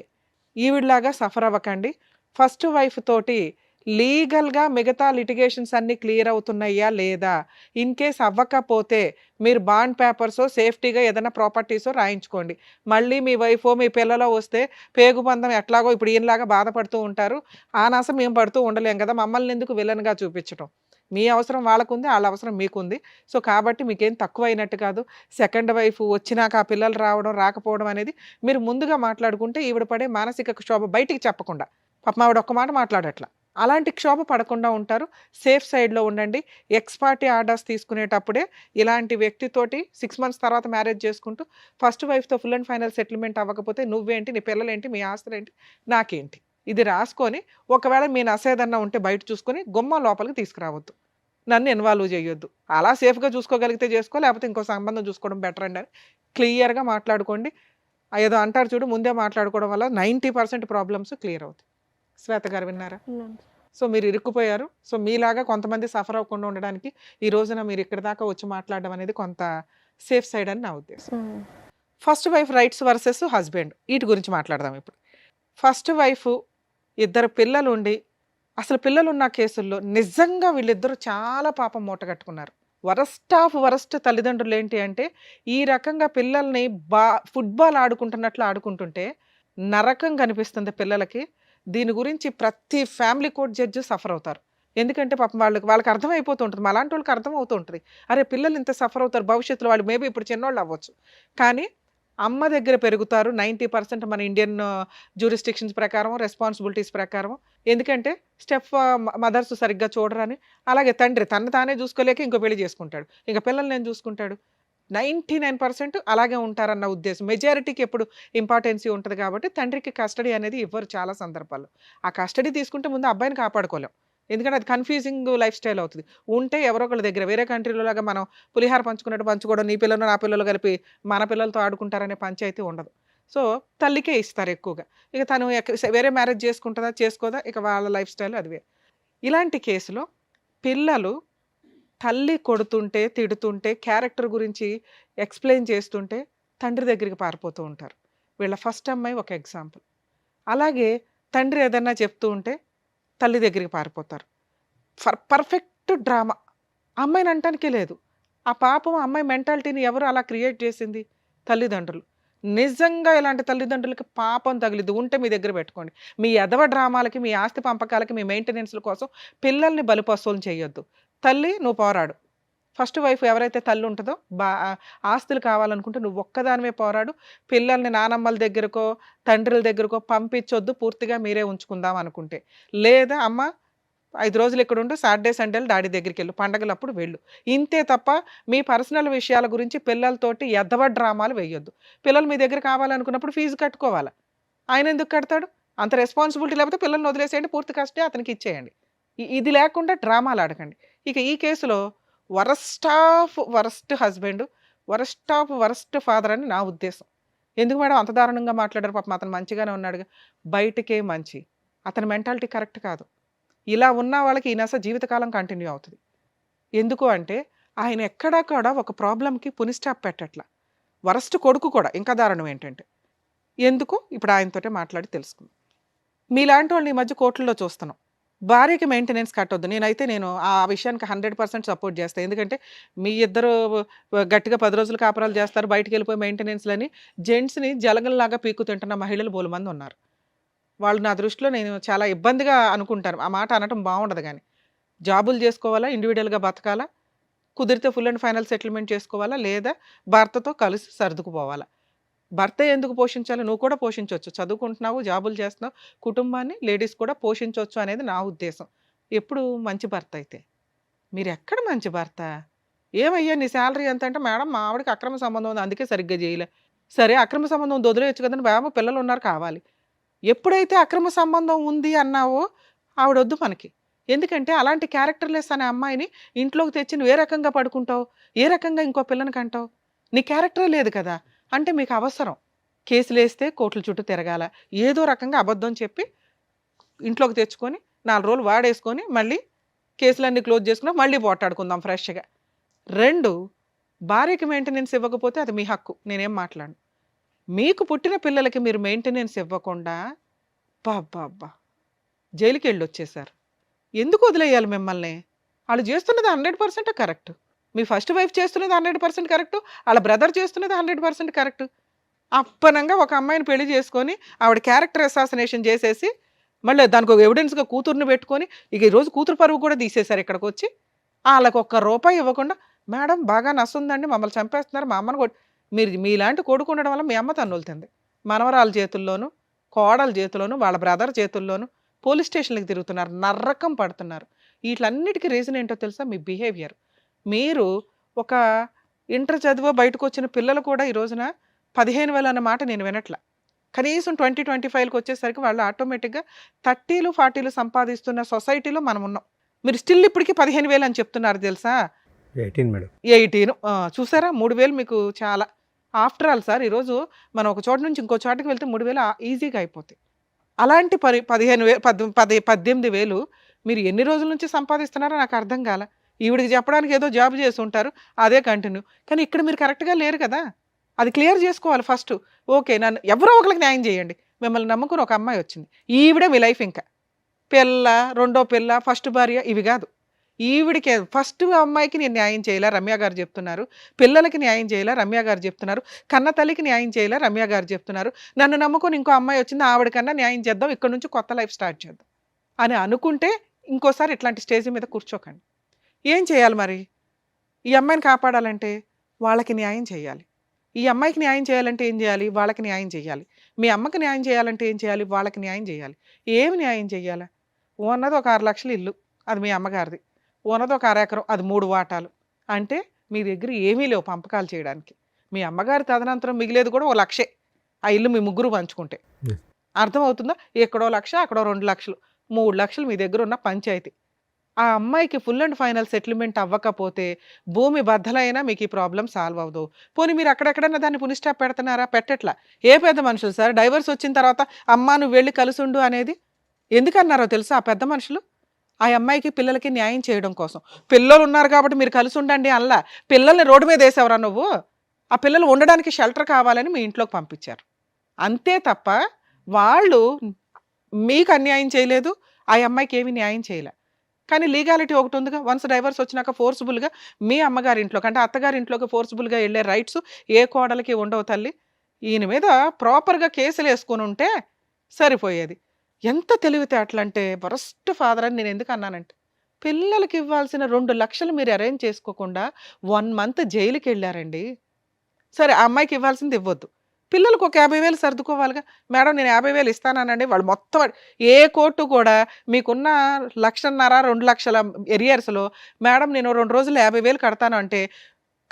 ఈవిడలాగా సఫర్ అవ్వకండి. ఫస్ట్ వైఫ్ తోటి లీగల్‌గా మిగతా లిటిగేషన్స్ అన్నీ క్లియర్ అవుతున్నాయా లేదా? ఇన్ కేస్ అవ్వకపోతే మీరు బాండ్ పేపర్సో, సేఫ్టీగా ఏదైనా ప్రాపర్టీసో రాయించుకోండి. మళ్ళీ మీ వైఫో, మీ పిల్లలో వస్తే పేగుబంధం ఎట్లాగో ఇప్పుడు ఈయనలాగా బాధపడుతూ ఉంటారు. ఆ నస మేము పడుతూ ఉండలేం కదా! మమ్మల్ని ఎందుకు విలన్‌గా చూపించటం. మీ అవసరం వాళ్ళకుంది, ఆళ్ళ అవసరం మీకుంది. సో, కాబట్టి మీకేం తక్కువైనట్టు కాదు. సెకండ్ వైఫ్ వచ్చినాక ఆ పిల్లలు రావడం, రాకపోవడం అనేది మీరు ముందుగా మాట్లాడుకుంటే ఈవిడ పడే మానసిక క్షోభ బయటికి చెప్పకుండా. పాపం ఆవిడ ఒక్క మాట మాట్లాడట్ల. అలాంటి క్షోభ పడకుండా ఉంటారు. సేఫ్ సైడ్‌లో ఉండండి. ఎక్స్ పార్టీ ఆర్డర్స్ తీసుకునేటప్పుడే ఇలాంటి వ్యక్తితోటి 6 మంత్స్ తర్వాత మ్యారేజ్ చేసుకుంటూ ఫస్ట్ వైఫ్‌తో ఫుల్ అండ్ ఫైనల్ సెటిల్మెంట్ అవ్వకపోతే నువ్వేంటి, నీ పిల్లలేంటి, మీ ఆస్తులేంటి, నాకేంటి. ఇది రాసుకొని ఒకవేళ మీ నసేదన్నా ఉంటే బయట చూసుకొని గుమ్మం లోపలికి తీసుకురావద్దు. నన్ను ఇన్వాల్వ్ చేయొద్దు. అలా సేఫ్‌గా చూసుకోగలిగితే చేసుకో, లేకపోతే ఇంకో సంబంధం చూసుకోవడం బెటర్ అండి అని క్లియర్‌గా మాట్లాడుకోండి. ఏదో అంటారు చూడు, ముందే మాట్లాడుకోవడం వల్ల 90% ప్రాబ్లమ్స్ క్లియర్ అవుతాయి. శ్వేత గారు విన్నారా? సో, మీరు ఇరుక్కుపోయారు. సో, మీలాగా కొంతమంది సఫర్ అవ్వకుండా ఉండడానికి ఈ రోజున మీరు ఇక్కడి దాకా వచ్చి మాట్లాడడం అనేది కొంత సేఫ్ సైడ్ అని నా ఉద్దేశం. First wife rights versus husband వీటి గురించి మాట్లాడదాం ఇప్పుడు. ఫస్ట్ వైఫ్ ఇద్దరు పిల్లలుండి అసలు పిల్లలున్న కేసుల్లో నిజంగా వీళ్ళిద్దరూ చాలా పాపం మూటగట్టుకున్నారు. వరస్ట్ ఆఫ్ వరస్ట్ తల్లిదండ్రులు ఏంటి అంటే ఈ రకంగా పిల్లల్ని ఫుట్బాల్ ఆడుకుంటున్నట్లు ఆడుకుంటుంటే నరకం కనిపిస్తుంది పిల్లలకి. దీని గురించి ప్రతి ఫ్యామిలీ కోర్ట్ జడ్జి సఫర్ అవుతారు. ఎందుకంటే పాపం వాళ్ళకి అర్థమైపోతూ ఉంటుంది. అలాంటి వాళ్ళకి అర్థమవుతూ ఉంటుంది. అరే పిల్లలు ఇంత సఫర్ అవుతారు భవిష్యత్తులో, వాళ్ళు మేబీ ఇప్పుడు చిన్నోళ్ళు అవ్వచ్చు. కానీ అమ్మ దగ్గర పెరుగుతారు 90% మన ఇండియన్ జ్యూరిస్డిక్షన్స్ ప్రకారం, రెస్పాన్సిబిలిటీస్ ప్రకారం. ఎందుకంటే మదర్స్ సరిగ్గా చూడరని. అలాగే తండ్రి తను తానే చూసుకోలేక ఇంకో పెళ్లి చేసుకుంటాడు. ఇంక పిల్లల్ని ఏం చూసుకుంటాడు. 99% అలాగే ఉంటారన్న ఉద్దేశం. మెజారిటీకి ఎప్పుడు ఇంపార్టెన్సీ ఉంటుంది కాబట్టి తండ్రికి కస్టడీ అనేది ఇవ్వరు చాలా సందర్భాల్లో. ఆ కస్టడీ తీసుకుంటే ముందు అబ్బాయిని కాపాడుకోలేం. ఎందుకంటే అది కన్ఫ్యూజింగ్ లైఫ్ స్టైల్ అవుతుంది. ఉంటే ఎవరో ఒకళ్ళ దగ్గర వేరే కంట్రీలో లాగా మనం పులిహార పంచుకున్నట్టు పంచుకోవడం, నీ పిల్లలు నా పిల్లలు కలిపి మన పిల్లలతో ఆడుకుంటారనే పంచాయతీ ఉండదు. సో, తల్లికే ఇస్తారు ఎక్కువగా. ఇక తను వేరే మ్యారేజ్ చేసుకుంటుందా, చేసుకోదా, ఇక వాళ్ళ లైఫ్ స్టైల్ అది వేరు. ఇలాంటి కేసులో పిల్లలు తల్లి కొడుతుంటే, తిడుతుంటే, క్యారెక్టర్ గురించి ఎక్స్‌ప్లెయిన్ చేస్తుంటే తండ్రి దగ్గరికి పారిపోతూ ఉంటారు. వీళ్ళ ఫస్ట్ అమ్మాయి ఒక ఎగ్జాంపుల్. అలాగే తండ్రి ఏదన్నా చెప్తూ ఉంటే తల్లి దగ్గరికి పారిపోతారు. Perfect drama. అమ్మాయిని అనటానికే లేదు. ఆ పాపం అమ్మాయి మెంటాలిటీని ఎవరు అలా క్రియేట్ చేసింది? తల్లిదండ్రులు. నిజంగా ఇలాంటి తల్లిదండ్రులకి పాపం తగిలిద్ది. ఉంటే మీ దగ్గర పెట్టుకోండి. మీ ఎదవ డ్రామాలకి, మీ ఆస్తి పంపకాలకి, మీ మెయింటెనెన్స్‌ల కోసం పిల్లల్ని బలిపశువులను చేయొద్దు. తల్లి నువ్వు పోరాడు. ఫస్ట్ వైఫ్ ఎవరైతే తల్లి ఉంటుందో ఆస్తులు కావాలనుకుంటే నువ్వు ఒక్కదానివే పోరాడు. పిల్లల్ని నానమ్మల దగ్గరకో, తండ్రుల దగ్గరకో పంపించొద్దు. పూర్తిగా మీరే ఉంచుకుందాం అనుకుంటే. లేదా అమ్మ 5 రోజులు ఇక్కడుండు, సాటర్డే, సండేలు డాడీ దగ్గరికెళ్ళు, పండగలప్పుడు వెళ్ళు. ఇంతే తప్ప మీ పర్సనల్ విషయాల గురించి పిల్లలతోటి ఎద్దవ డ్రామాలు వేయొద్దు. పిల్లలు మీ దగ్గర కావాలనుకున్నప్పుడు ఫీజు కట్టుకోవాలా. ఆయన ఎందుకు కడతాడు? అంత రెస్పాన్సిబిలిటీ లేకపోతే పిల్లల్ని వదిలేసేయండి, పూర్తి కస్టడీ అతనికి ఇచ్చేయండి. ఇది లేకుండా డ్రామాలు ఆడకండి. ఇక ఈ కేసులో worst of worst husband, worst of worst father అని నా ఉద్దేశం. ఎందుకు మేడం అంత దారుణంగా మాట్లాడారు? పాపం అతను మంచిగానే ఉన్నాడుగా. బయటకే మంచి. అతని మెంటాలిటీ కరెక్ట్ కాదు. ఇలా ఉన్న వాళ్ళకి ఈ నస జీవితకాలం కంటిన్యూ అవుతుంది. ఎందుకు అంటే ఆయన ఎక్కడా కూడా ఒక ప్రాబ్లంకి పునిస్టాప్ పెట్టట్ల. వరస్ట్ కొడుకు కూడా ఇంకా దారుణం ఏంటంటే ఎందుకు ఇప్పుడు ఆయనతోటే మాట్లాడి తెలుసుకుందాం. మీలాంటి వాళ్ళని ఈ మధ్య కోర్టుల్లో చూస్తున్నాం. భార్యకి మెయింటెనెన్స్ కట్టొద్దు. నేను ఆ విషయానికి 100% సపోర్ట్ చేస్తాను. ఎందుకంటే మీ ఇద్దరు గట్టిగా 10 రోజులు కాపురాలు చేస్తారు, బయటికి వెళ్ళిపోయి మెయింటెనెన్స్లని జెంట్స్ని జలగల్లాగా పీకు తింటున్న మహిళలు బోలుమంది ఉన్నారు. వాళ్ళు నా దృష్టిలో నేను చాలా ఇబ్బందిగా అనుకుంటాను. ఆ మాట అనటం బాగుండదు. కానీ జాబులు చేసుకోవాలా, ఇండివిజువల్గా బతకాలా, కుదిరితే ఫుల్ అండ్ ఫైనల్ సెటిల్మెంట్ చేసుకోవాలా, లేదా భర్తతో కలిసి సర్దుకుపోవాలా. భర్త ఎందుకు పోషించాలి? నువ్వు కూడా పోషించవచ్చు. చదువుకుంటున్నావు, జాబులు చేస్తున్నావు, కుటుంబాన్ని లేడీస్ కూడా పోషించవచ్చు అనేది నా ఉద్దేశం. ఎప్పుడు మంచి భర్త అయితే. మీరు ఎక్కడ మంచి భర్త? ఏమయ్యా నీ శాలరీ ఎంత అంటే, మేడం మా ఆవిడకి అక్రమ సంబంధం ఉంది అందుకే సరిగ్గా చేయలే. సరే అక్రమ సంబంధం వదిలేయచ్చు కదండి, బాబు పిల్లలు ఉన్నారు కావాలి. ఎప్పుడైతే అక్రమ సంబంధం ఉంది అన్నావో ఆవిడొద్దు మనకి. ఎందుకంటే అలాంటి క్యారెక్టర్లెస్ అనే అమ్మాయిని ఇంట్లోకి తెచ్చి నువ్వు ఏ రకంగా పడుకుంటావు, ఏ రకంగా ఇంకో పిల్లని కంటావు? నీ క్యారెక్టరే లేదు కదా. అంటే మీకు అవసరం కేసులు వేస్తే కోర్టుల చుట్టూ తిరగాల, ఏదో రకంగా అబద్ధం చెప్పి ఇంట్లోకి తెచ్చుకొని 4 రోజులు వాడేసుకొని మళ్ళీ కేసులన్నీ క్లోజ్ చేసుకుని మళ్ళీ పోటాడుకుందాం ఫ్రెష్గా. 2, భార్యకి మెయింటెనెన్స్ ఇవ్వకపోతే అది మీ హక్కు, నేనేం మాట్లాడను. మీకు పుట్టిన పిల్లలకి మీరు మెయింటెనెన్స్ ఇవ్వకుండా బాబ్బా జైలుకి వెళ్ళి వచ్చేసారు. ఎందుకు వదిలేయాలి మిమ్మల్ని? వాళ్ళు చేస్తున్నది 100% కరెక్ట్. మీ ఫస్ట్ వైఫ్ చేస్తున్నది 100% కరెక్ట్, వాళ్ళ బ్రదర్ చేస్తున్నది 100% కరెక్ట్. అప్పనంగా ఒక అమ్మాయిని పెళ్లి చేసుకొని ఆవిడ క్యారెక్టర్ అసాసినేషన్ చేసేసి మళ్ళీ దానికి ఒక ఎవిడెన్స్గా కూతుర్ని పెట్టుకొని ఇక ఈరోజు కూతురు పరువు కూడా తీసేశారు. ఇక్కడికి వచ్చి వాళ్ళకి ₹1 ఇవ్వకుండా, మేడం బాగా నస్తుందండి, మమ్మల్ని చంపేస్తున్నారు, మా అమ్మని మీరు మీలాంటి కొడుకు ఉండడం వల్ల మీ అమ్మ తన్నులుతుంది. మనవరాల చేతుల్లోనూ, కోడల చేతుల్లోనూ, వాళ్ళ బ్రదర్ చేతుల్లోనూ పోలీస్ స్టేషన్లకు తిరుగుతున్నారు, నర్రకం పడుతున్నారు. వీటన్నిటికీ రీజన్ ఏంటో తెలుసా? మీ బిహేవియర్. మీరు ఒక ఇంటర్ చదివో బయటకు వచ్చిన పిల్లలు కూడా ఈ రోజున 15,000 అన్న మాట నేను వినట్ల. కనీసం 2025కి వచ్చేసరికి వాళ్ళు ఆటోమేటిక్గా 30లు 40లు సంపాదిస్తున్న సొసైటీలో మనం ఉన్నాం. మీరు స్టిల్ ఇప్పటికీ 15,000 అని చెప్తున్నారు తెలుసా? 18 మేడం. 18 చూసారా? 3,000 మీకు చాలా. ఆఫ్టర్ ఆల్ సార్ ఈరోజు మనం ఒక చోట నుంచి ఇంకో చోటకి వెళ్తే 3,000 ఈజీగా అయిపోతాయి. అలాంటి 18,000 మీరు ఎన్ని రోజుల నుంచి సంపాదిస్తున్నారో నాకు అర్థం కాల. ఈవిడికి చెప్పడానికి ఏదో జాబ్ చేసి ఉంటారు, అదే కంటిన్యూ. కానీ ఇక్కడ మీరు కరెక్ట్గా లేరు కదా, అది క్లియర్ చేసుకోవాలి ఫస్ట్. ఓకే, నన్ను ఎవరో ఒకరికి న్యాయం చేయండి. మిమ్మల్ని నమ్ముకుని ఒక అమ్మాయి వచ్చింది, ఈవిడే మీ లైఫ్. ఇంకా పిల్ల, రెండో పిల్ల, ఫస్ట్ భార్య ఇవి కాదు. ఈవిడికి ఫస్ట్ అమ్మాయికి నేను న్యాయం చేయలే, రమ్య గారు చెప్తున్నారు. పిల్లలకి న్యాయం చేయలే, రమ్య గారు చెప్తున్నారు. కన్న తల్లికి న్యాయం చేయలే, రమ్య గారు చెప్తున్నారు. నన్ను నమ్ముకొని ఇంకో అమ్మాయి వచ్చింది, ఆవిడకన్నా న్యాయం చేద్దాం, ఇక్కడ నుంచి కొత్త లైఫ్ స్టార్ట్ చేద్దాం అని అనుకుంటే ఇంకోసారి ఇట్లాంటి స్టేజ్ మీద కూర్చోకండి. ఏం చేయాలి మరి? ఈ అమ్మాయిని కాపాడాలంటే వాళ్ళకి న్యాయం చేయాలి. ఈ అమ్మాయికి న్యాయం చేయాలంటే ఏం చేయాలి? వాళ్ళకి న్యాయం చేయాలి. మీ అమ్మకి న్యాయం చేయాలంటే ఏం చేయాలి? వాళ్ళకి న్యాయం చేయాలి. ఏమి న్యాయం చేయాలా? ఉన్నది ఒక 6 లక్షలు ఇల్లు, అది మీ అమ్మగారిది. ఉన్నది ఒక 1/2 ఎకరం, అది 3 వాటాలు. అంటే మీ దగ్గర ఏమీ లేవు పంపకాలు చేయడానికి. మీ అమ్మగారి తదనంతరం మిగిలేదు కూడా 1 లక్షే. ఆ ఇల్లు మీ ముగ్గురు పంచుకుంటే. అర్థమవుతుందా? ఎక్కడో 1 లక్ష, అక్కడో 2 లక్షలు, 3 లక్షలు మీ దగ్గర ఉన్న పంచాయతీ. ఆ అమ్మాయికి ఫుల్ అండ్ ఫైనల్ సెటిల్మెంట్ అవ్వకపోతే భూమి బద్దలైనా మీకు ఈ ప్రాబ్లం సాల్వ్ అవ్వదు. పోనీ మీరు అక్కడెక్కడన్నా దాన్ని పునిస్టాప్ పెడుతున్నారా? పెట్టట్లా. ఏ పెద్ద మనుషులు సార్ డైవర్స్ వచ్చిన తర్వాత అమ్మా నువ్వు వెళ్ళి కలుసుండు అనేది ఎందుకన్నారో తెలుసా? ఆ పెద్ద మనుషులు ఆ అమ్మాయికి పిల్లలకి న్యాయం చేయడం కోసం. పిల్లలు ఉన్నారు కాబట్టి మీరు కలిసి ఉండండి అల్లా. పిల్లల్ని రోడ్డు మీద వేసేవరా నువ్వు? ఆ పిల్లలు ఉండడానికి షెల్టర్ కావాలని మీ ఇంట్లోకి పంపించారు. అంతే తప్ప వాళ్ళు మీకు అన్యాయం చేయలేదు, ఆ అమ్మాయికి ఏమీ న్యాయం చేయలే. కానీ లీగాలిటీ ఒకటి ఉందిగా. వన్స్ డైవర్స్ వచ్చినాక ఫోర్స్ఫుల్గా మీ అమ్మగారి ఇంట్లోకి అంటే అత్తగారి ఇంట్లోకి ఫోర్స్ఫుల్గా వెళ్ళే రైట్స్ ఏ కోడలికి ఉండవు తల్లి. ఈయన మీద ప్రాపర్గా కేసులు వేసుకొని ఉంటే సరిపోయేది. ఎంత తెలివితేటలంటే వరస్ట్ ఫాదర్ అని నేను ఎందుకు అన్నానంటే, పిల్లలకి ఇవ్వాల్సిన 2 లక్షలు మీరు అరేంజ్ చేసుకోకుండా 1 మంత్ జైలుకి వెళ్ళారండి. సరే ఆ అమ్మాయికి ఇవ్వాల్సింది ఇవ్వద్దు, పిల్లలకు ఒక 50,000 సర్దుకోవాలిగా. మేడం నేను 50,000 ఇస్తానండి. వాళ్ళు మొత్తం ఏ కోర్టు కూడా మీకున్న 1,50,000 2 లక్షల ఎరియర్స్లో మేడం నేను 2 రోజులు 50,000 కడతాను అంటే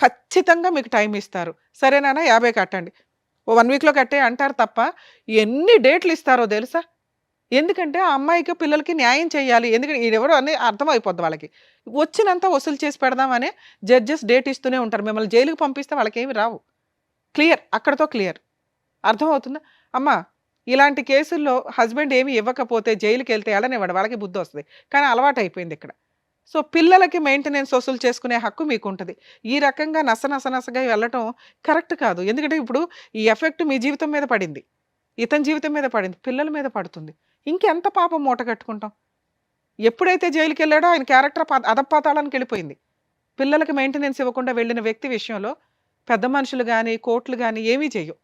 ఖచ్చితంగా మీకు టైం ఇస్తారు. సరేనా 50 కట్టండి, 1 వీక్లో కట్టే అంటారు తప్ప ఎన్ని డేట్లు ఇస్తారో తెలుసా? ఎందుకంటే ఆ అమ్మాయికి పిల్లలకి న్యాయం చేయాలి. ఎందుకంటే ఎవరో అని అర్థమైపోద్ది వాళ్ళకి. వచ్చినంత వసూలు చేసి పెడదామని జడ్జెస్ డేట్ ఇస్తూనే ఉంటారు. మిమ్మల్ని జైలుకి పంపిస్తే వాళ్ళకి ఏమి రావు. క్లియర్, అక్కడతో క్లియర్. అర్థమవుతుందా? అమ్మా ఇలాంటి కేసుల్లో హస్బెండ్ ఏమి ఇవ్వకపోతే జైలుకి వెళ్తే వెళ్ళనివ్వడు, వాళ్ళకి బుద్ధి వస్తుంది. కానీ అలవాటు అయిపోయింది ఇక్కడ. సో పిల్లలకి మెయింటెనెన్స్ వసూలు చేసుకునే హక్కు మీకు ఉంటుంది. ఈ రకంగా నసగా వెళ్ళటం కరెక్ట్ కాదు. ఎందుకంటే ఇప్పుడు ఈ ఎఫెక్ట్ మీ జీవితం మీద పడింది, ఇతని జీవితం మీద పడింది, పిల్లల మీద పడుతుంది. ఇంకెంత పాపం మూట కట్టుకుంటాం? ఎప్పుడైతే జైలుకి వెళ్ళాడో ఆయన క్యారెక్టర్ అధపాతాళానికి వెళ్ళిపోయింది. పిల్లలకి మెయింటెనెన్స్ ఇవ్వకుండా వెళ్ళిన వ్యక్తి విషయంలో పెద్ద మనుషులు కానీ కోర్టులు కానీ ఏమీ చెయ్యవు.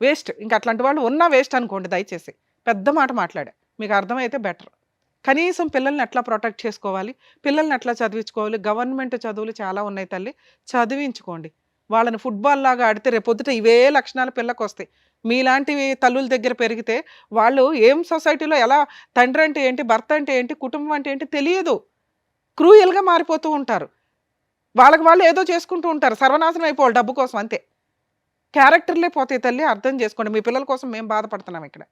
వేస్ట్. ఇంకా అట్లాంటి వాళ్ళు ఉన్నా వేస్ట్ అనుకోండి. దయచేసి పెద్ద మాట మాట్లాడా, మీకు అర్థమైతే బెటర్. కనీసం పిల్లల్ని ఎట్లా ప్రొటెక్ట్ చేసుకోవాలి, పిల్లల్ని ఎట్లా చదివించుకోవాలి. గవర్నమెంట్ చదువులు చాలా ఉన్నాయి తల్లి, చదివించుకోండి. వాళ్ళని ఫుట్బాల్ లాగా ఆడితే రేపొద్దుట ఇవే లక్షణాలు పిల్లకి వస్తాయి. మీలాంటివి తల్లుల దగ్గర పెరిగితే వాళ్ళు ఏం సొసైటీలో ఎలా తండ్రి అంటే ఏంటి, భర్త అంటే ఏంటి, కుటుంబం అంటే ఏంటి తెలియదు. క్రూయల్గా మారిపోతూ ఉంటారు. వాళ్ళకి వాళ్ళు ఏదో చేసుకుంటూ ఉంటారు, సర్వనాశనం అయిపోవాలి డబ్బు కోసం, అంతే. క్యారెక్టర్లే పోతాయి తల్లి, అర్థం చేసుకోండి. మీ పిల్లల కోసం మేము బాధపడుతున్నాం ఇక్కడ.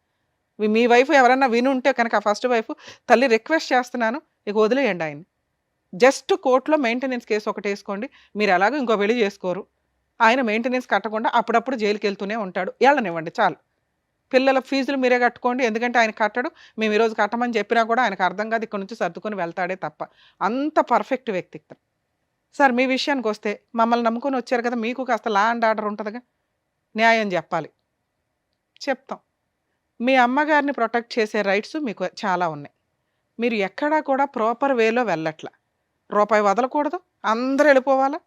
మీ వైఫ్ ఎవరన్నా విని ఉంటే కనుక, ఫస్ట్ వైఫ్ తల్లి రిక్వెస్ట్ చేస్తున్నాను, ఇక వదిలేయండి ఆయన. జస్ట్ కోర్టులో మెయింటెనెన్స్ కేసు ఒకటి వేసుకోండి. మీరు ఎలాగో ఇంకో పెళ్లి చేసుకోరు, ఆయన మెయింటెనెన్స్ కట్టకుండా అప్పుడప్పుడు జైలుకి వెళ్తూనే ఉంటాడు, వెళ్ళనివ్వండి చాలు. పిల్లల ఫీజులు మీరే కట్టుకోండి, ఎందుకంటే ఆయన కట్టడు. మేము ఈరోజు కట్టమని చెప్పినా కూడా ఆయనకు అర్థం కాదు, ఇక్కడ నుంచి సర్దుకొని వెళ్తాడే తప్ప. అంత పర్ఫెక్ట్ వ్యక్తి. సార్ మీ విషయానికి వస్తే, మమ్మల్ని నమ్ముకొని వచ్చారు కదా, మీకు కాస్త లా అండ్ ఆర్డర్ ఉంటుందిగా, న్యాయం చెప్పాలి, చెప్తాం. మీ అమ్మగారిని ప్రొటెక్ట్ చేసే రైట్స్ మీకు చాలా ఉన్నాయి. మీరు ఎక్కడా కూడా ప్రాపర్ వేలో వెళ్ళట్ల. రూపాయి వదలకూడదు, అందరూ వెళ్ళిపోవాలా,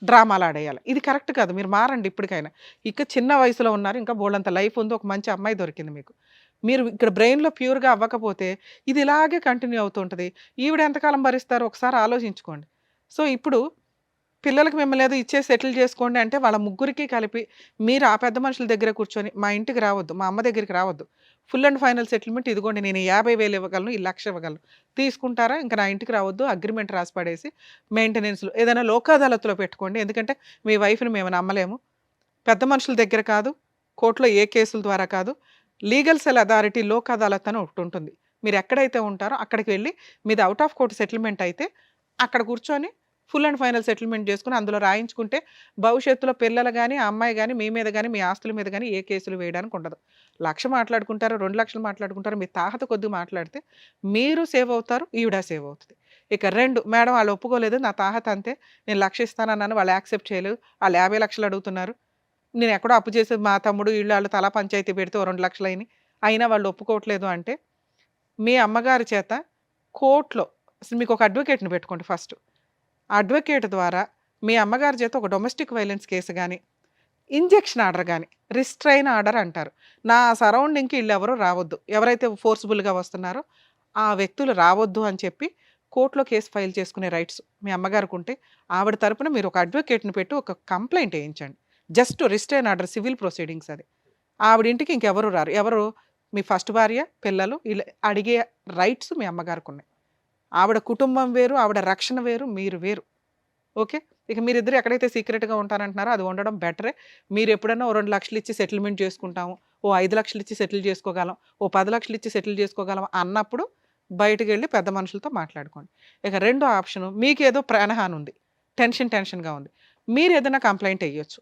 డ్రామాలు ఆడేయాలి. ఇది కరెక్ట్ కాదు. మీరు మారండి ఇప్పటికైనా. ఇక చిన్న వయసులో ఉన్నారు, ఇంకా బోల్డంత లైఫ్ ఉంది, ఒక మంచి అమ్మాయి దొరికింది మీకు. మీరు ఇక్కడ బ్రెయిన్లో ప్యూర్గా అవ్వకపోతే ఇది ఇలాగే కంటిన్యూ అవుతుంటుంది. ఈవిడ ఎంతకాలం భరిస్తారో ఒకసారి ఆలోచించుకోండి. సో ఇప్పుడు పిల్లలకి మిమ్మల్ని ఏదో ఇచ్చే సెటిల్ చేసుకోండి అంటే వాళ్ళ ముగ్గురికి కలిపి మీరు ఆ పెద్ద మనుషుల దగ్గర కూర్చొని, మా ఇంటికి రావద్దు, మా అమ్మ దగ్గరికి రావద్దు, ఫుల్ అండ్ ఫైనల్ సెటిల్మెంట్ ఇదిగోండి, నేను 50,000 ఇవ్వగలను, ఈ 1,00,000 ఇవ్వగలను, తీసుకుంటారా, ఇంకా నా ఇంటికి రావద్దు, అగ్రిమెంట్ రాసి పడేసి మెయింటెనెన్స్లో ఏదైనా లోక్ అదాలత్లో పెట్టుకోండి. ఎందుకంటే మీ వైఫ్ని మేము నమ్మలేము. పెద్ద మనుషుల దగ్గర కాదు, కోర్టులో ఏ కేసుల ద్వారా కాదు, legal cell authority Lok Adalat అని ఒకటి ఉంటుంది. మీరు ఎక్కడైతే ఉంటారో అక్కడికి వెళ్ళి మీది అవుట్ ఆఫ్ కోర్టు సెటిల్మెంట్ అయితే అక్కడ కూర్చొని ఫుల్ అండ్ ఫైనల్ సెటిల్మెంట్ చేసుకుని అందులో రాయించుకుంటే భవిష్యత్తులో పిల్లలు కానీ, ఆ అమ్మాయి కానీ, మీ మీద కానీ, మీ ఆస్తుల మీద కానీ ఏ కేసులు వేయడానికి ఉండదు. 1,00,000 మాట్లాడుకుంటారు, 2,00,000 మాట్లాడుకుంటారు, మీ తాహత కొద్ది మాట్లాడితే మీరు సేవ్ అవుతారు, ఈవిడ సేవ్ అవుతుంది. ఇక 2, మేడం వాళ్ళు ఒప్పుకోలేదు, నా తాహత అంతే, నేను 1,00,000 ఇస్తానన్నాను, వాళ్ళు యాక్సెప్ట్ చేయలేదు, వాళ్ళు 50,00,000 అడుగుతున్నారు, నేను ఎక్కడో అప్పు చేసి మా తమ్ముడు వీళ్ళు వాళ్ళు తలా పంచాయతీ పెడితే 2,00,000 అయినాయి, అయినా వాళ్ళు ఒప్పుకోవట్లేదు అంటే మీ అమ్మగారి చేత కోర్టులో మీకు ఒక అడ్వకేట్ని పెట్టుకోండి. ఫస్ట్ అడ్వకేట్ ద్వారా మీ అమ్మగారి చేత ఒక డొమెస్టిక్ వైలెన్స్ కేసు కానీ, ఇంజెక్షన్ ఆర్డర్ కానీ, రిస్ట్రైన్ ఆర్డర్ అంటారు, నా సరౌండింగ్కి వీళ్ళు ఎవరు రావద్దు, ఎవరైతే ఫోర్స్ఫుల్గా వస్తున్నారో ఆ వ్యక్తులు రావద్దు అని చెప్పి కోర్టులో కేసు ఫైల్ చేసుకునే రైట్స్ మీ అమ్మగారికి ఉంటే ఆవిడ తరపున మీరు ఒక అడ్వకేట్ని పెట్టి ఒక కంప్లైంట్ వేయించండి. Just restrain order, civil proceedings. అది ఆవిడ ఇంటికి ఇంకెవరు రారు. ఎవరు? మీ ఫస్ట్ భార్య, పిల్లలు, ఇలా అడిగే రైట్స్ మీ అమ్మగారికి ఉన్నాయి. ఆవిడ కుటుంబం వేరు, ఆవిడ రక్షణ వేరు, మీరు వేరు. ఓకే, ఇక మీరిద్దరు ఎక్కడైతే సీక్రెట్గా ఉంటారంటున్నారో అది ఉండడం బెటరే. మీరు ఎప్పుడైనా ఓ 2,00,000 ఇచ్చి సెటిల్మెంట్ చేసుకుంటాము, ఓ 5,00,000 ఇచ్చి సెటిల్ చేసుకోగలం, ఓ 10,00,000 ఇచ్చి సెటిల్ చేసుకోగలం అన్నప్పుడు బయటకు వెళ్ళి పెద్ద మనుషులతో మాట్లాడుకోండి. ఇక 2వ ఆప్షను, మీకేదో ప్రాణహాని ఉంది, టెన్షన్గా ఉంది, మీరు ఏదైనా కంప్లైంట్ వేయొచ్చు.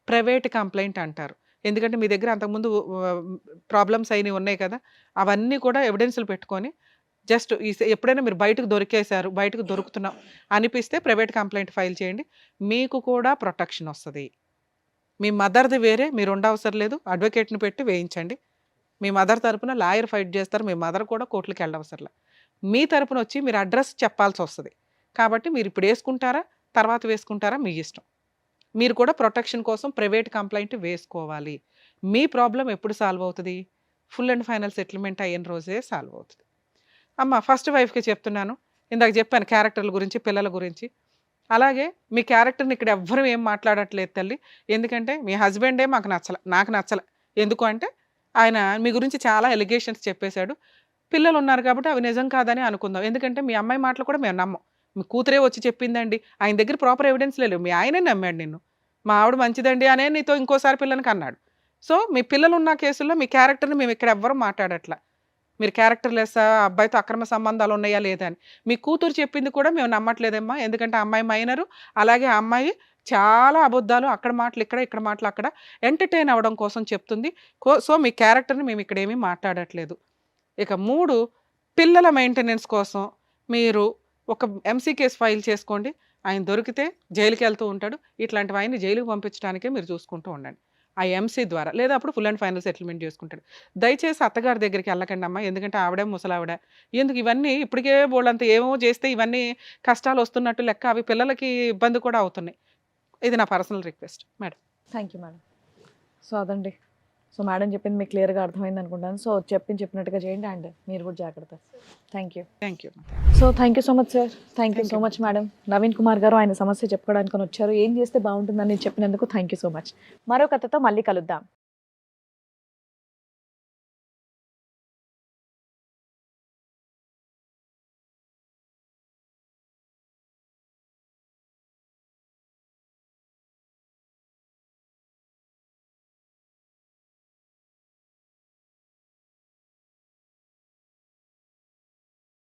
ప్రైవేట్ కంప్లైంట్ అంటారు. ఎందుకంటే మీ దగ్గర అంతకుముందు ప్రాబ్లమ్స్ అయినవి ఉన్నాయి కదా, అవన్నీ కూడా ఎవిడెన్స్లు పెట్టుకొని జస్ట్ ఎప్పుడైనా మీరు బయటకు దొరికేశారు, బయటకు దొరుకుతున్నాం అనిపిస్తే ప్రైవేట్ కంప్లైంట్ ఫైల్ చేయండి. మీకు కూడా ప్రొటెక్షన్ వస్తుంది. మీ మదర్ది వేరే, మీరు ఉండవసరం లేదు, అడ్వకేట్ని పెట్టి వేయించండి. మీ మదర్ తరపున లాయర్ ఫైట్ చేస్తారు, మీ మదర్ కూడా కోర్టులకు వెళ్ళవసరం. మీ తరపున వచ్చి మీరు అడ్రస్ చెప్పాల్సి వస్తుంది. కాబట్టి మీరు ఇప్పుడు వేసుకుంటారా, తర్వాత వేసుకుంటారా, మీ ఇష్టం. మీరు కూడా ప్రొటెక్షన్ కోసం ప్రైవేట్ కంప్లైంట్ వేసుకోవాలి. మీ ప్రాబ్లం ఎప్పుడు సాల్వ్ అవుతుంది? ఫుల్ అండ్ ఫైనల్ సెటిల్మెంట్ అయిన రోజే సాల్వ్ అవుతుంది. అమ్మ ఫస్ట్ వైఫ్కి చెప్తున్నాను, ఇందాక చెప్పాను క్యారెక్టర్ల గురించి, పిల్లల గురించి. అలాగే మీ క్యారెక్టర్ని ఇక్కడ ఎవ్వరూ ఏం మాట్లాడట్లేదు తల్లి. ఎందుకంటే మీ హస్బెండే మాకు నచ్చల, నాకు నచ్చల. ఎందుకు అంటే ఆయన మీ గురించి చాలా ఎలిగేషన్స్ చెప్పేశాడు. పిల్లలు ఉన్నారు కాబట్టి అవి నిజం కాదని అనుకుందాం. ఎందుకంటే మీ అమ్మాయి మాటలు కూడా మేము నమ్మం. మీ కూతురే వచ్చి చెప్పిందండి, ఆయన దగ్గర ప్రాపర్ ఎవిడెన్స్ లేవు, మీ ఆయనే నమ్మాడు నిన్ను. మా ఆవిడ మంచిదండి అనే నీతో ఇంకోసారి పిల్లలకి అన్నాడు. సో మీ పిల్లలు ఉన్న కేసుల్లో మీ క్యారెక్టర్ని మేము ఇక్కడ ఎవ్వరూ మాట్లాడట్లా. మీరు క్యారెక్టర్ లెస్సా, అబ్బాయితో అక్రమ సంబంధాలు ఉన్నాయా లేదా అని. మీ కూతురు చెప్పింది కూడా మేము నమ్మట్లేదమ్మా. ఎందుకంటే ఆ అమ్మాయి మైనరు, అలాగే ఆ అమ్మాయి చాలా అబద్ధాలు, అక్కడ మాటలు ఇక్కడ, ఇక్కడ మాటలు అక్కడ, ఎంటర్టైన్ అవ్వడం కోసం చెప్తుంది. సో మీ క్యారెక్టర్ని మేము ఇక్కడ ఏమీ మాట్లాడట్లేదు. ఇక 3, పిల్లల మెయింటెనెన్స్ కోసం మీరు ఒక ఎంసీ కేసు ఫైల్ చేసుకోండి. ఆయన దొరికితే జైలుకి వెళ్తూ ఉంటాడు. ఇట్లాంటివి ఆయన్ని జైలుకి పంపించడానికే మీరు చూసుకుంటూ ఉండండి ఆ ఎంసీ ద్వారా, లేదా అప్పుడు ఫుల్ అండ్ ఫైనల్ సెటిల్మెంట్ చేసుకుంటాడు. దయచేసి అత్తగారి దగ్గరికి వెళ్ళకండి అమ్మా, ఎందుకంటే ఆవిడే ముసలావిడ. ఎందుకు ఇవన్నీ ఇప్పటికే బోళ్ళంత ఏమో చేస్తే ఇవన్నీ కష్టాలు వస్తున్నట్టు లెక్క, అవి పిల్లలకి ఇబ్బంది కూడా అవుతున్నాయి. ఇది నా personal request madam. Thank you madam. So అదండి, సో మేడం చెప్పింది మీకు క్లియర్గా అర్థమైంది అనుకుంటాను. సో చెప్పినట్టుగా చేయండి అండ్ మీరు కూడా జాగ్రత్త. Thank you. Thank you. So thank you so much sir. Thank you so much madam. Naveen Kumar గారు ఆయన సమస్య చెప్పుకోవడానికి వచ్చారు. ఏం చేస్తే బాగుంటుందని చెప్పినందుకు థ్యాంక్ యూ సో మచ్. మరో కథతో మళ్ళీ కలుద్దాం.